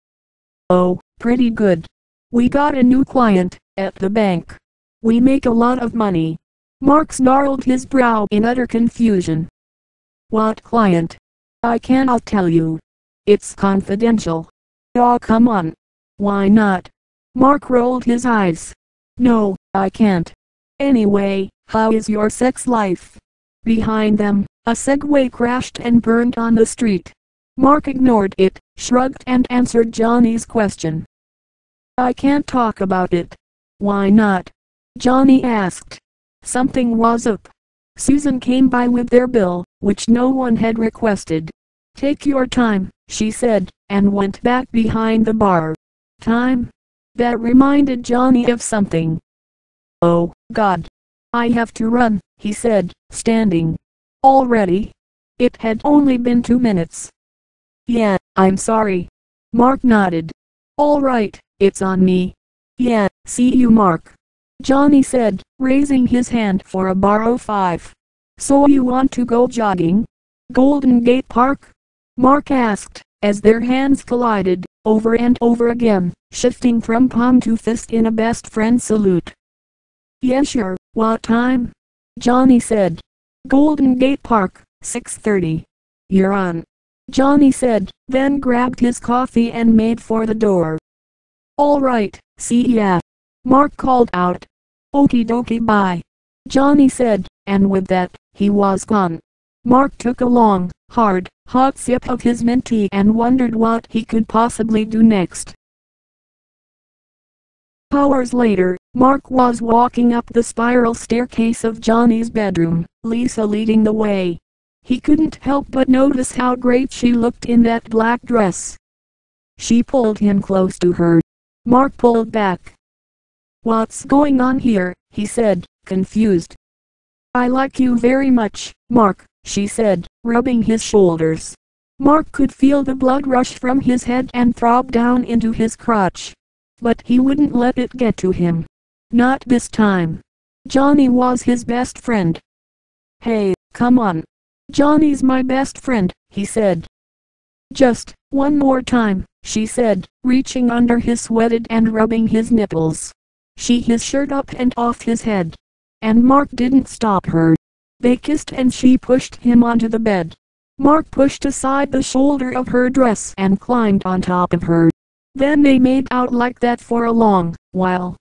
Oh, pretty good. We got a new client, at the bank. We make a lot of money. Mark snarled his brow in utter confusion. What client? I cannot tell you. It's confidential. Aw come on. Why not? Mark rolled his eyes. No, I can't. Anyway, how is your sex life? Behind them, a Segway crashed and burned on the street. Mark ignored it, shrugged and answered Johnny's question. I can't talk about it. Why not? Johnny asked. Something was up. Susan came by with their bill, which no one had requested. Take your time, she said, and went back behind the bar. Time? That reminded Johnny of something. Oh, God. I have to run, he said, standing. Already? It had only been 2 minutes. Yeah, I'm sorry. Mark nodded. All right, it's on me. Yeah, see you Mark. Johnny said, raising his hand for a bar 05. So you want to go jogging? Golden Gate Park? Mark asked, as their hands collided, over and over again, shifting from palm to fist in a best friend salute. Yeah sure, what time? Johnny said. Golden Gate Park, 6:30. You're on. Johnny said, then grabbed his coffee and made for the door. All right, see ya, Mark called out. Okie dokie, bye, Johnny said, and with that, he was gone. Mark took a long, hard, hot sip of his mint tea and wondered what he could possibly do next. Hours later, Mark was walking up the spiral staircase of Johnny's bedroom, Lisa leading the way. He couldn't help but notice how great she looked in that black dress. She pulled him close to her. Mark pulled back. What's going on here, he said, confused. I like you very much, Mark, she said, rubbing his shoulders. Mark could feel the blood rush from his head and throb down into his crotch. But he wouldn't let it get to him. Not this time. Johnny was his best friend. Hey, come on. Johnny's my best friend, he said. Just one more time, she said, reaching under his sweated and rubbing his nipples. She his shirt up and off his head. And Mark didn't stop her. They kissed and she pushed him onto the bed. Mark pushed aside the shoulder of her dress and climbed on top of her. Then they made out like that for a long while.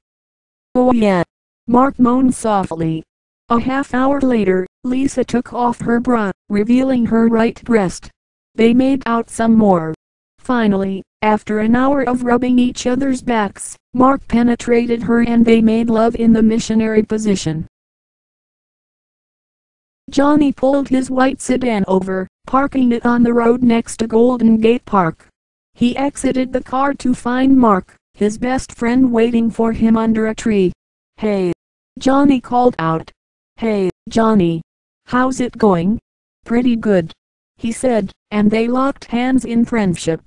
Oh yeah, Mark moaned softly. A half hour later, Lisa took off her bra, revealing her right breast. They made out some more. Finally, after an hour of rubbing each other's backs, Mark penetrated her and they made love in the missionary position. Johnny pulled his white sedan over, parking it on the road next to Golden Gate Park. He exited the car to find Mark, his best friend, waiting for him under a tree. Hey, Johnny called out. Hey, Johnny. How's it going? Pretty good, he said, and they locked hands in friendship.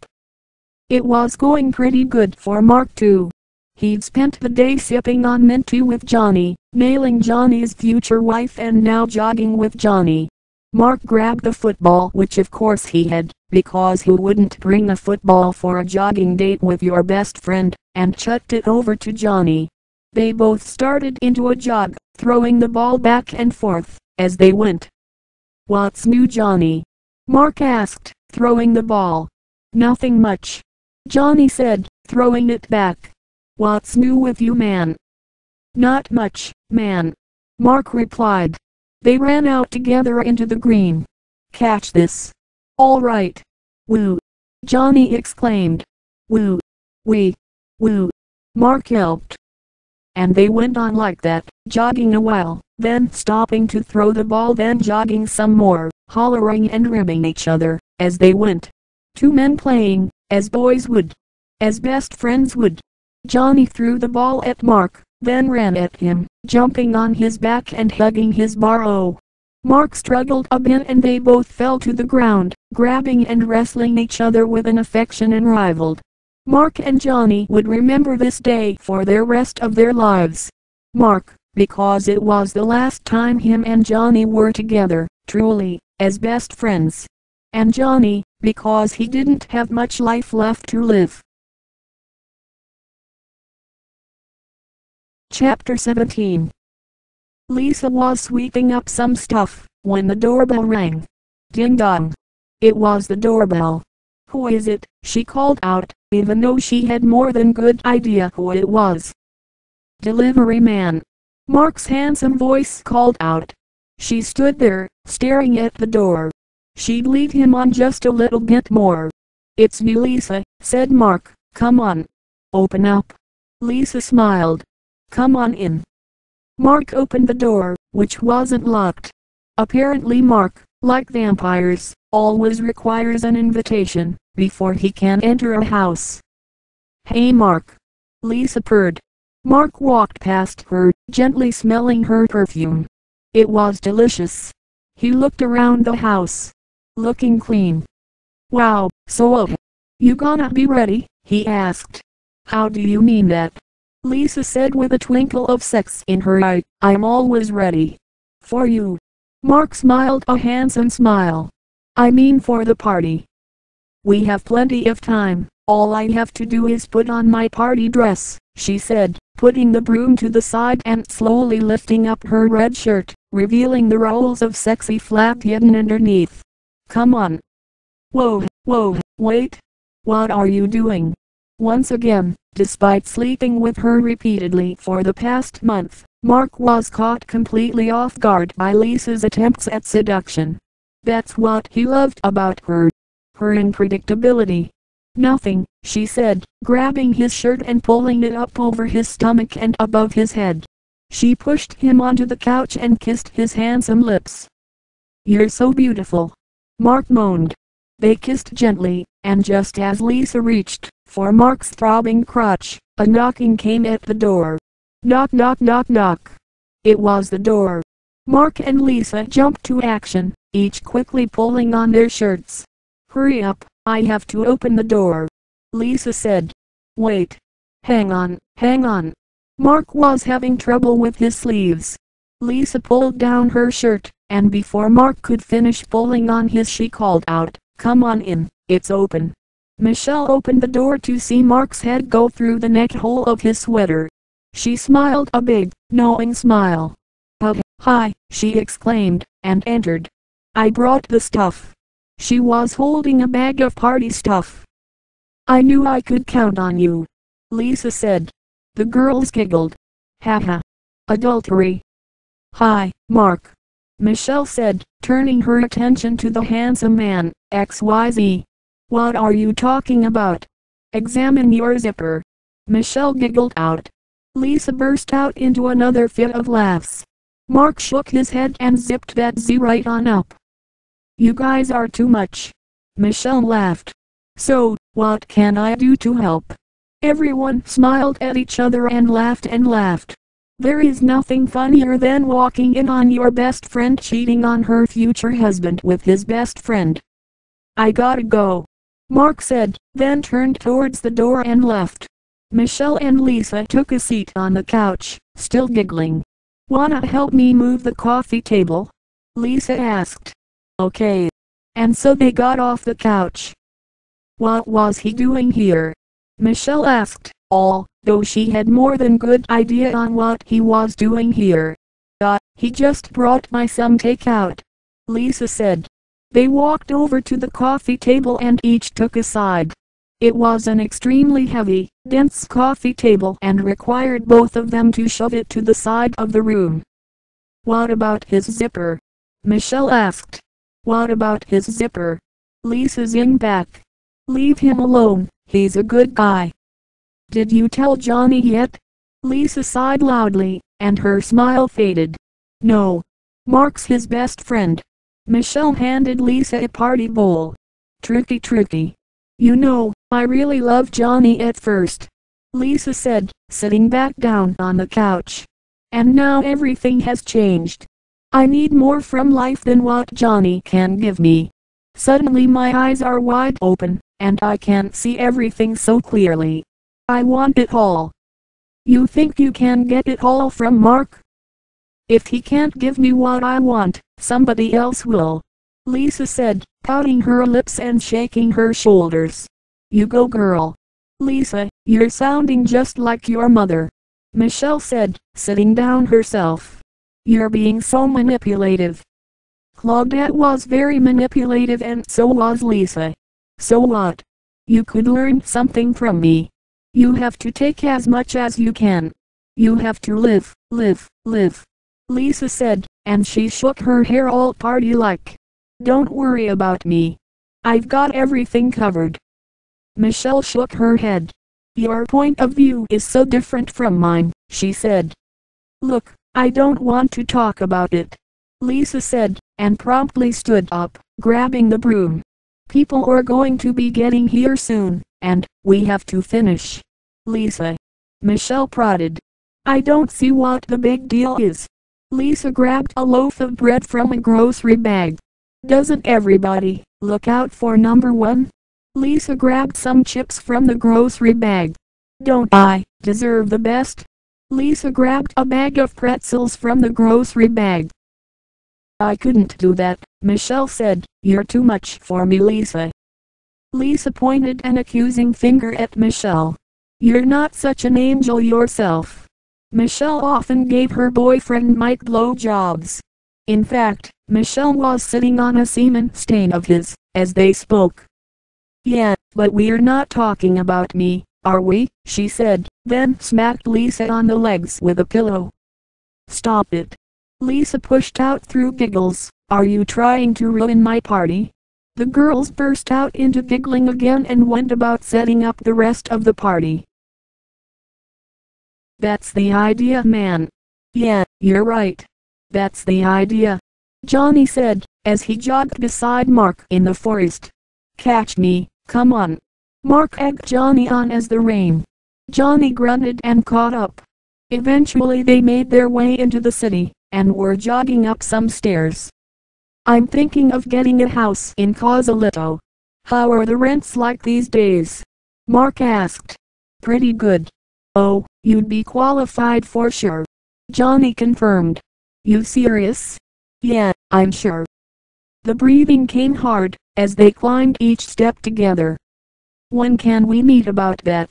It was going pretty good for Mark too. He'd spent the day sipping on mint tea with Johnny, nailing Johnny's future wife, and now jogging with Johnny. Mark grabbed the football, which of course he had, because who wouldn't bring a football for a jogging date with your best friend, and chucked it over to Johnny. They both started into a jog, throwing the ball back and forth as they went. What's new, Johnny? Mark asked, throwing the ball. Nothing much, Johnny said, throwing it back. What's new with you, man? Not much, man, Mark replied. They ran out together into the green. Catch this. All right. Woo, Johnny exclaimed. Woo, wee, woo, Mark yelped. And they went on like that, jogging a while, then stopping to throw the ball, then jogging some more, hollering and ribbing each other as they went. Two men playing, as boys would, as best friends would. Johnny threw the ball at Mark, then ran at him, jumping on his back and hugging his baro. Mark struggled a bit and they both fell to the ground, grabbing and wrestling each other with an affection unrivaled. Mark and Johnny would remember this day for the rest of their lives. Mark, because it was the last time him and Johnny were together, truly, as best friends. And Johnny, because he didn't have much life left to live. Chapter 17. Lisa was sweeping up some stuff when the doorbell rang. Ding dong. It was the doorbell. Who is it? She called out, even though she had more than good idea who it was. Delivery man. Mark's handsome voice called out. She stood there, staring at the door. She'd lead him on just a little bit more. It's me, Lisa, said Mark. Come on. Open up. Lisa smiled. Come on in. Mark opened the door, which wasn't locked. Apparently Mark, like vampires, always requires an invitation before he can enter a house. Hey Mark. Lisa purred. Mark walked past her, gently smelling her perfume. It was delicious. He looked around the house. Looking clean. Wow, so you gonna be ready? He asked. How do you mean that? Lisa said with a twinkle of sex in her eye. I'm always ready. For you. Mark smiled a handsome smile. I mean for the party. We have plenty of time. All I have to do is put on my party dress, she said, putting the broom to the side and slowly lifting up her red shirt, revealing the rolls of sexy flap hidden underneath. Come on. Whoa, whoa, wait. What are you doing? Once again, despite sleeping with her repeatedly for the past month, Mark was caught completely off guard by Lisa's attempts at seduction. That's what he loved about her. Her unpredictability. Nothing, she said, grabbing his shirt and pulling it up over his stomach and above his head. She pushed him onto the couch and kissed his handsome lips. You're so beautiful, Mark moaned. They kissed gently, and just as Lisa reached for Mark's throbbing crotch, a knocking came at the door. Knock knock knock knock. It was the door. Mark and Lisa jumped to action, each quickly pulling on their shirts. Hurry up, I have to open the door, Lisa said. Wait. Hang on, hang on. Mark was having trouble with his sleeves. Lisa pulled down her shirt, and before Mark could finish pulling on his she called out, Come on in, it's open. Michelle opened the door to see Mark's head go through the neck hole of his sweater. She smiled a big, knowing smile. Hi, she exclaimed, and entered. I brought the stuff. She was holding a bag of party stuff. I knew I could count on you, Lisa said. The girls giggled. Haha. Adultery. Hi, Mark, Michelle said, turning her attention to the handsome man, XYZ. What are you talking about? Examine your zipper. Michelle giggled out. Lisa burst out into another fit of laughs. Mark shook his head and zipped that Z right on up. You guys are too much. Michelle laughed. So, what can I do to help? Everyone smiled at each other and laughed and laughed. There is nothing funnier than walking in on your best friend cheating on her future husband with his best friend. I gotta go, Mark said, then turned towards the door and left. Michelle and Lisa took a seat on the couch, still giggling. Wanna help me move the coffee table? Lisa asked. Okay. And so they got off the couch. What was he doing here? Michelle asked, although she had more than good idea on what he was doing here. He just brought my some takeout, Lisa said. They walked over to the coffee table and each took a side. It was an extremely heavy, dense coffee table and required both of them to shove it to the side of the room. What about his zipper? Michelle asked. What about his zipper? Lisa zinged back. Leave him alone, he's a good guy. Did you tell Johnny yet? Lisa sighed loudly, and her smile faded. No. Mark's his best friend. Michelle handed Lisa a party bowl. Tricky. You know, I really loved Johnny at first, Lisa said, sitting back down on the couch. And now everything has changed. I need more from life than what Johnny can give me. Suddenly my eyes are wide open, and I can't see everything so clearly. I want it all. You think you can get it all from Mark? If he can't give me what I want, somebody else will, Lisa said, pouting her lips and shaking her shoulders. You go girl. Lisa, you're sounding just like your mother, Michelle said, sitting down herself. You're being so manipulative. Claudette was very manipulative and so was Lisa. So what? You could learn something from me. You have to take as much as you can. You have to live, Lisa said, and she shook her hair all party-like. Don't worry about me. I've got everything covered. Michelle shook her head. Your point of view is so different from mine, she said. Look, I don't want to talk about it, Lisa said, and promptly stood up, grabbing the broom. People are going to be getting here soon, and we have to finish. Lisa. Michelle prodded. I don't see what the big deal is. Lisa grabbed a loaf of bread from a grocery bag. Doesn't everybody look out for number one? Lisa grabbed some chips from the grocery bag. Don't I deserve the best? Lisa grabbed a bag of pretzels from the grocery bag. I couldn't do that, Michelle said. You're too much for me, Lisa. Lisa pointed an accusing finger at Michelle. You're not such an angel yourself. Michelle often gave her boyfriend Mike blowjobs. In fact, Michelle was sitting on a cement stain of his, as they spoke. "Yeah, but we're not talking about me, are we?" she said, then smacked Lisa on the legs with a pillow. "Stop it." Lisa pushed out through giggles. "Are you trying to ruin my party?" The girls burst out into giggling again and went about setting up the rest of the party. "That's the idea, man." "Yeah, you're right. That's the idea," Johnny said, as he jogged beside Mark in the forest. "Catch me, come on." Mark egged Johnny on as the rain. Johnny grunted and caught up. Eventually they made their way into the city, and were jogging up some stairs. "I'm thinking of getting a house in Causalito. How are the rents like these days?" Mark asked. "Pretty good." "Oh, you'd be qualified for sure," Johnny confirmed. "You serious?" "Yeah, I'm sure." The breathing came hard, as they climbed each step together. "When can we meet about that?"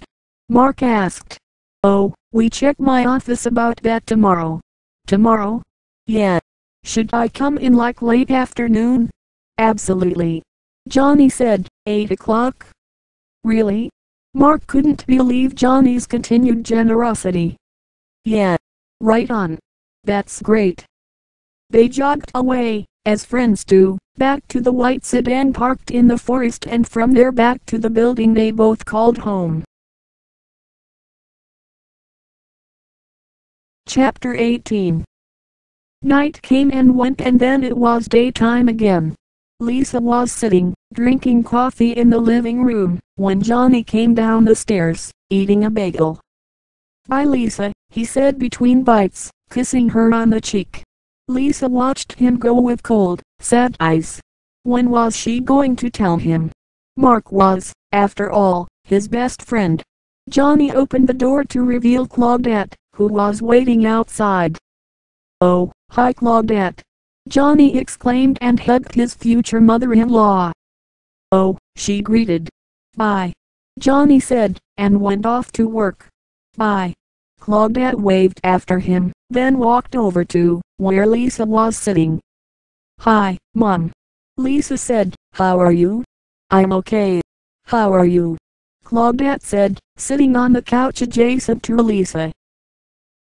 Mark asked. "Oh, we check my office about that tomorrow." "Tomorrow?" "Yeah." "Should I come in like late afternoon?" "Absolutely," Johnny said. 8 o'clock? "Really?" Mark couldn't believe Johnny's continued generosity. "Yeah. Right on. That's great." They jogged away, as friends do, back to the white sedan parked in the forest, and from there back to the building they both called home. Chapter 18. Night came and went, and then it was daytime again. Lisa was sitting, drinking coffee in the living room, when Johnny came down the stairs, eating a bagel. "Bye, Lisa," he said between bites, kissing her on the cheek. Lisa watched him go with cold, sad eyes. When was she going to tell him? Mark was, after all, his best friend. Johnny opened the door to reveal Claudette, who was waiting outside. "Oh, hi Claudette," Johnny exclaimed and hugged his future mother-in-law. "Oh," she greeted. "Bye," Johnny said, and went off to work. "Bye." Claudette waved after him, then walked over to where Lisa was sitting. "Hi, Mom," Lisa said. "How are you?" "I'm okay. How are you?" Claudette said, sitting on the couch adjacent to Lisa.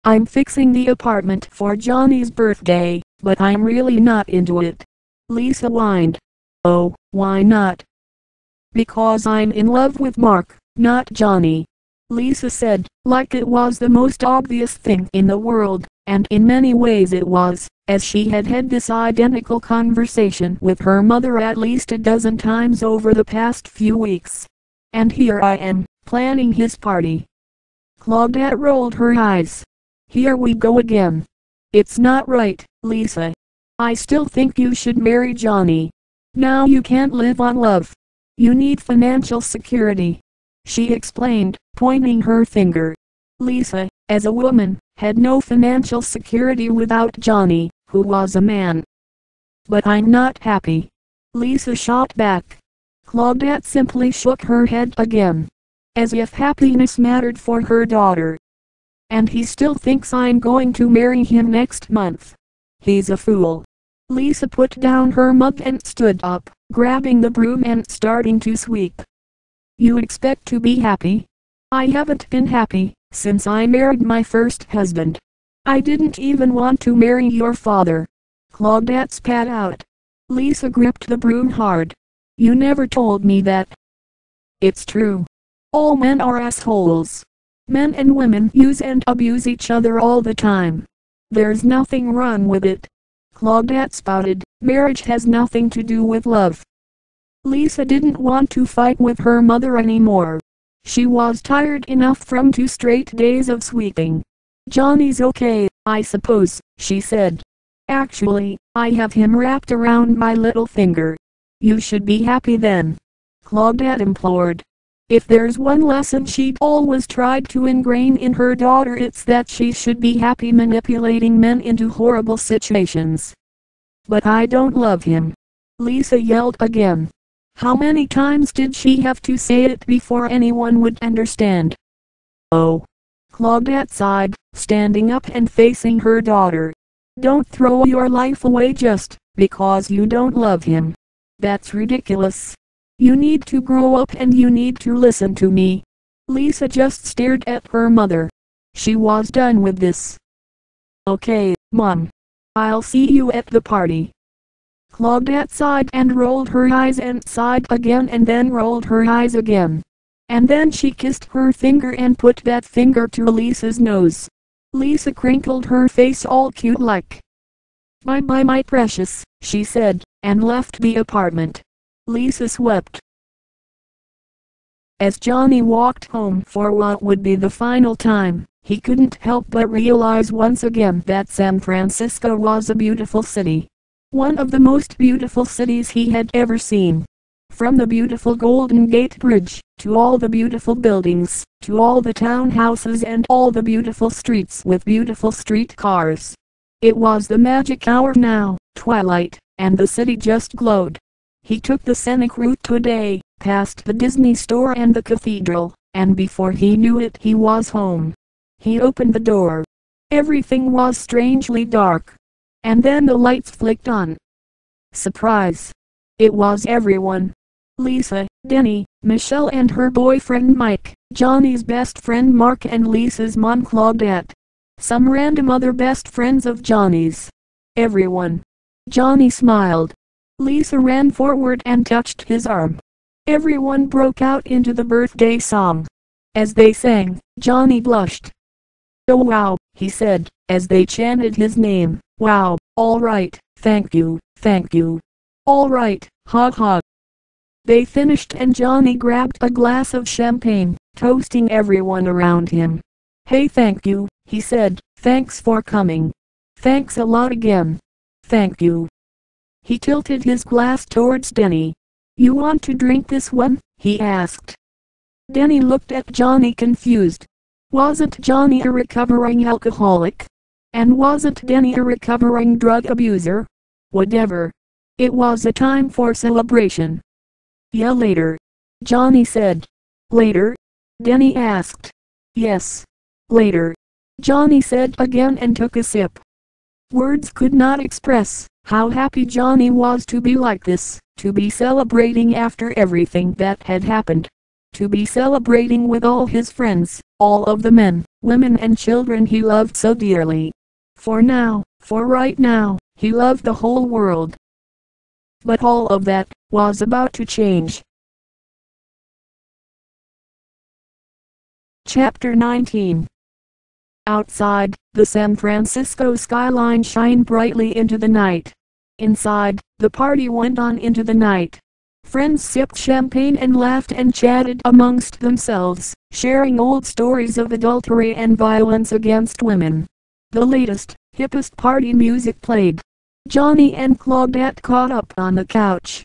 "I'm fixing the apartment for Johnny's birthday, but I'm really not into it," Lisa whined. "Oh, why not?" "Because I'm in love with Mark, not Johnny," Lisa said, like it was the most obvious thing in the world, and in many ways it was, as she had had this identical conversation with her mother at least a dozen times over the past few weeks. "And here I am, planning his party." Claudette rolled her eyes. "Here we go again. It's not right, Lisa. I still think you should marry Johnny. Now you can't live on love. You need financial security," she explained, pointing her finger. Lisa, as a woman, had no financial security without Johnny, who was a man. "But I'm not happy," Lisa shot back. Claudette simply shook her head again, as if happiness mattered for her daughter. "And he still thinks I'm going to marry him next month. He's a fool." Lisa put down her mug and stood up, grabbing the broom and starting to sweep. "You expect to be happy? I haven't been happy since I married my first husband. I didn't even want to marry your father." Claudette spat out. Lisa gripped the broom hard. "You never told me that." "It's true. All men are assholes. Men and women use and abuse each other all the time. There's nothing wrong with it," Claudette spouted. "Marriage has nothing to do with love." Lisa didn't want to fight with her mother anymore. She was tired enough from 2 straight days of sweeping. "Johnny's okay, I suppose," she said. "Actually, I have him wrapped around my little finger." "You should be happy then," Claudette implored. If there's one lesson she'd always tried to ingrain in her daughter, it's that she should be happy manipulating men into horrible situations. "But I don't love him," Lisa yelled again. How many times did she have to say it before anyone would understand? "Oh," Claudette sighed, standing up and facing her daughter. "Don't throw your life away just because you don't love him. That's ridiculous. You need to grow up and you need to listen to me. Lisa just stared at her mother. She was done with this. Okay, Mom. I'll see you at the party. Claudette sighed and rolled her eyes and sighed again and then rolled her eyes again. And then she kissed her finger and put that finger to Lisa's nose. Lisa crinkled her face all cute like. Bye-bye my precious, she said, and left the apartment. Lisa swept. As Johnny walked home for what would be the final time, he couldn't help but realize once again that San Francisco was a beautiful city. One of the most beautiful cities he had ever seen. From the beautiful Golden Gate Bridge, to all the beautiful buildings, to all the townhouses and all the beautiful streets with beautiful street cars. It was the magic hour now, twilight, and the city just glowed. He took the scenic route today, past the Disney store and the cathedral, and before he knew it he was home. He opened the door. Everything was strangely dark. And then the lights flicked on. Surprise! It was everyone. Lisa, Denny, Michelle and her boyfriend Mike, Johnny's best friend Mark and Lisa's mom Claudette. Some random other best friends of Johnny's. Everyone. Johnny smiled. Lisa ran forward and touched his arm. Everyone broke out into the birthday song. As they sang, Johnny blushed. Oh wow, he said, as they chanted his name. Wow, all right, thank you, thank you. All right, ha ha. They finished and Johnny grabbed a glass of champagne, toasting everyone around him. Hey thank you, he said, thanks for coming. Thanks a lot again. Thank you. He tilted his glass towards Denny. You want to drink this one? He asked. Denny looked at Johnny confused. Wasn't Johnny a recovering alcoholic? And wasn't Denny a recovering drug abuser? Whatever. It was a time for celebration. Yeah later. Johnny said. Later? Denny asked. Yes. Later. Johnny said again and took a sip. Words could not express how happy Johnny was to be like this, to be celebrating after everything that had happened. To be celebrating with all his friends, all of the men, women and children he loved so dearly. For now, for right now, he loved the whole world. But all of that was about to change. Chapter 19. Outside, the San Francisco skyline shined brightly into the night. Inside, the party went on into the night. Friends sipped champagne and laughed and chatted amongst themselves, sharing old stories of adultery and violence against women. The latest, hippest party music played. Johnny and Claudette caught up on the couch.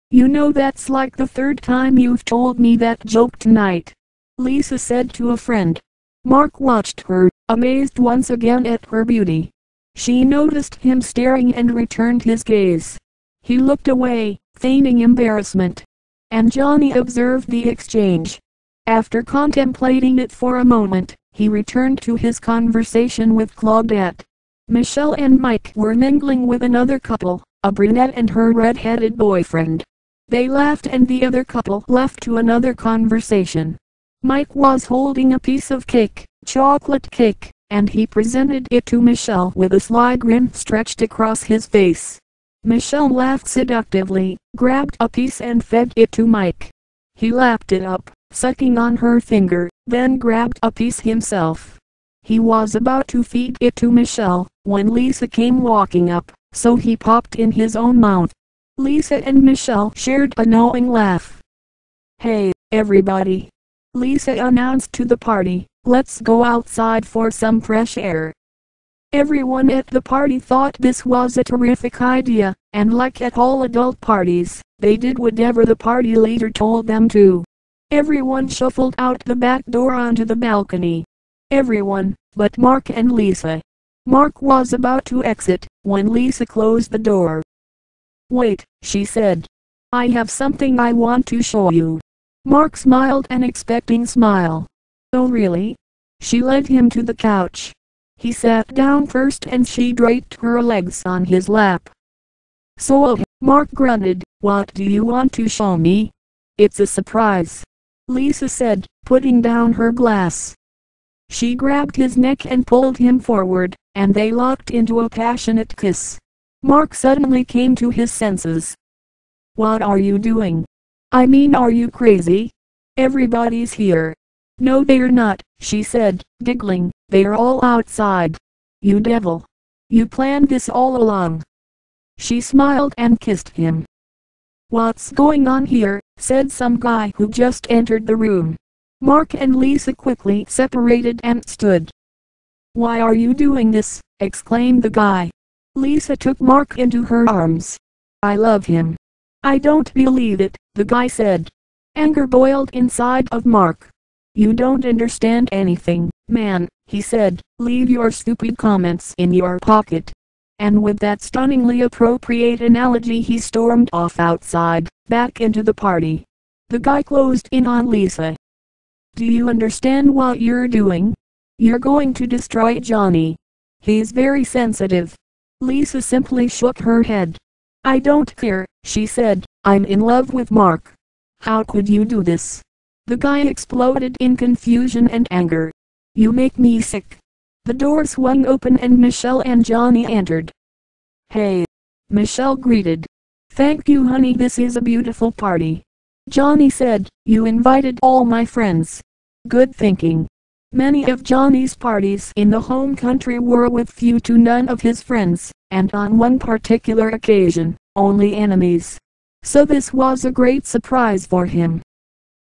You know that's like the third time you've told me that joke tonight, Lisa said to a friend. Mark watched her, amazed once again at her beauty. She noticed him staring and returned his gaze. He looked away, feigning embarrassment. And Johnny observed the exchange. After contemplating it for a moment, he returned to his conversation with Claudette. Michelle and Mike were mingling with another couple, a brunette and her red-headed boyfriend. They laughed and the other couple left to another conversation. Mike was holding a piece of cake, chocolate cake, and he presented it to Michelle with a sly grin stretched across his face. Michelle laughed seductively, grabbed a piece and fed it to Mike. He lapped it up, sucking on her finger, then grabbed a piece himself. He was about to feed it to Michelle, when Lisa came walking up, so he popped in his own mouth. Lisa and Michelle shared a knowing laugh. Hey, everybody, Lisa announced to the party, let's go outside for some fresh air. Everyone at the party thought this was a terrific idea, and like at all adult parties, they did whatever the party leader told them to. Everyone shuffled out the back door onto the balcony. Everyone, but Mark and Lisa. Mark was about to exit, when Lisa closed the door. Wait, she said. I have something I want to show you. Mark smiled an expecting smile. Oh really? She led him to the couch. He sat down first and she draped her legs on his lap. So, Mark grunted. What do you want to show me? It's a surprise, Lisa said, putting down her glass. She grabbed his neck and pulled him forward, and they locked into a passionate kiss. Mark suddenly came to his senses. What are you doing? I mean, are you crazy? Everybody's here. No, they're not, she said, giggling. They're all outside. You devil. You planned this all along. She smiled and kissed him. What's going on here? Said some guy who just entered the room. Mark and Lisa quickly separated and stood. Why are you doing this? Exclaimed the guy. Lisa took Mark into her arms. I love him. I don't believe it, the guy said. Anger boiled inside of Mark. You don't understand anything, man, he said. Leave your stupid comments in your pocket. And with that stunningly appropriate analogy he stormed off outside, back into the party. The guy closed in on Lisa. Do you understand what you're doing? You're going to destroy Johnny. He's very sensitive. Lisa simply shook her head. I don't care, she said. I'm in love with Mark. How could you do this? The guy exploded in confusion and anger. You make me sick. The door swung open and Michelle and Johnny entered. Hey, Michelle greeted. Thank you, honey, this is a beautiful party. Johnny said, you invited all my friends. Good thinking. Many of Johnny's parties in the home country were with few to none of his friends, and on one particular occasion, only enemies. So this was a great surprise for him.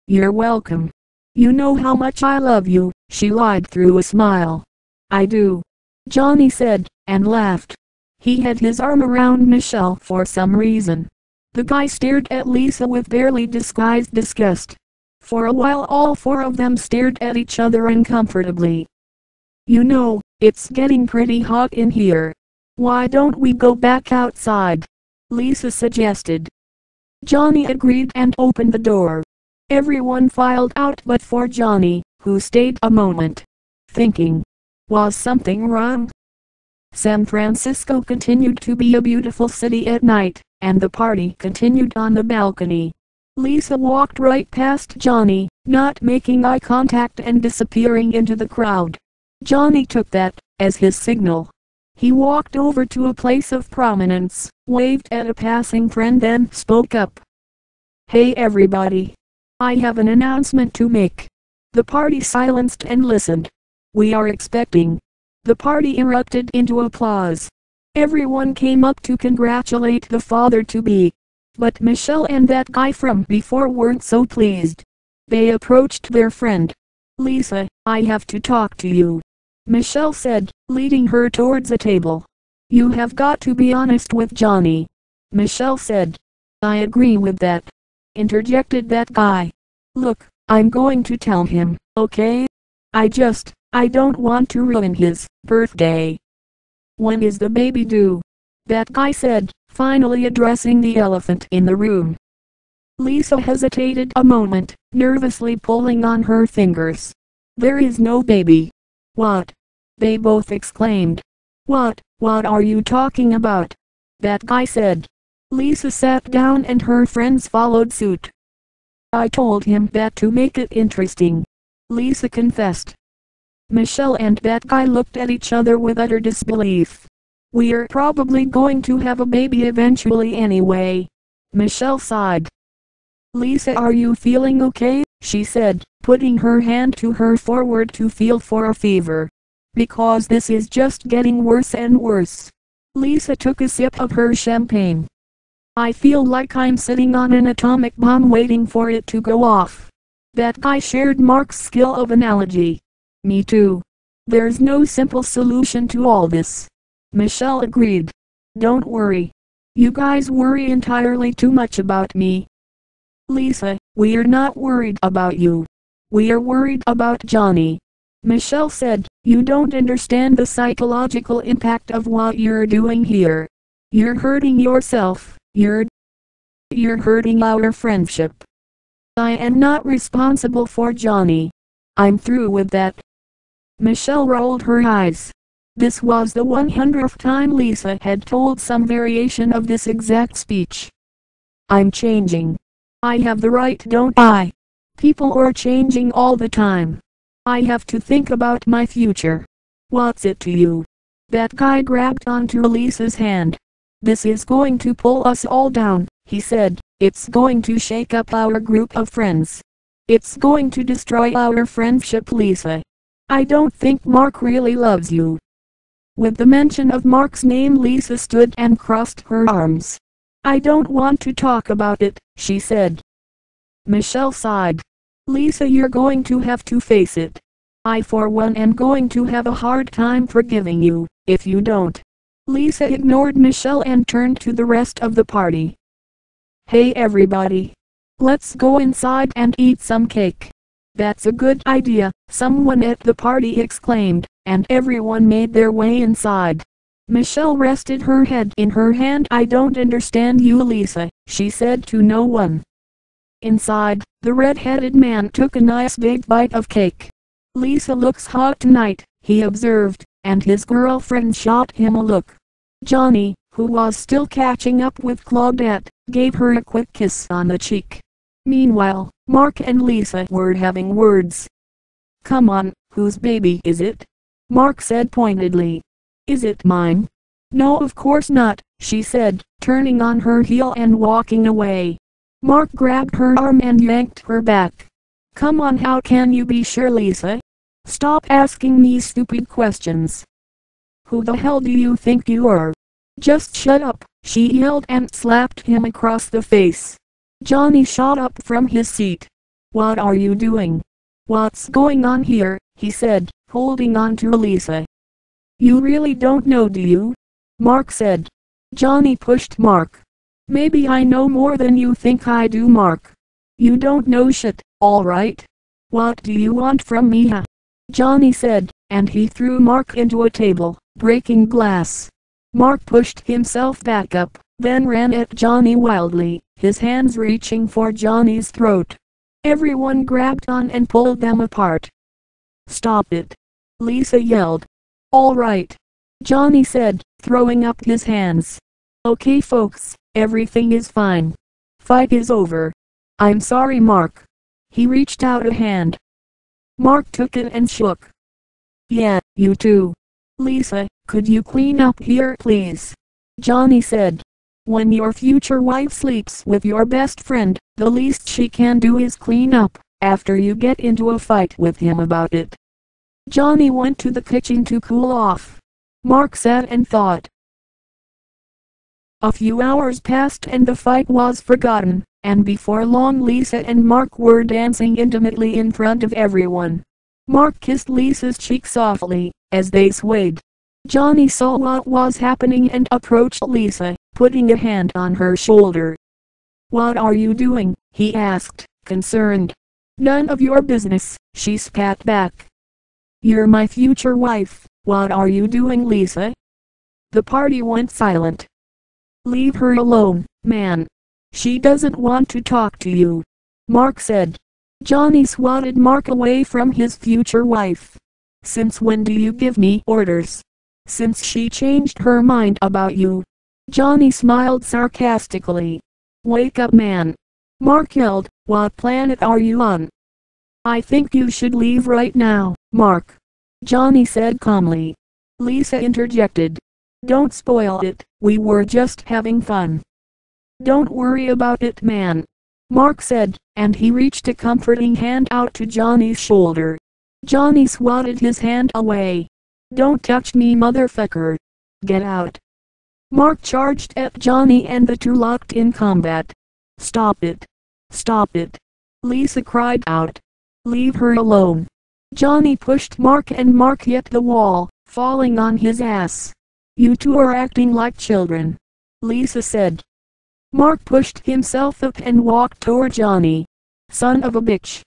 You're welcome. You know how much I love you, she lied through a smile. I do, Johnny said, and laughed. He had his arm around Michelle for some reason. The guy stared at Lisa with barely disguised disgust. For a while all four of them stared at each other uncomfortably. You know, it's getting pretty hot in here. Why don't we go back outside? Lisa suggested. Johnny agreed and opened the door. Everyone filed out but for Johnny, who stayed a moment, thinking. Was something wrong? San Francisco continued to be a beautiful city at night, and the party continued on the balcony. Lisa walked right past Johnny, not making eye contact and disappearing into the crowd. Johnny took that as his signal. He walked over to a place of prominence, waved at a passing friend and spoke up. Hey everybody. I have an announcement to make. The party silenced and listened. We are expecting. The party erupted into applause. Everyone came up to congratulate the father-to-be. But Michelle and that guy from before weren't so pleased. They approached their friend. Lisa, I have to talk to you, Michelle said, leading her towards a table. You have got to be honest with Johnny, Michelle said. I agree with that, interjected that guy. Look, I'm going to tell him, okay? I don't want to ruin his birthday. When is the baby due? That guy said, finally addressing the elephant in the room. Lisa hesitated a moment, nervously pulling on her fingers. There is no baby. What? They both exclaimed. What are you talking about? That guy said. Lisa sat down and her friends followed suit. I told him that to make it interesting, Lisa confessed. Michelle and that guy looked at each other with utter disbelief. We're probably going to have a baby eventually anyway, Michelle sighed. Lisa, are you feeling okay? She said, putting her hand to her forehead to feel for a fever. Because this is just getting worse and worse. Lisa took a sip of her champagne. I feel like I'm sitting on an atomic bomb waiting for it to go off. That guy shared Mark's skill of analogy. Me too. There's no simple solution to all this, Michelle agreed. Don't worry. You guys worry entirely too much about me. Lisa, we're not worried about you. We're worried about Johnny, Michelle said. You don't understand the psychological impact of what you're doing here. You're hurting yourself. You're hurting our friendship. I am not responsible for Johnny. I'm through with that. Michelle rolled her eyes. This was the 100th time Lisa had told some variation of this exact speech. I'm changing. I have the right, don't I? People are changing all the time. I have to think about my future. What's it to you? That guy grabbed onto Lisa's hand. This is going to pull us all down, he said. It's going to shake up our group of friends. It's going to destroy our friendship, Lisa. I don't think Mark really loves you. With the mention of Mark's name, Lisa stood and crossed her arms. I don't want to talk about it, she said. Michelle sighed. Lisa, you're going to have to face it. I for one am going to have a hard time forgiving you, if you don't. Lisa ignored Michelle and turned to the rest of the party. Hey everybody. Let's go inside and eat some cake. That's a good idea, someone at the party exclaimed, and everyone made their way inside. Michelle rested her head in her hand. I don't understand you, Lisa, she said to no one. Inside, the red-headed man took a nice big bite of cake. Lisa looks hot tonight, he observed, and his girlfriend shot him a look. Johnny, who was still catching up with Claudette, gave her a quick kiss on the cheek. Meanwhile, Mark and Lisa were having words. Come on, whose baby is it? Mark said pointedly. Is it mine? No, of course not, she said, turning on her heel and walking away. Mark grabbed her arm and yanked her back. Come on, how can you be sure, Lisa? Stop asking me stupid questions. Who the hell do you think you are? Just shut up, she yelled and slapped him across the face. Johnny shot up from his seat. What are you doing? What's going on here? He said, holding on to Lisa. You really don't know, do you? Mark said. Johnny pushed Mark. Maybe I know more than you think I do, Mark. You don't know shit, all right? What do you want from me, huh? Johnny said, and he threw Mark into a table, breaking glass. Mark pushed himself back up, then ran at Johnny wildly, his hands reaching for Johnny's throat. Everyone grabbed on and pulled them apart. Stop it! Lisa yelled. All right, Johnny said, throwing up his hands. Okay folks, everything is fine. Fight is over. I'm sorry, Mark. He reached out a hand. Mark took it and shook. Yeah, you too. Lisa, could you clean up here please? Johnny said. When your future wife sleeps with your best friend, the least she can do is clean up, after you get into a fight with him about it. Johnny went to the kitchen to cool off. Mark sat and thought. A few hours passed and the fight was forgotten, and before long Lisa and Mark were dancing intimately in front of everyone. Mark kissed Lisa's cheek softly, as they swayed. Johnny saw what was happening and approached Lisa, putting a hand on her shoulder. What are you doing? He asked, concerned. None of your business, she spat back. You're my future wife, what are you doing, Lisa? The party went silent. Leave her alone, man. She doesn't want to talk to you, Mark said. Johnny swatted Mark away from his future wife. Since when do you give me orders? Since she changed her mind about you. Johnny smiled sarcastically. Wake up, man. Mark yelled, what planet are you on? I think you should leave right now, Mark. Johnny said calmly. Lisa interjected. Don't spoil it, we were just having fun. Don't worry about it, man. Mark said, and he reached a comforting hand out to Johnny's shoulder. Johnny swatted his hand away. Don't touch me, motherfucker. Get out. Mark charged at Johnny and the two locked in combat. Stop it. Stop it. Lisa cried out. Leave her alone. Johnny pushed Mark and Mark hit the wall, falling on his ass. You two are acting like children, Lisa said. Mark pushed himself up and walked toward Johnny. Son of a bitch.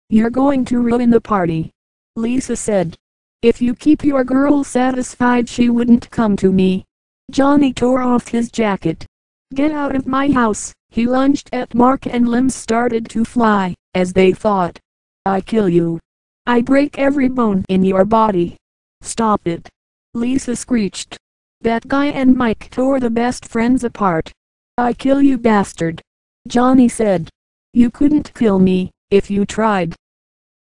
You're going to ruin the party, Lisa said. If you keep your girl satisfied she wouldn't come to me. Johnny tore off his jacket. Get out of my house, he lunged at Mark and limbs started to fly, as they thought. I kill you. I break every bone in your body. Stop it. Lisa screeched. That guy and Mike tore the best friends apart. I kill you bastard. Johnny said. You couldn't kill me, if you tried.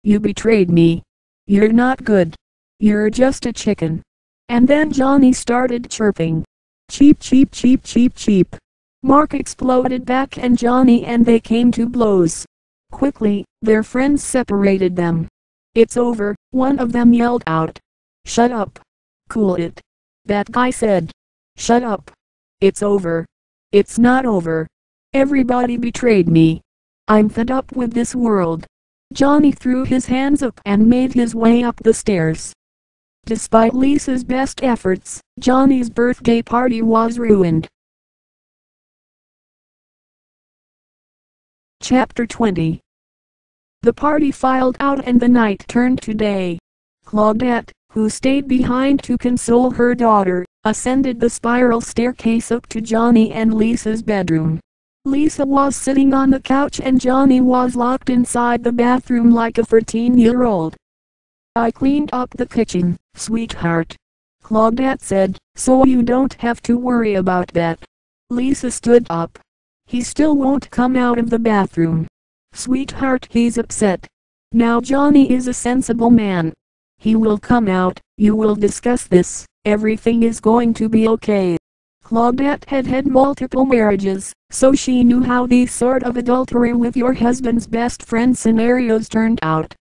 You betrayed me. You're not good. You're just a chicken. And then Johnny started chirping. Cheep cheep cheep cheep cheep. Mark exploded back and Johnny and they came to blows. Quickly, their friends separated them. It's over, one of them yelled out. Shut up. Cool it. That guy said. Shut up. It's over. It's not over. Everybody betrayed me. I'm fed up with this world. Johnny threw his hands up and made his way up the stairs. Despite Lisa's best efforts, Johnny's birthday party was ruined. Chapter 20. The party filed out and the night turned to day. Claudette, who stayed behind to console her daughter, ascended the spiral staircase up to Johnny and Lisa's bedroom. Lisa was sitting on the couch and Johnny was locked inside the bathroom like a 13-year-old. I cleaned up the kitchen, sweetheart, Claudette said, so you don't have to worry about that. Lisa stood up. He still won't come out of the bathroom. Sweetheart, he's upset. Now Johnny is a sensible man. He will come out, you will discuss this, everything is going to be okay. Claudette had had multiple marriages, so she knew how these sort of adultery with your husband's best friend scenarios turned out.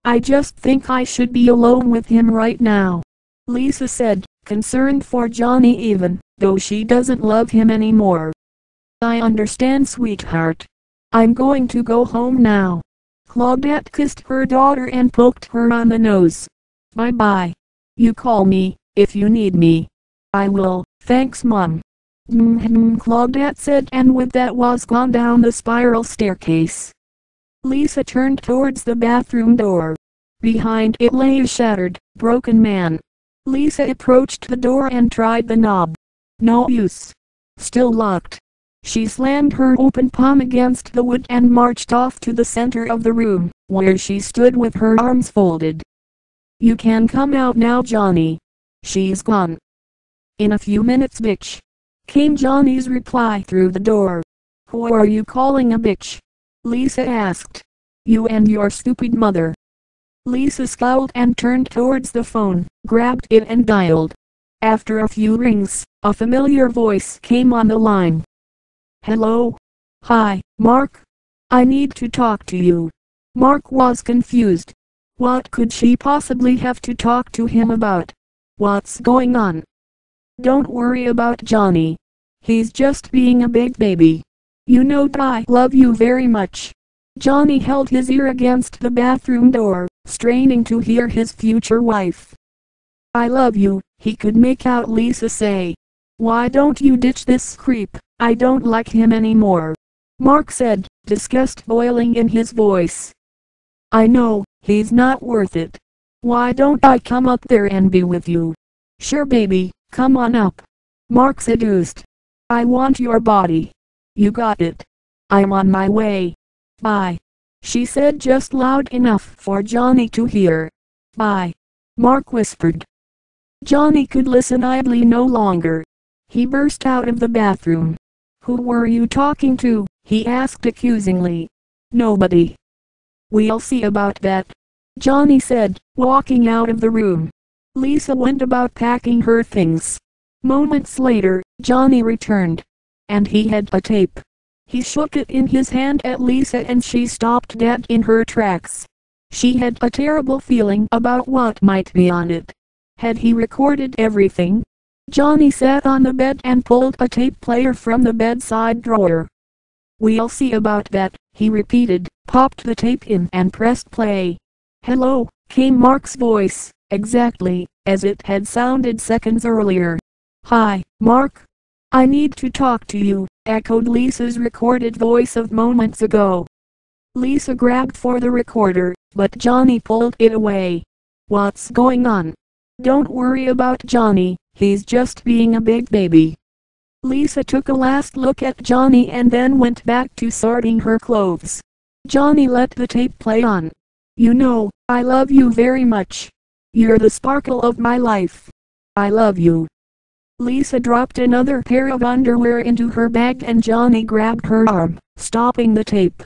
I just think I should be alone with him right now, Lisa said, concerned for Johnny even though she doesn't love him anymore. I understand, sweetheart. I'm going to go home now. Claudette kissed her daughter and poked her on the nose. Bye-bye. You call me, if you need me. I will, thanks Mom. Claudette said, and with that was gone down the spiral staircase. Lisa turned towards the bathroom door. Behind it lay a shattered, broken man. Lisa approached the door and tried the knob. No use. Still locked. She slammed her open palm against the wood and marched off to the center of the room, where she stood with her arms folded. You can come out now, Johnny. She's gone. In a few minutes, bitch, came Johnny's reply through the door. Who are you calling a bitch? Lisa asked. You and your stupid mother. Lisa scowled and turned towards the phone, grabbed it and dialed. After a few rings, a familiar voice came on the line. Hello? Hi, Mark. I need to talk to you. Mark was confused. What could she possibly have to talk to him about? What's going on? Don't worry about Johnny. He's just being a big baby. You know I love you very much. Johnny held his ear against the bathroom door, straining to hear his future wife. I love you, he could make out Lisa say. Why don't you ditch this creep? I don't like him anymore. Mark said, disgust boiling in his voice. I know, he's not worth it. Why don't I come up there and be with you? Sure baby, come on up. Mark seduced. I want your body. You got it. I'm on my way. Bye. She said just loud enough for Johnny to hear. Bye. Mark whispered. Johnny could listen idly no longer. He burst out of the bathroom. Who were you talking to? He asked accusingly. Nobody. We'll see about that, Johnny said, walking out of the room. Lisa went about packing her things. Moments later, Johnny returned. And he had a tape. He shook it in his hand at Lisa and she stopped dead in her tracks. She had a terrible feeling about what might be on it. Had he recorded everything? Johnny sat on the bed and pulled a tape player from the bedside drawer. We'll see about that, he repeated, popped the tape in and pressed play. Hello, came Mark's voice, exactly as it had sounded seconds earlier. Hi, Mark. I need to talk to you, echoed Lisa's recorded voice of moments ago. Lisa grabbed for the recorder, but Johnny pulled it away. What's going on? Don't worry about Johnny, he's just being a big baby. Lisa took a last look at Johnny and then went back to sorting her clothes. Johnny let the tape play on. You know, I love you very much. You're the sparkle of my life. I love you. Lisa dropped another pair of underwear into her bag and Johnny grabbed her arm, stopping the tape.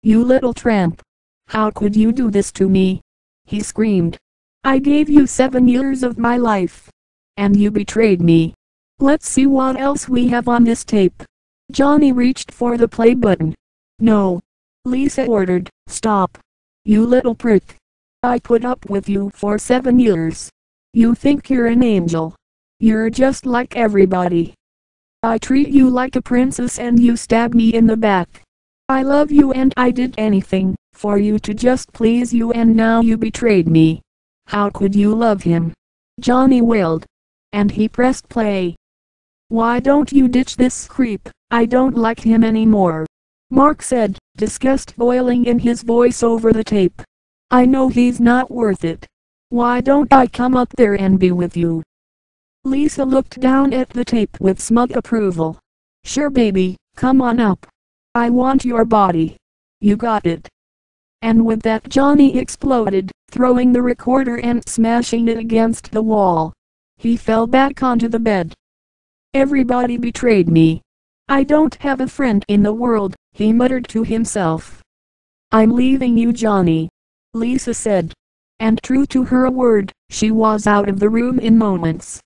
You little tramp. How could you do this to me? He screamed. I gave you 7 years of my life. And you betrayed me. Let's see what else we have on this tape. Johnny reached for the play button. No. Lisa ordered. Stop. You little prick. I put up with you for 7 years. You think you're an angel. You're just like everybody. I treat you like a princess and you stab me in the back. I love you and I did anything for you to just please you and now you betrayed me. How could you love him? Johnny wailed. And he pressed play. Why don't you ditch this creep? I don't like him anymore. Mark said, disgust boiling in his voice over the tape. I know he's not worth it. Why don't I come up there and be with you? Lisa looked down at the tape with smug approval. Sure baby, come on up. I want your body. You got it. And with that Johnny exploded, throwing the recorder and smashing it against the wall. He fell back onto the bed. Everybody betrayed me. I don't have a friend in the world, he muttered to himself. I'm leaving you Johnny, Lisa said. And true to her word, she was out of the room in moments.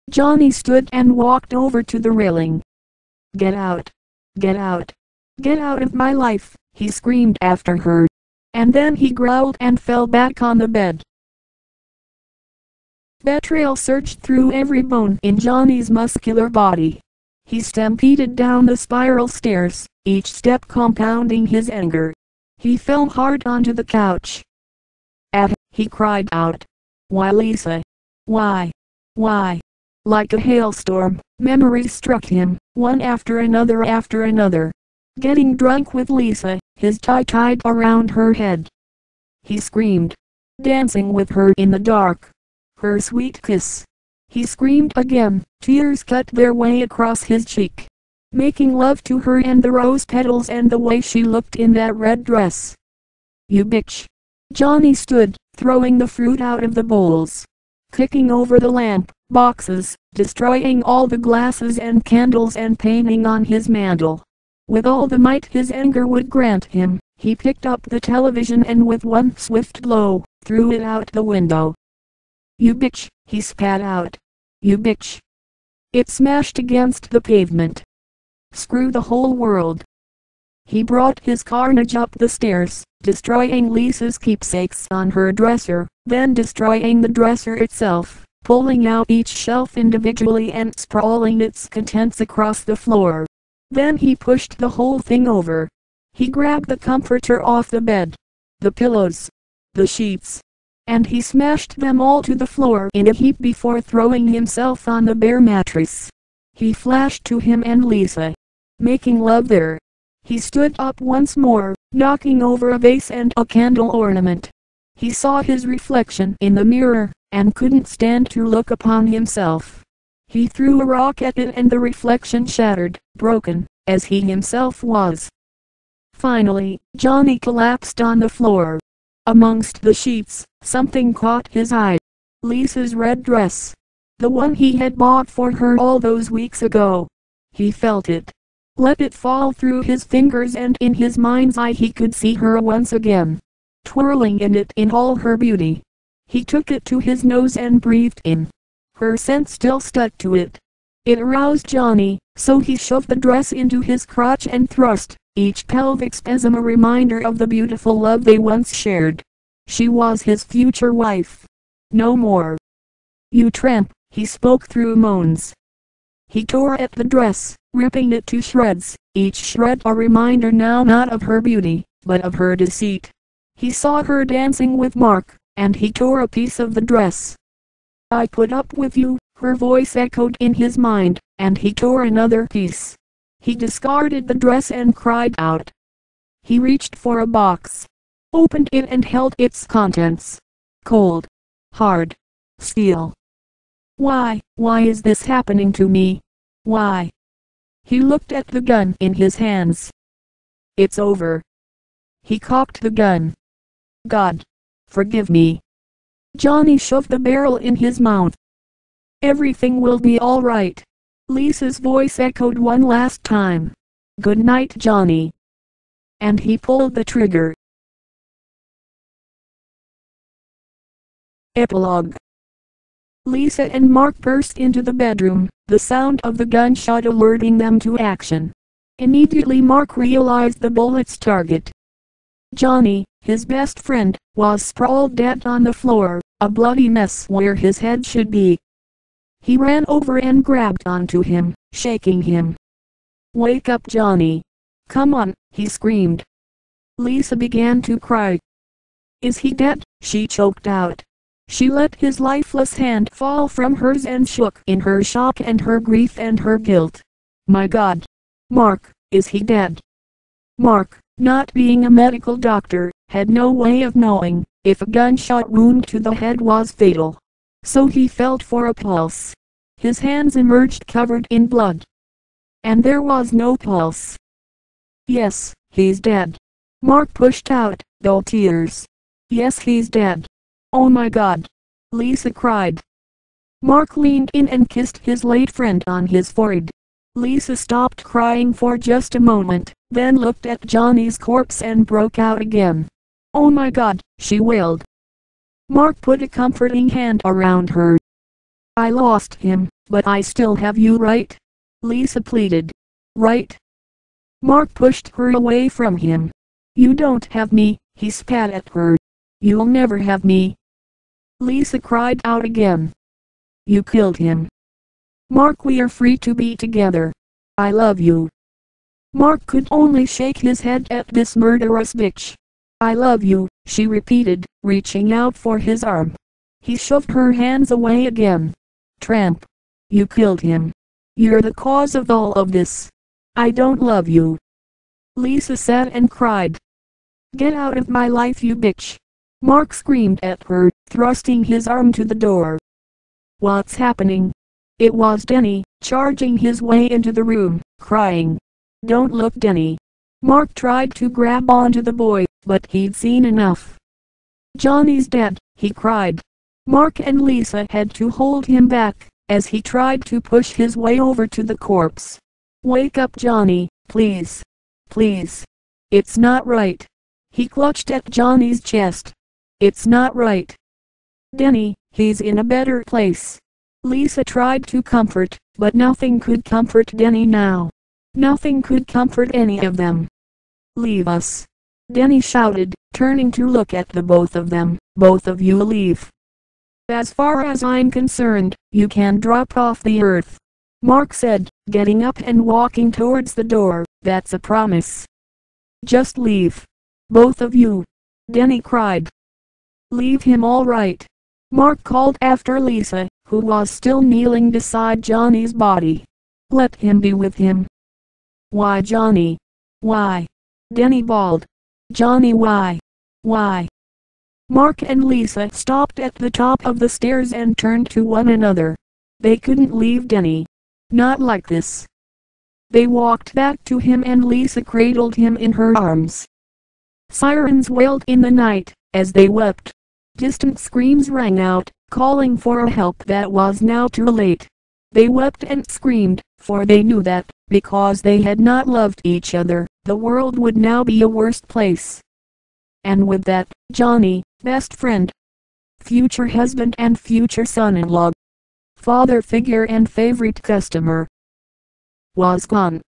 Johnny stood and walked over to the railing. Get out. Get out. Get out of my life, he screamed after her. And then he growled and fell back on the bed. Betrayal surged through every bone in Johnny's muscular body. He stampeded down the spiral stairs, each step compounding his anger. He fell hard onto the couch. Ah, he cried out. Why Lisa? Why? Why? Like a hailstorm, memories struck him, one after another. Getting drunk with Lisa, his tie tied around her head. He screamed. Dancing with her in the dark. Her sweet kiss. He screamed again, tears cut their way across his cheek. Making love to her and the rose petals and the way she looked in that red dress. You bitch. Johnny stood, throwing the fruit out of the bowls. Kicking over the lamp boxes, destroying all the glasses and candles and painting on his mantle. With all the might his anger would grant him, he picked up the television and with one swift blow, threw it out the window. You bitch, he spat out. You bitch. It smashed against the pavement. Screw the whole world. He brought his carnage up the stairs, destroying Lisa's keepsakes on her dresser, then destroying the dresser itself, pulling out each shelf individually and sprawling its contents across the floor. Then he pushed the whole thing over. He grabbed the comforter off the bed, the pillows, the sheets, and he smashed them all to the floor in a heap before throwing himself on the bare mattress. He flashed to him and Lisa, making love there. He stood up once more, knocking over a vase and a candle ornament. He saw his reflection in the mirror, and couldn't stand to look upon himself. He threw a rock at it and the reflection shattered, broken, as he himself was. Finally, Johnny collapsed on the floor. Amongst the sheets, something caught his eye. Lisa's red dress. The one he had bought for her all those weeks ago. He felt it. Let it fall through his fingers and in his mind's eye he could see her once again. Twirling in it in all her beauty. He took it to his nose and breathed in. Her scent still stuck to it. It aroused Johnny, so he shoved the dress into his crotch and thrust each pelvic spasm a reminder of the beautiful love they once shared. She was his future wife. No more. You tramp, he spoke through moans. He tore at the dress, ripping it to shreds, each shred a reminder now not of her beauty, but of her deceit. He saw her dancing with Mark, and he tore a piece of the dress. I put up with you, her voice echoed in his mind, and he tore another piece. He discarded the dress and cried out. He reached for a box, opened it and held its contents. Cold. Hard. Steel. Why is this happening to me? Why? He looked at the gun in his hands. It's over. He cocked the gun. God, forgive me. Johnny shoved the barrel in his mouth. Everything will be all right. Lisa's voice echoed one last time. Good night, Johnny. And he pulled the trigger. Epilogue. Lisa and Mark burst into the bedroom, the sound of the gunshot alerting them to action. Immediately Mark realized the bullet's target. Johnny, his best friend, was sprawled dead on the floor, a bloody mess where his head should be. He ran over and grabbed onto him, shaking him. Wake up, Johnny. Come on, he screamed. Lisa began to cry. Is he dead? She choked out. She let his lifeless hand fall from hers and shook in her shock and her grief and her guilt. My God! Mark, is he dead? Mark, not being a medical doctor, had no way of knowing if a gunshot wound to the head was fatal. So he felt for a pulse. His hands emerged covered in blood. And there was no pulse. Yes, he's dead. Mark pushed out, though tears. Yes, he's dead. Oh my God! Lisa cried. Mark leaned in and kissed his late friend on his forehead. Lisa stopped crying for just a moment, then looked at Johnny's corpse and broke out again. Oh my God, she wailed. Mark put a comforting hand around her. I lost him, but I still have you, right? Lisa pleaded. Right? Mark pushed her away from him. You don't have me, he spat at her. You'll never have me. Lisa cried out again. You killed him. Mark, we are free to be together. I love you. Mark could only shake his head at this murderous bitch. I love you, she repeated, reaching out for his arm. He shoved her hands away again. Tramp. You killed him. You're the cause of all of this. I don't love you. Lisa sat and cried. Get out of my life, you bitch. Mark screamed at her, thrusting his arm to the door. What's happening? It was Denny, charging his way into the room, crying. Don't look, Denny. Mark tried to grab onto the boy, but he'd seen enough. Johnny's dead, he cried. Mark and Lisa had to hold him back, as he tried to push his way over to the corpse. Wake up, Johnny, please. Please. It's not right. He clutched at Johnny's chest. It's not right. Denny, he's in a better place. Lisa tried to comfort, but nothing could comfort Denny now. Nothing could comfort any of them. Leave us. Denny shouted, turning to look at the both of them. Both of you leave. As far as I'm concerned, you can drop off the earth. Mark said, getting up and walking towards the door. That's a promise. Just leave. Both of you. Denny cried. Leave him, all right. Mark called after Lisa, who was still kneeling beside Johnny's body. Let him be with him. Why, Johnny? Why? Denny bawled. Johnny, why? Why? Mark and Lisa stopped at the top of the stairs and turned to one another. They couldn't leave Denny. Not like this. They walked back to him and Lisa cradled him in her arms. Sirens wailed in the night, as they wept. Distant screams rang out, calling for a help that was now too late. They wept and screamed, for they knew that, because they had not loved each other, the world would now be a worse place. And with that, Johnny, best friend, future husband and future son-in-law, father figure and favorite customer, was gone.